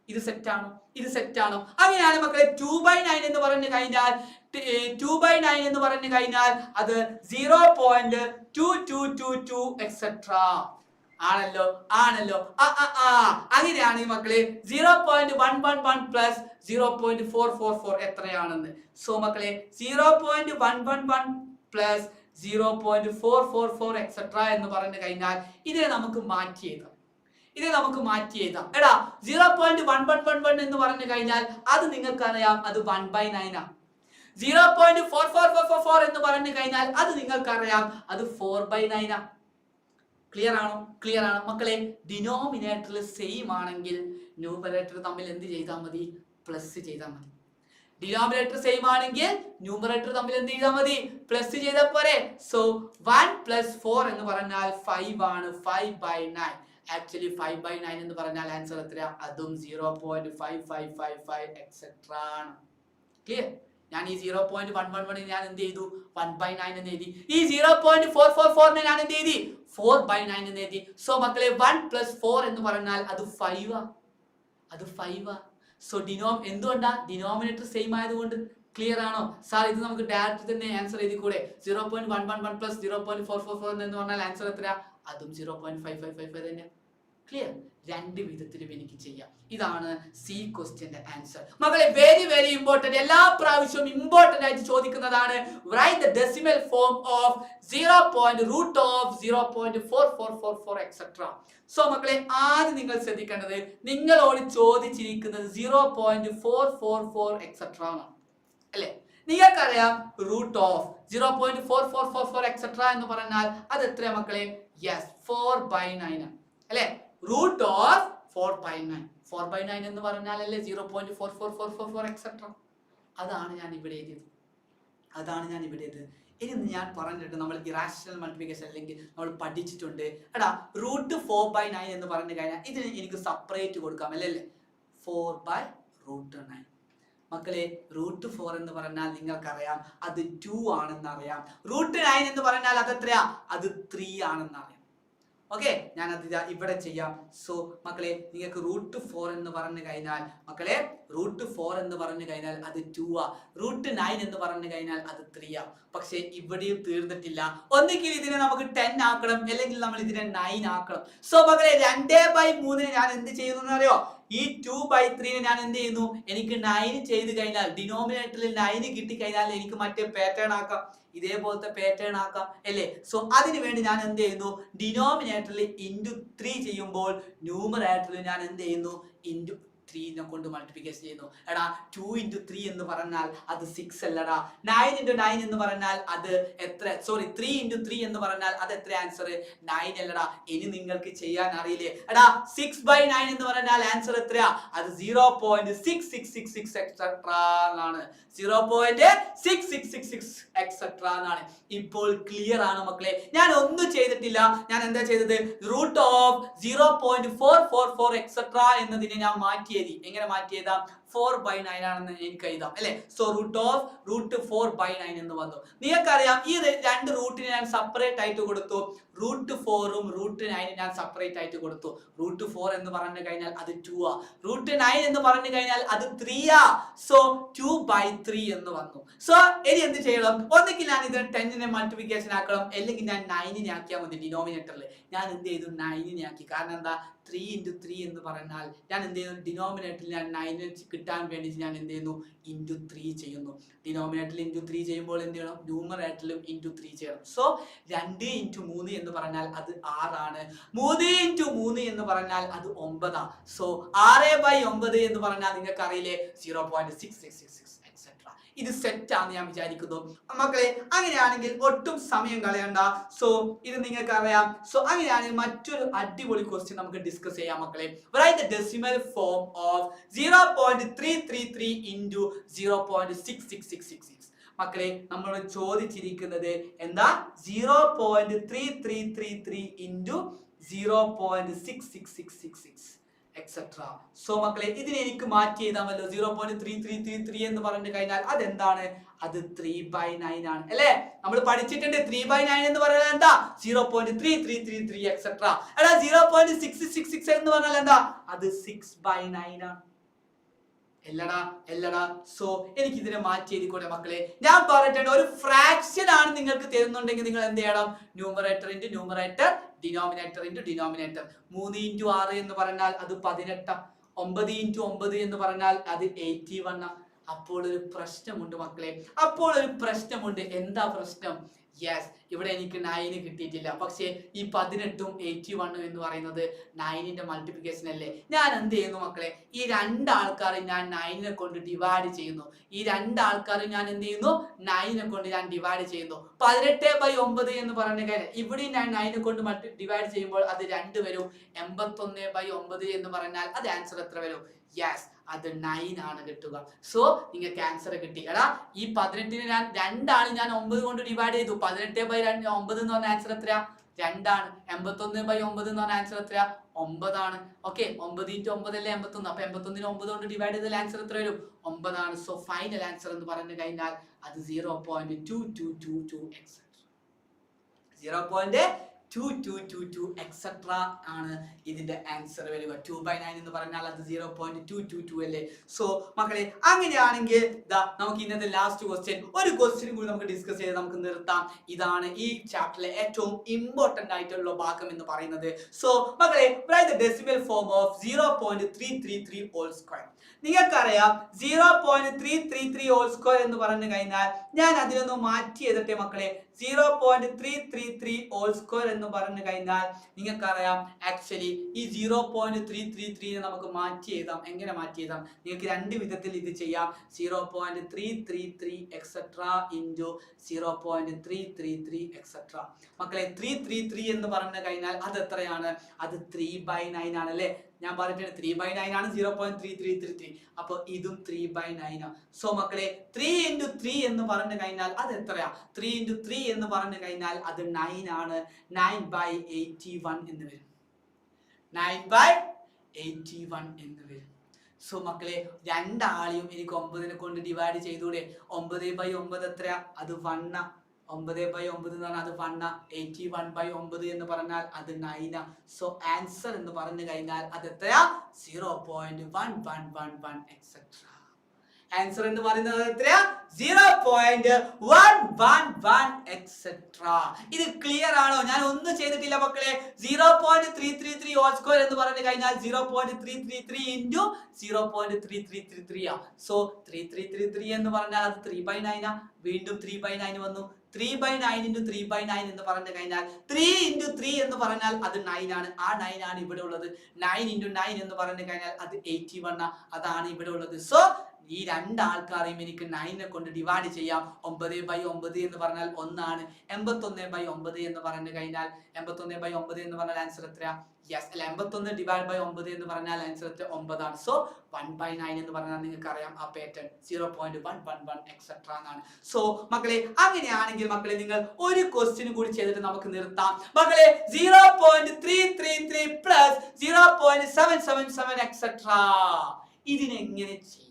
ഇത് സെറ്റ് ആണോ? ഇത് സെറ്റ് ആണോ? അങ്ങനെയാണ് മക്കളെ 2/9 എന്ന് പറഞ്ഞു കഴിഞ്ഞാൽ 2/9 എന്ന് പറഞ്ഞു കഴിഞ്ഞാൽ അത് 0.2222 എക്സെട്രാ ആണല്ലോ. അങ്ങനെയാണ് മക്കളെ 0.111 പ്ലസ് 0.444 എത്രയാണെന്ന്. സോ മക്കളെ 0.111 പ്ലസ് 0.444 എക്സെട്രാ എന്ന് പറഞ്ഞു കഴിഞ്ഞാൽ ഇതിനെ നമുക്ക് മാറ്റി എഴുതാം. എടാ 0.1111 എന്ന് പറഞ്ഞു കഴിഞ്ഞാൽ അത് നിങ്ങൾക്ക് അറിയാം, അത് 1/9 ആണ്. 0.4444 എന്ന് പറഞ്ഞു കഴിഞ്ഞാൽ അത് നിങ്ങൾക്ക് അറിയാം, അത് 4/9 ആണ്. ക്ലിയർ ആണോ? മക്കളെ ഡിനോമിനേറ്ററിൽ സെയിം ആണെങ്കിൽ ന്യൂമറേറ്റർ തമ്മിൽ എന്ത് ചെയ്താൽ മതി? പ്ലസ് ചെയ്താൽ മതി. ഡിനോമിനേറ്റർ സെയിം ആണെങ്കിൽ ന്യൂമറേറ്റർ തമ്മിൽ എന്ത് ചെയ്താൽ മതി? പ്ലസ് ചെയ്താൽ പോരെ. സോ 1 + 4 എന്ന് പറഞ്ഞാൽ 5 ആണ്. 5/9. ആക്ച്വലി 5/9 എന്ന് പറഞ്ഞാൽ ആൻസർ എത്രയാ? അതും 0.5555 എക്സെട്രാ ആണ്. ക്ലിയർ? ഞാൻ ഈ 0.111 ഞാൻ എന്ത് ചെയ്തു? 1/9 എന്ന് എഴുതി. ഈ 0.444 ഞാൻ എന്ത് എഴുതി? 4/9 എന്ന് എഴുതി. സോ മക്കളെ 1 + 4 എന്ന് പറഞ്ഞാൽ അത് 5 ആ. സോ എന്തുകൊണ്ടാ? ഡിനോമിനേറ്റർ സെയിം ആയതുകൊണ്ട്. ക്ലിയർ ആണോ? സാർ ഇത് നമുക്ക് ഡയറക്റ്റ് തന്നെ ആൻസർ എഴുതി കൂടെ? 0.111 പ്ലസ് 0.444 എന്ന് പറഞ്ഞാൽ ആൻസർ എത്രയാ? അതും 0.5555 തന്നെ. ക്ലിയർ? രണ്ട് വിധത്തിലും എനിക്ക് ചെയ്യാം. ഇതാണ് സി ക്വസ്റ്റ്യന്റെ ആൻസർ. മക്കളെ വെരി വെരി ഇമ്പോർട്ടന്റ്, എല്ലാ പ്രാവശ്യവും ഇമ്പോർട്ടന്റ് ആയിട്ട് ചോദിക്കുന്നതാണ്. Write the decimal form of 0.√0.4444 etcetera. So മക്കളെ ആദ്യം നിങ്ങൾ ശ്രദ്ധിക്കേണ്ടത്, നിങ്ങളോട് ചോദിച്ചിരിക്കുന്നത് 0.444 എക്സെട്ര ആണ് അല്ലെ. നിങ്ങൾക്കറിയാം റൂട്ട് ഓഫ് 0.4444 എക്സെട്ര എന്ന് പറഞ്ഞാൽ അത് എത്രയാ മക്കളെ? യെസ് 4/9 അല്ലെ. റൂട്ട് ഓഫ് 4/9 4/9 എന്ന് പറഞ്ഞാൽ അല്ലേ 0.4444 എക്സെട്ര. അതാണ് ഞാൻ ഇവിടെ എഴുതിയത്. ഇനി ഞാൻ പറഞ്ഞിട്ട് നമ്മൾ ഇറാഷണൽ മൾട്ടിപ്ലിക്കേഷൻ അല്ലെങ്കിൽ നമ്മൾ പഠിച്ചിട്ടുണ്ട്. എടാ റൂട്ട് 4/9 എന്ന് പറഞ്ഞു കഴിഞ്ഞാൽ ഇതിന് എനിക്ക് സെപ്പറേറ്റ് കൊടുക്കാം അല്ലേ 4/√9. മക്കളെ റൂട്ട് 4 എന്ന് പറഞ്ഞാൽ നിങ്ങൾക്കറിയാം അത് 2 ആണെന്ന് അറിയാം. റൂട്ട് 9 എന്ന് പറഞ്ഞാൽ അത് എത്രയാ? അത് 3 ആണെന്ന് അറിയാം. ഓക്കെ, ഞാനത് ഇവിടെ ചെയ്യാം. സോ മക്കളെ നിങ്ങൾക്ക് റൂട്ട് 4 എന്ന് പറഞ്ഞു കഴിഞ്ഞാൽ അത് 2 ആ. റൂട്ട് 9 എന്ന് പറഞ്ഞു കഴിഞ്ഞാൽ അത് 3 ആ. പക്ഷെ ഇവിടെയും തീർന്നിട്ടില്ല. ഒന്നുകിൽ ഇതിനെ നമുക്ക് 10 ആക്കണം, അല്ലെങ്കിൽ നമ്മൾ ഇതിനെ 9 ആക്കണം. സോ മക്കളെ 2/3 ഞാൻ എന്ത് ചെയ്യുന്നു അറിയോ? ഈ 2/3 ഞാൻ എന്ത് ചെയ്യുന്നു? എനിക്ക് 9 ചെയ്ത് കഴിഞ്ഞാൽ ഡിനോമിനേറ്ററിൽ 9 കിട്ടിക്കഴിഞ്ഞാൽ എനിക്ക് മറ്റേ പാറ്റേൺ ആക്കാം, ഇതേപോലത്തെ പാറ്റേൺ ആക്കാം അല്ലേ. സോ അതിനു വേണ്ടി ഞാൻ എന്ത് ചെയ്യുന്നു? ഡിനോമിനേറ്ററിൽ *3 ചെയ്യുമ്പോൾ ന്യൂമറേറ്ററിൽ ഞാൻ എന്ത് ചെയ്യുന്നു? *3 കൊണ്ട് മൾട്ടിപ്ലിക്കേഷൻ ചെയ്യുന്നു. എടാ 2 × 3 എന്ന് പറഞ്ഞാൽ അത് 6 അല്ലടാ. 9 × 9 എന്ന് പറഞ്ഞാൽ അത് എത്ര? 3 × 3 എന്ന് പറഞ്ഞാൽ അത് എത്ര ആൻസർ? 9 അല്ലടാ. ഇനി നിങ്ങൾക്ക് ചെയ്യാൻ അറിയില്ലേ? എടാ 6/9 എന്ന് പറഞ്ഞാൽ ആൻസർ എത്രയാ? അത് 0.6666 എക്സെട്ര എന്നാണ്. 0.6666 എക്സെട്ര എന്നാണ്. ഇപ്പോൾ ക്ലിയർ ആണ് മക്കളെ. ഞാൻ ഒന്നും ചെയ്തിട്ടില്ല. ഞാൻ എന്താ ചെയ്തത്? റൂട്ട് ഓഫ് 0.444 എക്സെട്ര എന്നതിനെ ഞാൻ മാറ്റി. എങ്ങനെ മാറ്റിയതാ? 4/9 ആണെന്ന് എനിക്ക് എഴുതാം അല്ലെ. സോ റൂട്ട് 4/9 എന്ന് വന്നു. നിങ്ങൾക്കറിയാം ഈ രണ്ട് റൂട്ടിനെ ഞാൻ സെപ്പറേറ്റ് ആയിട്ട് കൊടുത്തു. റൂട്ട് 4ഉം റൂട്ട് 9 ഞാൻ സെപ്പറേറ്റ് ആയിട്ട് കൊടുത്തു. റൂട്ട് 4 എന്ന് പറഞ്ഞു കഴിഞ്ഞാൽ അത് 2 ആ. റൂട്ട് 9 എന്ന് പറഞ്ഞു കഴിഞ്ഞാൽ അത് 3 ആ. സോ 2/3 എന്ന് വന്നു. സോ ഇനി എന്ത് ചെയ്യണം? ഒന്നെങ്കിൽ ഞാൻ ഇതിനെ 10നെ മൾട്ടിപ്ലിക്കേഷൻ ആക്കണം, അല്ലെങ്കിൽ ഞാൻ 9നെ ആക്കിയാൽ മതി. ഡിനോമിനേറ്ററിൽ ഞാൻ എന്ത് ചെയ്തു? 9നെ ആക്കി. കാരണം എന്താ? 3 × 3 എന്ന് പറഞ്ഞാൽ ഞാൻ എന്ത് ചെയ്യുന്നു? ഡിനോമിനേറ്ററിൽ ഞാൻ 9 കിട്ടാൻ വേണ്ടി ഞാൻ എന്ത് ചെയ്യുന്നു? *3 ചെയ്യുന്നു. ഡിനോമിനേറ്ററിൽ *3 ചെയ്യുമ്പോൾ എന്ത് ചെയ്യണം? ന്യൂമറേറ്ററിലും *3 ചെയ്യണം. സോ 2 × 3 എന്ന് പറഞ്ഞാൽ അത് 6 ആണ്. 3 × 3 എന്ന് പറഞ്ഞാൽ അത് 9 ആ. സോ 6/9 എന്ന് പറഞ്ഞാൽ നിങ്ങൾക്ക് അറിയില്ലേ 0.6666 എക്സെട്ര. ഇത് സെറ്റ് ആണെന്ന് ഞാൻ വിചാരിക്കുന്നു മക്കളെ. അങ്ങനെയാണെങ്കിൽ ഒട്ടും സമയം കളയണ്ട. സോ ഇത് നിങ്ങൾക്ക് അറിയാം. സോ അങ്ങനെയാണെങ്കിൽ മറ്റൊരു അടിപൊളി ക്വസ്റ്റ്യൻ നമുക്ക് ഡിസ്കസ് ചെയ്യാം മക്കളെ. Write the decimal form of 0.333 × 0.6666. മക്കളെ നമ്മളോട് ചോദിച്ചിരിക്കുന്നത് എന്താ? 0.3333 × 0.6666 എക്സെട്ര. സോ മക്കളെ ഇതിനെ എനിക്ക് മാറ്റി എഴുതാമല്ലോ. 0.3333 എന്ന് പറഞ്ഞു കഴിഞ്ഞാൽ അതെന്താണ്? അത് 3/9 ആണ് അല്ലേ. നമ്മൾ പഠിച്ചിട്ടുണ്ട് 3/9 എന്ന് പറഞ്ഞാൽ എന്താ? 0.3333 എക്സെട്ര. എടാ 0.6666 എന്ന് പറഞ്ഞാൽ എന്താ? അത് 6/9 ആണ്. എല്ലടാ. സോ എനിക്ക് ഇതിനെ മാറ്റി എഴുതിക്കോട്ടെ മക്കളെ. ഞാൻ പറഞ്ഞിട്ടുണ്ട് ഒരു ഫ്രാക്ഷൻ ആണ് നിങ്ങൾക്ക് തരുന്നുണ്ടെങ്കിൽ നിങ്ങൾ എന്ത് ചെയ്യണം? Numerator × numerator, denominator × denominator. 3 × 6 എന്ന് പറഞ്ഞാൽ അത് 18. 9 × 9 എന്ന് പറഞ്ഞാൽ അത് 81. അപ്പോൾ ഒരു പ്രശ്നമുണ്ട് മക്കളെ. എന്താ പ്രശ്നം? യെസ്, ഇവിടെ എനിക്ക് 9 കിട്ടിയിട്ടില്ല. പക്ഷേ ഈ 18ഉം 81 എന്ന് പറയുന്നത് 9ന്റെ മൾട്ടിപ്ലിക്കേഷൻ അല്ലേ. ഞാൻ എന്ത് ചെയ്യുന്നു മക്കളെ? ഈ രണ്ട് ആൾക്കാരെ ഞാൻ 9നെ കൊണ്ട് ഡിവൈഡ് ചെയ്യുന്നു. ഞാൻ എന്ത് ചെയ്യുന്നു? 9നെ കൊണ്ട് ഞാൻ ഡിവൈഡ് ചെയ്യുന്നു. 18/9 എന്ന് പറഞ്ഞു കഴിഞ്ഞാൽ ഇവിടെ ഞാൻ 9നെ കൊണ്ട് ഡിവൈഡ് ചെയ്യുമ്പോൾ അത് 2 വരും. 81/9 എന്ന് പറഞ്ഞാൽ അത് ആൻസർ എത്ര വരും? യെസ്, അത് 9 ആണ് കിട്ടുക. സോ നിങ്ങൾക്ക് ആൻസർ കിട്ടി. എടാ ഈ 18നെ ഞാൻ 2 ആണ് ഞാൻ 9 കൊണ്ട് ഡിവൈഡ് ചെയ്തു. 18/9 എന്ന് പറഞ്ഞ ആൻസർ എത്രയാ? 2 ആണ്. 81/9 എന്ന് പറഞ്ഞ ആൻസർ എത്രയാ? 9 ആണ്. ഓക്കെ, 9 × 9 അല്ലേ 81. അപ്പൊ 81നെ 9 കൊണ്ട് ഡിവൈഡ് ചെയ്താൽ ആൻസർ എത്ര വരും? 9 ആണ്. സോ ഫൈനൽ ആൻസർ എന്ന് പറഞ്ഞു കഴിഞ്ഞാൽ അത് 0.2222 എക്സെട്ര. 0.2222 2222 എക്സെട്ര ആണ് ഇതിന്റെ ആൻസർ വരിക. 2/9 എന്ന് പറഞ്ഞാൽ അത് 0.222 അല്ലേ. സോ മക്കളെ അങ്ങനെയാണെങ്കിൽ നമുക്ക് ഇന്നത്തെ ലാസ്റ്റ് ക്വസ്റ്റ്യൻ ഒരു ക്വസ്റ്റ്യൻ കൂടി നമുക്ക് ഡിസ്കസ് ചെയ്ത് നമുക്ക് നിർത്താം. ഇതാണ് ഈ ചാപ്റ്ററിലെ ഏറ്റവും ഇമ്പോർട്ടന്റ് ആയിട്ടുള്ള ഭാഗം എന്ന് പറയുന്നത്. സോ മക്കളെ write the decimal form of 0.333 whole square. നിങ്ങൾക്കറിയാം 0.333 whole square എന്ന് പറഞ്ഞു കഴിഞ്ഞാൽ ഞാൻ അതിനൊന്ന് മാറ്റി എഴുതട്ടെ മക്കളെ. 0.333 whole square എന്ന് പറഞ്ഞു കഴിഞ്ഞാൽ നിങ്ങൾക്കറിയാം ആക്ച്വലി ഈ 0.333 നമുക്ക് മാറ്റി എഴുതാം. എങ്ങനെ മാറ്റി എഴുതാം? നിങ്ങൾക്ക് രണ്ട് വിധത്തിൽ ഇത് ചെയ്യാം. 0.333 എക്സെട്ര ഇൻറ്റു 0.333 എക്സെട്ര. മക്കളെ 333 എന്ന് പറഞ്ഞു കഴിഞ്ഞാൽ അത് എത്രയാണ്? അത് 3/9 ആണല്ലേ. ഞാൻ പറഞ്ഞിട്ടുണ്ട് 3/9 ആണ് 0.3333. അപ്പൊ ഇതും 3/9 ആണ്. സോ മക്കളെ 3 into 3 എന്ന് പറഞ്ഞു കഴിഞ്ഞാൽ അത് എത്രയാ? 3 into 3 എന്ന് പറഞ്ഞു കഴിഞ്ഞാൽ അത് 9 ആണ്. 9/81 എന്ന് വരും. 9/81 എന്ന് വരും. സോ മക്കളെ രണ്ടാളെയും എനിക്ക് 9 കൊണ്ട് ഡിവൈഡ് ചെയ്തൂടെ? 9/9 എത്രയാ? അത് 1. 9/9 എന്ന് പറഞ്ഞാൽ അത് 1. 81/9 എന്ന് പറഞ്ഞാൽ അത് 9. സോ ആൻസർ എന്ന് പറഞ്ഞു കഴിഞ്ഞാൽ അത് എത്രയാ? 0.1111 എക്സെട്ര. ആൻസർ എന്ന് പറയുന്നത് എത്രയാ? 0.111 എക്സെട്ര. ഇത് ക്ലിയർ ആണോ? ഞാൻ ഒന്നും ചെയ്തിട്ടില്ല മക്കളെ. 0.333 whole square എന്ന് പറഞ്ഞു കഴിഞ്ഞാൽ 0.333 into 0.3333 ആ. സോ 3333 എന്ന് പറഞ്ഞാൽ അത് 3/9 ആ. വീണ്ടും 3/9 വന്നു. 3/9 into 3/9 എന്ന് പറഞ്ഞു കഴിഞ്ഞാൽ 3 into 3 എന്ന് പറഞ്ഞാൽ അത് 9 ആണ്. ആ 9 ആണ് ഇവിടെ ഉള്ളത്. 9 into 9 എന്ന് പറഞ്ഞു കഴിഞ്ഞാൽ അത് 81 ആ. അതാണ് ഇവിടെ ഉള്ളത്. സോ ഈ രണ്ടാൾക്കാരെയും എനിക്ക് 9 കൊണ്ട് ഡിവൈഡ് ചെയ്യാം. 9/9 എന്ന് പറഞ്ഞാൽ 1 ആണ്. 81/9 എന്ന് പറഞ്ഞു കഴിഞ്ഞാൽ 81/9 എന്ന് പറഞ്ഞാൽ ആൻസർ എത്രയാ? യെസ് അല്ല, 81 ഡിവൈഡ് ബൈ 9 എന്ന് പറഞ്ഞാൽ ആൻസർ 9 ആണ്. സോ 1/9 എന്ന് പറഞ്ഞാൽ നിങ്ങൾക്ക് അറിയാം ആ പാറ്റേൺ 0.111 എക്സെട്ര എന്നാണ്. സോ മക്കളെ അങ്ങനെയാണെങ്കിൽ മക്കളെ നിങ്ങൾ ഒരു ക്വസ്റ്റ്യൻ കൂടി ചെയ്തിട്ട് നമുക്ക് നിർത്താം. മക്കളെ 0.333 പ്ലസ് 0.777 എക്സെട്ര ഇതിനെങ്ങനെ ചെയ്യും?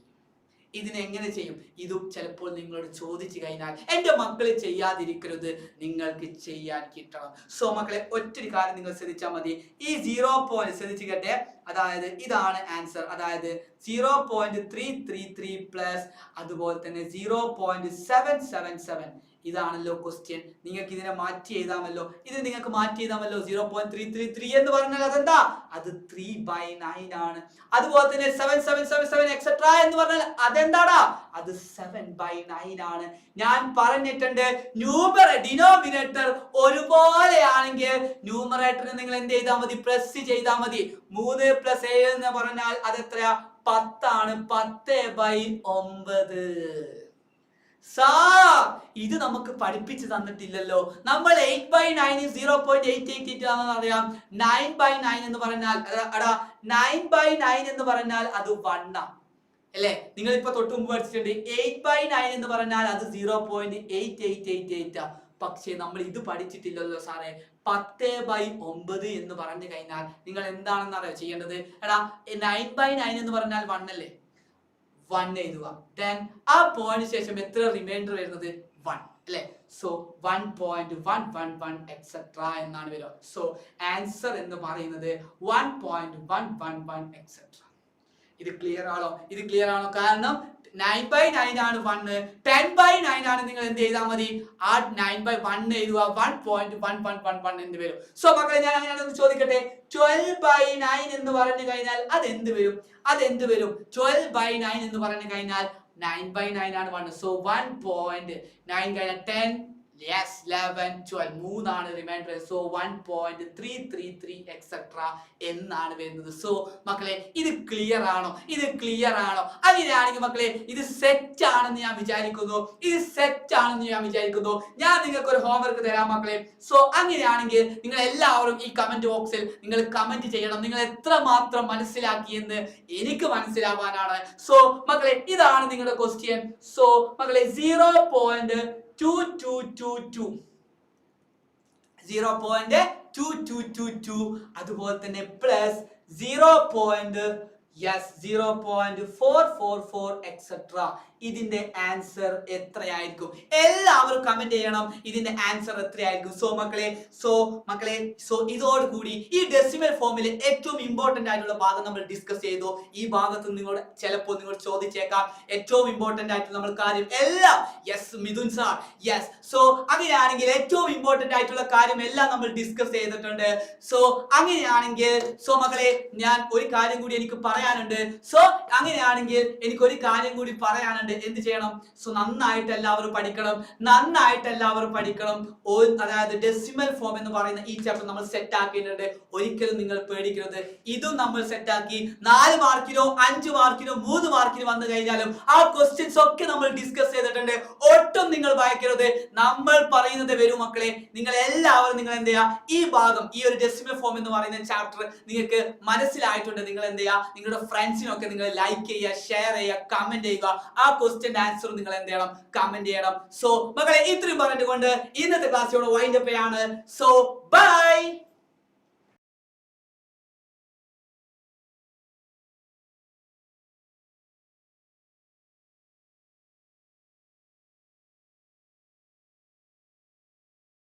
ഇതിനെങ്ങനെ ചെയ്യും? ഇതും ചിലപ്പോൾ നിങ്ങളോട് ചോദിച്ചു കഴിഞ്ഞാൽ എൻ്റെ മക്കളെ ചെയ്യാതിരിക്കരുത്, നിങ്ങൾക്ക് ചെയ്യാൻ കിട്ടണം. സോ മക്കളെ ഒറ്റൊരു കാര്യം നിങ്ങൾ ശ്രദ്ധിച്ചാൽ മതി. ഈ 0. ശ്രദ്ധിച്ചു കേട്ടെ. അതായത് ഇതാണ് ആൻസർ. അതായത് 0.333 പ്ലസ് അതുപോലെ തന്നെ 0.777 ഇതാണല്ലോ ക്വസ്റ്റ്യൻ. നിങ്ങൾക്ക് ഇതിനെ മാറ്റി എഴുതാമല്ലോ. ഇത് നിങ്ങൾക്ക് മാറ്റി എഴുതാമല്ലോ. 0.333 എന്ന് പറഞ്ഞാൽ അതെന്താ? അത് 3/9 ആണ്. അതുപോലെ തന്നെ 7777 എക്സെട്ര എന്ന് പറഞ്ഞാൽ അതെന്താടാ? അത് 7/9 ആണ്. ഞാൻ പറഞ്ഞിട്ടുണ്ട് ഡിനോമിനേറ്റർ ഒരുപോലെയാണെങ്കിൽ ന്യൂമറേറ്ററിന് നിങ്ങൾ എന്ത് ചെയ്താൽ മതി? പ്രസ് ചെയ്താൽ മതി. 3 + 7 എന്ന് പറഞ്ഞാൽ അതെത്രയാ? 10 ആണ്. 10/9. ഇത് നമുക്ക് പഠിപ്പിച്ചു തന്നിട്ടില്ലല്ലോ. നമ്മൾ 8/9 0.888 ആണെന്ന് അറിയാം. 9/9 എന്ന് പറഞ്ഞാൽ 9/9 എന്ന് പറഞ്ഞാൽ അത് 1 അല്ലേ? നിങ്ങൾ ഇപ്പൊ തൊട്ട് മുമ്പ് പഠിച്ചിട്ടുണ്ട്. 8/9 എന്ന് പറഞ്ഞാൽ അത് 0.8888. പക്ഷേ നമ്മൾ ഇത് പഠിച്ചിട്ടില്ലല്ലോ സാറേ. 10/9 എന്ന് പറഞ്ഞു കഴിഞ്ഞാൽ നിങ്ങൾ എന്താണെന്ന് അറിയാം ചെയ്യേണ്ടത്? 9/9 എന്ന് പറഞ്ഞാൽ 1 അല്ലേ? 1 എഴുതുക. ദെൻ ആ പോയിന്റ് ശേഷം എത്ര റിമൈൻഡർ വരുന്നത്? 1 അല്ലേ? സോ 1.111 എക്സെട്ര എന്നാണ് വരിക. സോ ആൻസർ എന്ന് പറയുന്നത് 1.111 എക്സെട്ര. ഇത് ക്ലിയർ ആണോ? ഇത് ക്ലിയർ ആണോ? കാരണം 9/9 ആണ് 1. 10/9 ആണ്. നിങ്ങൾ എന്ത് ചെയ്താൽ മതി? ആ 9/1 എഴുതുക. 1.1111 എന്ന് വരും. സോ മക്കളെ ഞാൻ അങ്ങനെയാണെന്ന് ചോദിക്കട്ടെ. 12/9 എന്ന് പറഞ്ഞു കഴിഞ്ഞാൽ അതെന്ത് വരും? അതെന്ത് വരും? 12/9 എന്ന് പറഞ്ഞു കഴിഞ്ഞാൽ 9/9 ആണ് 1. സോ 1.9 കഴിഞ്ഞാൽ 10 yes 11 12 മൂന്നാണ് റിമൈൻഡർ. സോ 1.333 എക്സെട്ര എന്നാണ് വരുന്നത്. സോ മക്കളെ ഇത് ക്ലിയർ ആണോ? ഇത് ക്ലിയർ ആണോ? അങ്ങനെയാണെങ്കിൽ മക്കളെ ഇത് സെറ്റ് ആണെന്ന് ഞാൻ വിചാരിക്കുന്നു. ഇത് സെറ്റ് ആണെന്ന് ഞാൻ വിചാരിക്കുന്നു. ഞാൻ നിങ്ങൾക്ക് ഒരു ഹോംവർക്ക് തരാം മക്കളെ. സോ അങ്ങനെയാണെങ്കിൽ നിങ്ങൾ എല്ലാവരും ഈ കമന്റ് ബോക്സിൽ നിങ്ങൾ കമന്റ് ചെയ്യണം. നിങ്ങൾ എത്രമാത്രം മനസ്സിലാക്കിയെന്ന് എനിക്ക് മനസ്സിലാവാനാണ്. സോ മക്കളെ ഇതാണ് നിങ്ങളുടെ ക്വസ്റ്റ്യൻ. സോ മക്കളെ 0.2222 അതുപോലെ തന്നെ പ്ലസ് 0. Yes 0.444 etcetera. ഇതിന്റെ ആൻസർ എത്രയായിരിക്കും? എല്ലാവരും കമന്റ് ചെയ്യണം ഇതിന്റെ ആൻസർ എത്രയായിരിക്കും. സോ ഇതോടുകൂടി ഈ ഡെസിമൽ ഫോമിലെ ഏറ്റവും ഇമ്പോർട്ടന്റ് ആയിട്ടുള്ള ഭാഗം നമ്മൾ ഡിസ്കസ് ചെയ്തു. ഈ ഭാഗത്ത് നിങ്ങൾ ചിലപ്പോൾ നിങ്ങൾ ചോദിച്ചേക്കാം ഏറ്റവും ഇമ്പോർട്ടന്റ് ആയിട്ടുള്ള നമ്മൾ കാര്യം എല്ലാം. Yes Mithun sir, yes. So അങ്ങനെയാണെങ്കിൽ ഏറ്റവും ഇമ്പോർട്ടന്റ് ആയിട്ടുള്ള കാര്യം എല്ലാം നമ്മൾ ഡിസ്കസ് ചെയ്തിട്ടുണ്ട്. സോ അങ്ങനെയാണെങ്കിൽ മക്കളെ ഞാൻ ഒരു കാര്യം കൂടി എനിക്ക് പറയാനുണ്ട്. എനിക്ക് ഒരു കാര്യം കൂടി പറയാനുണ്ട്. എന്ത് ചെയ്യണം? നന്നായിട്ട് എല്ലാവരും പഠിക്കണം. അതായത് ഡെസിമൽ ഫോം എന്ന് പറയുന്ന ഈ ചാപ്റ്റർ നമ്മൾ സെറ്റ് ആക്കിയിട്ടുണ്ട്. ഒരിക്കലും നിങ്ങൾ പേടിക്കരുത്. ഇതും നമ്മൾ സെറ്റ് ആക്കി 4 മാർക്കിനോ 5 മാർക്കിനോ 3 മാർക്കിനോ വന്നു കഴിഞ്ഞാലും ആ ക്വസ്റ്റ്യൻസ് ഒക്കെ നമ്മൾ ഡിസ്കസ് ചെയ്തിട്ടുണ്ട്. ഒട്ടും നിങ്ങൾ ഭയക്കരുത്. നമ്മൾ പറയുന്നത് വരും മക്കളെ. നിങ്ങൾ എല്ലാവരും നിങ്ങൾ എന്ത് ചെയ്യുക, ഈ ഭാഗം ഈ ഒരു ഡെസിമൽ ഫോം എന്ന് പറയുന്ന ചാപ്റ്റർ നിങ്ങൾക്ക് മനസ്സിലായിട്ടുണ്ട്. നിങ്ങൾ എന്ത് ചെയ്യുക, നിങ്ങളുടെ ഫ്രണ്ട്സിനൊക്കെ നിങ്ങൾ ലൈക്ക് ചെയ്യുക, ഷെയർ ചെയ്യുക, കമന്റ് ചെയ്യുക. ആ ക്വസ്റ്റ്യൻ ആൻസർ നിങ്ങൾ എന്ത് ചെയ്യണം, കമന്റ് ചെയ്യണം. സോ മക്കളെ ഇത്രയും പറഞ്ഞുകൊണ്ട് ഇന്നത്തെ ക്ലാസ് ഇവിടെ വൈൻഡ് അപ്പ് ചെയ്യാണ്. So by.